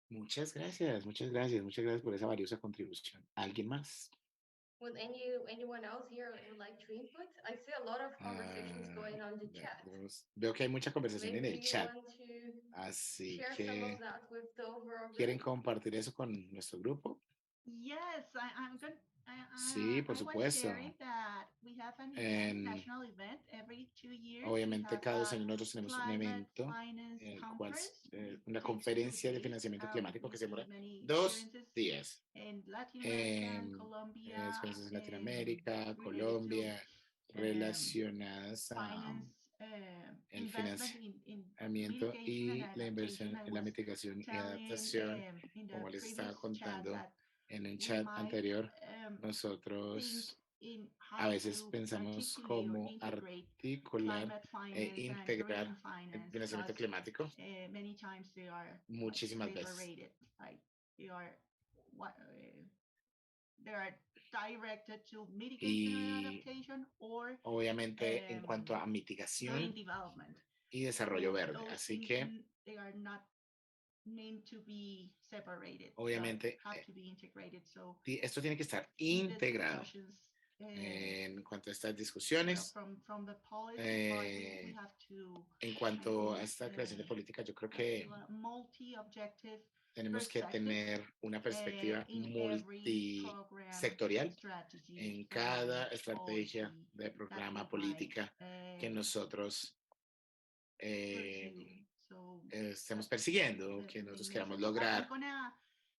Muchas gracias, muchas gracias, muchas gracias por esa valiosa contribución. ¿Alguien más? Would anyone else here would like to input? I see a lot of conversations going on the chat. Veo que hay mucha conversación en el chat. Así que, ¿quieren compartir eso con nuestro grupo? Yes, I'm going. Sí, por supuesto. I was sharing that we have an En- national event every 2 years. Obviamente, cada 2 años nosotros tenemos un evento, el cual es una conferencia de financiamiento climático que se demora 2 días. In Latin America, and Colombia, Experiencias en Latinoamérica, Colombia, relacionadas a el financiamiento y la inversión en la mitigación y adaptación. Como les estaba contando en el chat anterior, nosotros a veces pensamos cómo articular e integrar el financiamiento climático many times they are muchísimas veces. separated, like they are directed to mitigation and adaptation or Obviamente en cuanto a green mitigación development. y desarrollo verde. Those Así things, que they are not meant to be separated. obviamente have to be integrated. So esto tiene que estar in the integrado. discussions, En cuanto a estas discusiones, from the policy part, we have to, en cuanto a esta creación de política, yo creo que a multi-objective tenemos que tener una perspectiva in every program, multisectorial strategy, en cada plan, estrategia policy de that programa we política might, que nosotros pursue. So estemos persiguiendo, the que nosotros thing queramos is, lograr. I'm gonna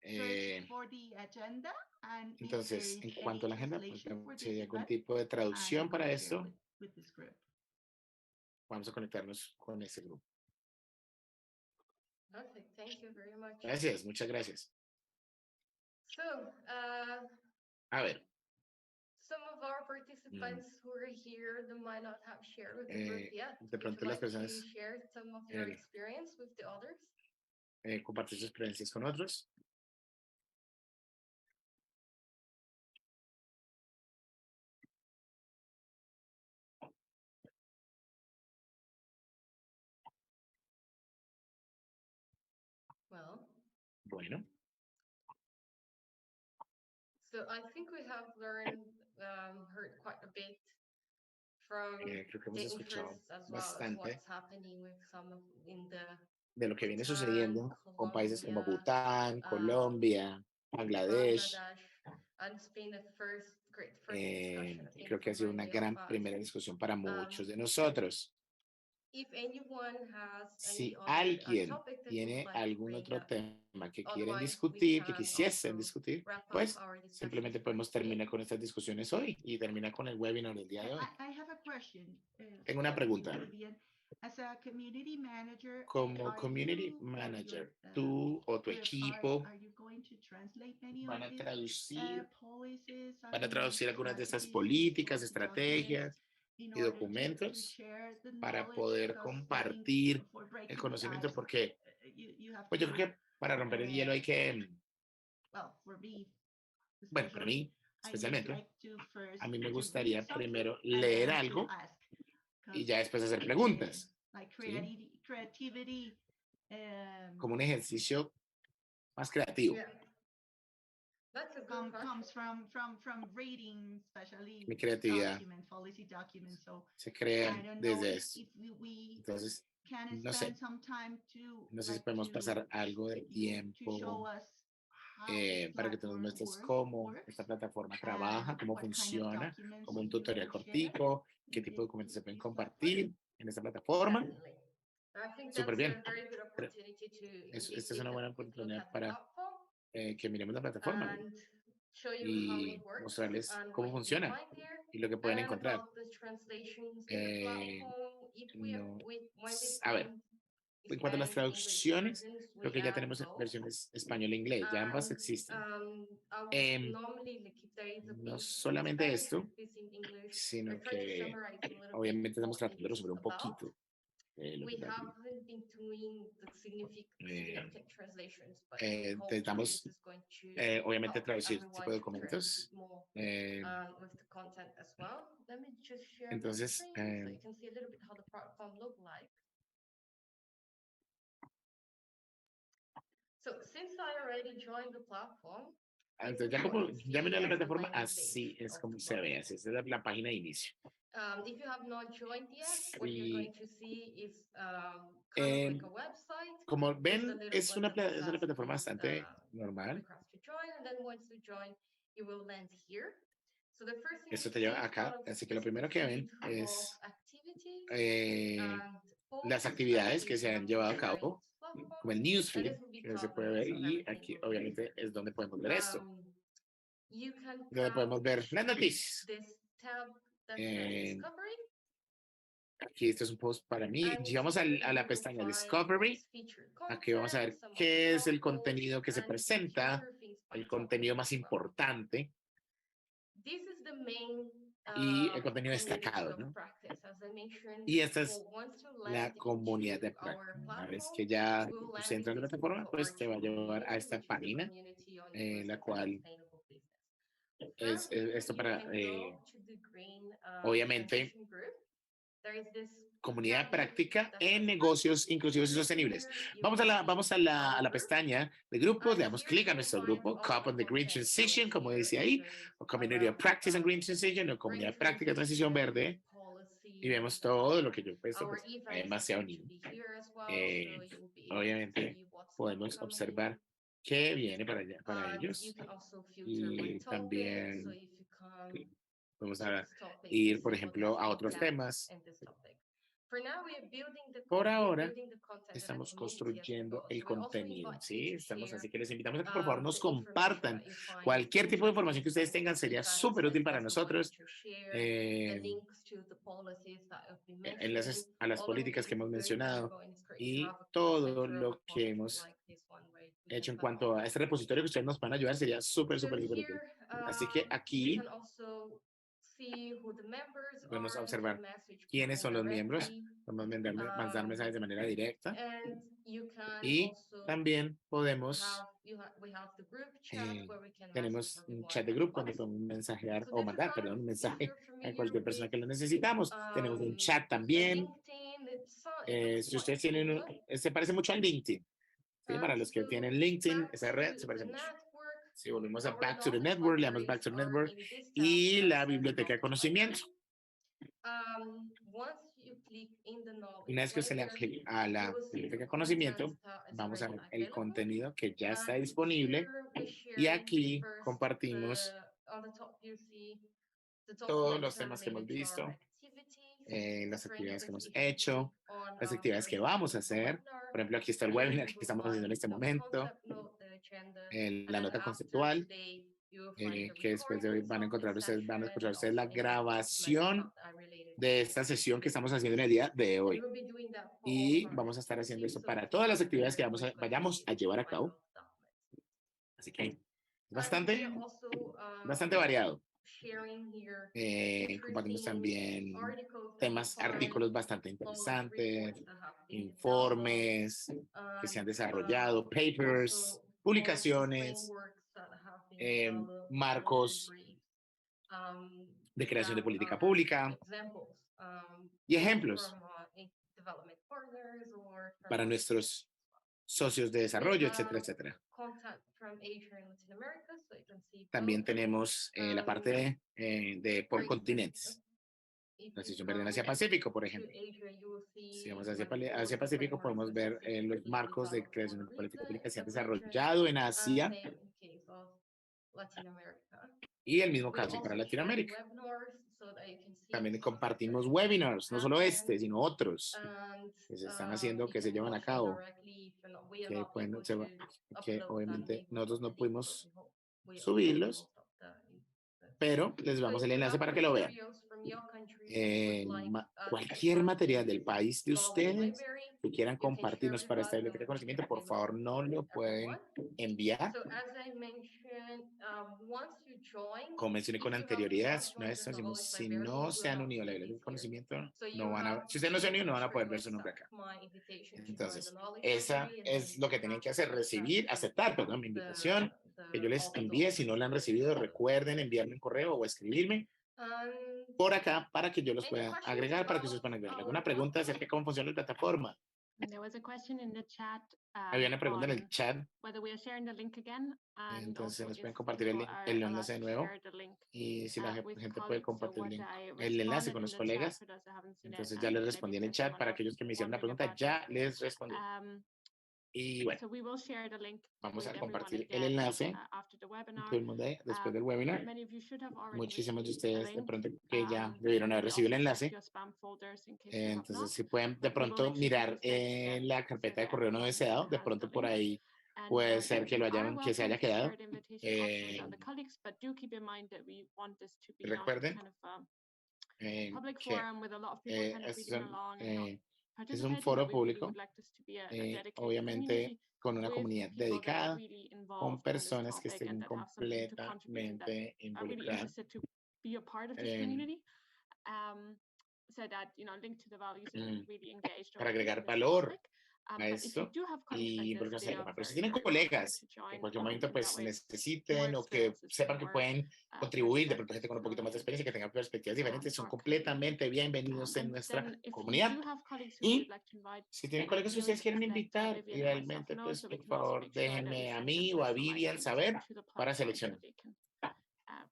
search for the agenda, and if there Entonces, is en any cuanto a la agenda, pues translation for si hay this algún event, tipo de traducción I'm para gonna share esto, with this group. vamos a conectarnos con ese grupo. Perfect. Thank you very much. Gracias, muchas gracias. So, A ver, some of our participants who are here, they might not have shared with the group yet. de Would pronto you las like to personas share some of your el- experience with the others? compartir sus experiencias con otros. Well, Bueno, so I think we have heard quite a bit from creo que hemos the escuchado interests as well as bastante what's happening with some of in the de lo que viene Bhutan, sucediendo con países como Colombia, Bután, Colombia, Bangladesh. and it's been a great first discussion. I think Creo que ha sido for una many of gran us. primera discusión para muchos de nosotros. If anyone has Si any other alguien topic that tiene you'd like to algún bring otro up, tema que quieren otherwise we discutir, que can quisiesen also discutir, wrap up pues our discussions simplemente for podemos today. terminar con estas discusiones hoy y terminar con el webinar del día de hoy. I have a question. Tengo una pregunta. Vivian. As a community manager, Como are community you or manager, your, tú o tu group, equipo are you going to translate many van of a these traducir, policies van a traducir algunas de estas strategies, políticas, or estrategias documents in y order to documentos share the para knowledge? poder Because I think compartir for el breaking the conocimiento, ice, porque you have pues yo to, creo que para romper el hielo hay que, well, for me, bueno, para mí I would especialmente, like to first a mí me to read gustaría something primero and leer then to algo ask, y ya después hacer preguntas, like ¿sí? creativity Como un ejercicio más creativo. Yeah. That's a good question. comes from reading, especially Mi creatividad policy documents. So se I crea don't know desde if, eso. if we Entonces, can no spend sé, some time to, no sé si like, podemos to pasar algo de to tiempo show us how this para que tú nos platform muestres cómo works, esta plataforma trabaja, cómo what kind of funciona, documents como un you tutorial share cortico, qué in tipo de documentos se this pueden platform. compartir en esta plataforma. Definitely. I think Súper that's bien. a very good opportunity to Esta es indeed una take buena a quick look oportunidad at the para platform que miremos la plataforma and show you how y it works mostrarles and cómo what you can funciona find there, y lo que pueden and encontrar. about the translations in the platform. If we No, when we a ver, find en cuanto a las Spanish English traducciones, versions, creo we que ya add tenemos those. versiones español e inglés, ya ambas And existen. I would Em, normally, like, if there is a No piece in solamente Spanish or esto, a piece in English, I sino try to que summarize a little bit obviamente estamos what it tratando de is resolver un about. poquito lo que We es la haven't been doing the significant translations, but hopefully intentamos this is going to obviamente help traducir este tipo everyone de to interact a documentos. bit more Eh, with the content as well. Let me just share my entonces, screen so you can see a little bit how the platform look like. So since I already joined the platform, entonces ya como ya miré la plataforma, así es como se ve, así es la página de inicio. If you have not joined yet, what you're Y, going to see is kind of like a website. como Just a ven, little es button that una says, plataforma please, bastante normal. request to join, and then once you join, you will land here. Esto te lleva acá. Así que lo primero que ven es las actividades que se han llevado a cabo, como el newsfeed, que se puede ver, y aquí obviamente es donde podemos ver esto, donde podemos ver las noticias. Aquí este es un post para mí. Si vamos a la pestaña Discovery, aquí vamos a ver qué es el contenido que se presenta, el contenido más importante y el contenido destacado, ¿no? Y esta es la comunidad de práctica. Una vez que ya usted entra en la plataforma, pues te va a llevar a esta página, la cual es esto para, obviamente, comunidad de práctica en negocios inclusivos y sostenibles. Vamos a la pestaña de grupos, le damos clic a nuestro grupo, CoP on the Green Transition, como dice ahí, o Community of Practice and Green Transition, o Comunidad de Práctica de Transición Verde, y vemos todo lo que yo he puesto, pues hay demasiado niño. Obviamente podemos observar qué viene para allá, para ellos, y también podemos ir, por ejemplo, a otros temas. Por ahora, estamos construyendo el contenido, ¿sí? Así que les invitamos a que por favor nos compartan cualquier tipo de información que ustedes tengan, sería súper útil para nosotros. Enlaces a las políticas que hemos mencionado y todo lo que hemos hecho en cuanto a este repositorio que ustedes nos van a ayudar sería súper útil. Así que aquí podemos observar quiénes son los miembros, podemos mandar mensajes de manera directa y también podemos, tenemos un chat de grupo donde podemos mensajear o mandar, perdón, un mensaje a cualquier persona que lo necesitamos. Tenemos un chat también. Si ustedes tienen, se parece mucho a LinkedIn, ¿sí? Para los que tienen LinkedIn, esa red se parece mucho. Si volvemos a Back to the Network, le damos Back to the Network y la biblioteca de conocimiento. Una vez que usted le da clic a la biblioteca de conocimiento, vamos a ver el contenido que ya está disponible y aquí compartimos todos los temas que hemos visto, las actividades que hemos hecho, las actividades que vamos a hacer. Por ejemplo, aquí está el webinar que estamos haciendo en este momento, la nota conceptual, que después de hoy van a escuchar ustedes la grabación de esta sesión que estamos haciendo en el día de hoy. Y vamos a estar haciendo eso para todas las actividades que vayamos a llevar a cabo. Así que es bastante variado. Compartimos también temas, artículos bastante interesantes, informes que se han desarrollado, papers, publicaciones, marcos de creación de política pública y ejemplos para nuestros socios de desarrollo, etcétera, etcétera. También tenemos la parte de por continentes. Transición verde en Asia-Pacífico, por ejemplo. Si vamos hacia Asia-Pacífico, podemos ver los marcos de creación de política pública que se han desarrollado en Asia. Y el mismo caso para Latinoamérica. También compartimos webinars, no solo este, sino otros que se están haciendo, que se llevan a cabo, que obviamente nosotros no pudimos subirlos, pero les damos el enlace para que lo vean. Cualquier material del país de ustedes que quieran compartirnos para esta biblioteca de conocimiento, por favor no lo pueden enviar. Como mencioné con anterioridad, una vez decimos, si no se han unido a la biblioteca de conocimiento, no van a, si ustedes no se han unido, no van a poder ver su nombre acá. Entonces, esa es lo que tienen que hacer, recibir, aceptar, perdón, mi invitación, que yo les envíe. Si no la han recibido, recuerden enviarme un correo o escribirme por acá para que yo los pueda agregar, para que ustedes puedan agregar. ¿Alguna pregunta acerca de cómo funciona la plataforma? There was a question in the chat. Había una pregunta en el chat. Whether we are sharing the link again. Entonces nos pueden compartir el enlace de nuevo. Y si la gente puede compartir el enlace con los colegas. Entonces ya les respondí en el chat. Para aquellos que me hicieron la pregunta, ya les respondí. Y bueno, So we will share the link vamos a with everyone compartir el again, enlace after the con webinar. todo el mundo después del webinar. Many of you should have already Muchísimos de received the ustedes de link, pronto que ya but debieron you haber may recibido el also check enlace. your spam folders in case you have Entonces, not. si pueden de But we will pronto make sure to mirar post it again en la so carpeta de that correo no everyone deseado, de has pronto the por link. ahí And puede ser que you lo are hayan, que se welcome haya to quedado. share the invitation also with other colleagues, but do keep in mind that we want this to be not Recuerden kind of public que forum with a lot of people kind of reading along and not es un participating, foro but we really público, would like this to be a dedicated obviamente community con una with comunidad people that are dedicada, really con involved in this personas que topic and estén that have something to contribute and that completamente are really involucradas. interested to be a part of this community. So that, you know, linked to the values and really engaged Para already in agregar this valor topic. a But if you esto do have colleagues y like porque no this, sé, they are pero si very, tienen very welcome colegas to que en join. cualquier momento And that pues way, more necesiten o que experiences, sepan que more pueden contribuir, de pronto gente con un poquito más de perspectives experiencia, que tengan perspectivas diferentes, son are completamente bienvenidos en and nuestra then if you comunidad. do have colleagues who you'd Y like to invite, si tienen colegas que please ustedes quieren let invitar, Vivian and myself idealmente, know pues so we por can also favor make sure that we déjenme a send mí the o a personalized Vivian links saber to the para platform so seleccionar, they can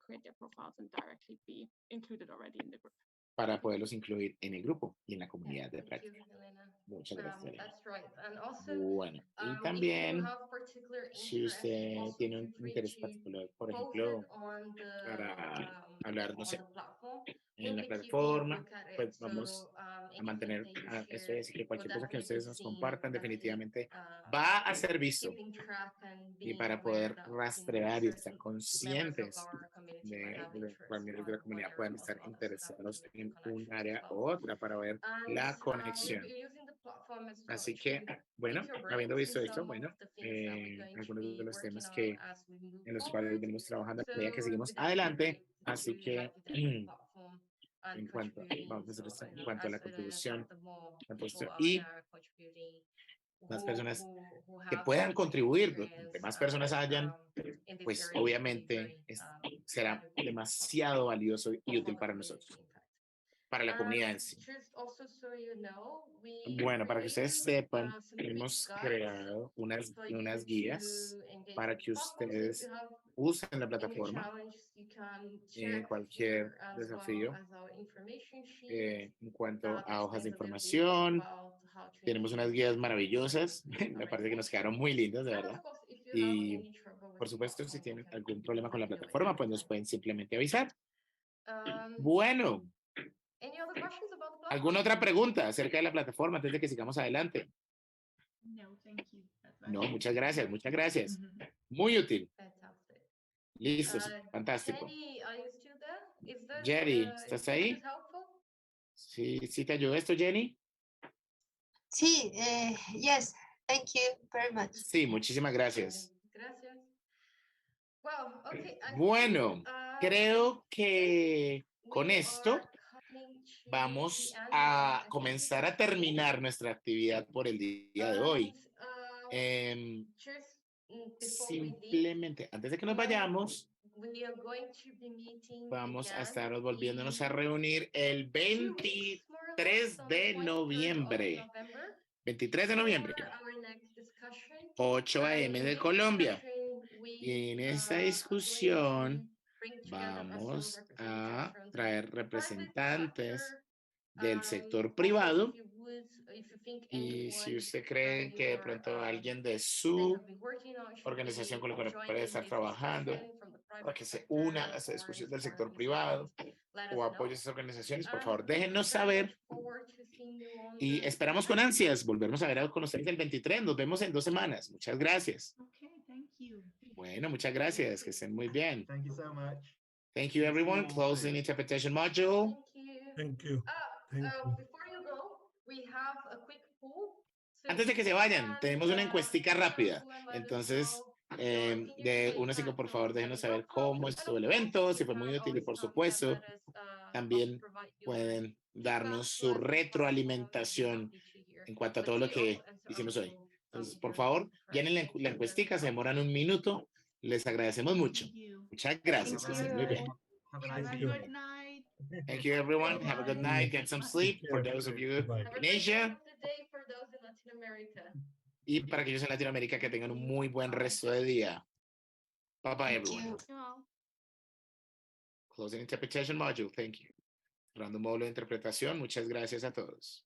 create their profiles and directly be included already in the group. para poderlos incluir en el grupo y en la Yeah, comunidad de thank you, práctica. Elena. Muchas gracias, Elena. That's right. And also, Bueno, y if you también, have particular si interest, usted also tiene feel un free interés to particular, por post ejemplo, it on the para hablar, no sé, platform. en We'll la be keeping a plataforma, look at it. pues vamos So a anything mantener that you esto, share es decir, que will cualquier cosa que definitely be ustedes nos seen, compartan definitely definitivamente va a ser visto. keeping track and Y being para aware poder that rastrear y estar certain members of conscientes our community de might have los interest miembros on de la one comunidad area puedan or estar the other, so that we interesados can make the en un connections as área well. u otra para ver And la if conexión. you're using the platform as Así such, que, bueno, pick your habiendo brains in visto esto, some of bueno, the things that we're going to algunos be de los working temas on as we move en los cuales forward. venimos trabajando a So medida que seguimos we'd definitely adelante. like Así to que, have you there on the platform and en cuanto, contributing. vamos a hacer So, esto, en cuanto a la as Elena contribución, said, the more la people postura, out y there contributing más personas who que have puedan some contribuir, experience entre más personas hayan, in this pues area will be obviamente very será valuable demasiado valioso y útil for para community nosotros, impact. para la comunidad en sí. Just also so you know, we Bueno, para que ustedes created sepan, some quick hemos guides creado for you unas guías to engage para with the que platform. So if ustedes you have usen la any plataforma challenge, you can check cualquier here as well desafío as our information sheet en cuanto that a hojas de explains a little bit more información. about how to Tenemos unas engage guías with maravillosas, me parece que nos quedaron muy lindas, de And verdad. of course, if you have Y any trouble with por the supuesto, si platform, we tienen can algún problema con la help you with plataforma, it pues nos anytime. pueden simplemente avisar. Um, Bueno, Any other questions about the platform? ¿alguna otra pregunta acerca de la plataforma antes de que sigamos adelante? No, thank you. No, muchas gracias, muchas gracias. Muy útil. Fantastic. Listo, fantástico. Jenny, are you still there? Is this, Jerry, ¿estás ahí? helpful? Sí, ¿sí te ayudó esto, Jenny? Sí, yes, thank you very much. Sí, muchísimas gracias. Gracias. Well, okay, Bueno, creo que con we esto are coming to vamos the end of a our comenzar a activity today. terminar nuestra actividad por el día de hoy. Just before we leave, Simplemente, antes de que nos vayamos, we are going to be meeting vamos a again estar volviéndonos a in reunir el 2 weeks, more or less, 23 on the de 23rd of noviembre. November, 23 de noviembre, for our next discussion. 8 And a.m. in de this Colombia. discussion, Y en esta are going discusión to bring together some vamos representatives a from the traer private representantes sector. del sector Also, privado. if you think Y si anyone usted from cree que de your pronto alguien de that su have been working on should organización be con la cual puede joining estar this trabajando discussion from the para private que se una a sector esta or discusión is del part of sector this event, privado let o us apoye know. a estas organizaciones, por And favor, we déjennos very much saber forward to seeing you on y the esperamos con ansias volvernos a ver con ustedes el 23. Nos vemos en 2 semanas. Muchas gracias. Okay, thank you. Bueno, muchas gracias. Que estén muy bien. Thank you so much. Thank you, everyone. Closing interpretation module. Thank you. Thank you. Before you go, we have a quick poll. So Antes de que se vayan, tenemos una encuestica rápida. let us Entonces, know your opinion. de So you 1 a 5, can por tell favor, us déjenos how you saber vote, cómo and estuvo of el course, evento, si you fue muy can útil y, always por come and supuesto, let us también provide your pueden darnos feedback su to us on the platform. We'd be retroalimentación happy to hear. en cuanto a But todo lo we also que answer hicimos our hoy. poll Entonces, por during favor, the llenen la presentation encuestica, se as well. demoran un minuto. Les agradecemos mucho. Thank you. Muchas gracias. Que Thank estén muy bien. you. Have a Have nice a Thank you. good evening. night. Thank you, everyone. Have a good night. Get some sleep for Take care. those of you Bye. Have a in great Asia. rest of the day for those in Latin America. Y para aquellos en Latinoamérica que tengan un muy buen resto de día. Bye bye, Thank everyone. you. Well, Closing interpretation module. Thank you. Cerrando un módulo de interpretación. Muchas gracias a todos.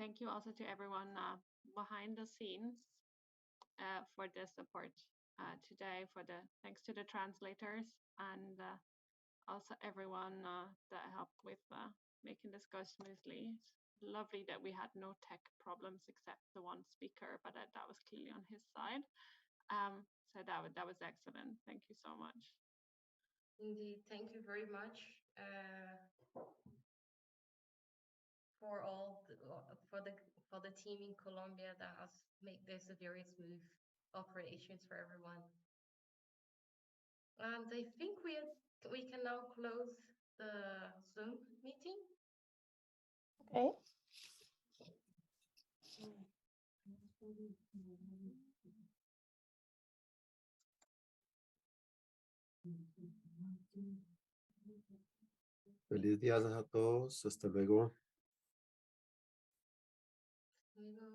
thank you also to everyone behind the scenes for the support today. Thanks to the translators and also everyone that helped with making this go smoothly. It's lovely that we had no tech problems except the one speaker, but that was clearly on his side. So that was excellent. Thank you so much. Indeed, thank you very much for the team in Colombia that has made this a very smooth operations for everyone. And I think we can now close the Zoom meeting. Okay. Feliz días a todos. Hasta luego. Luego.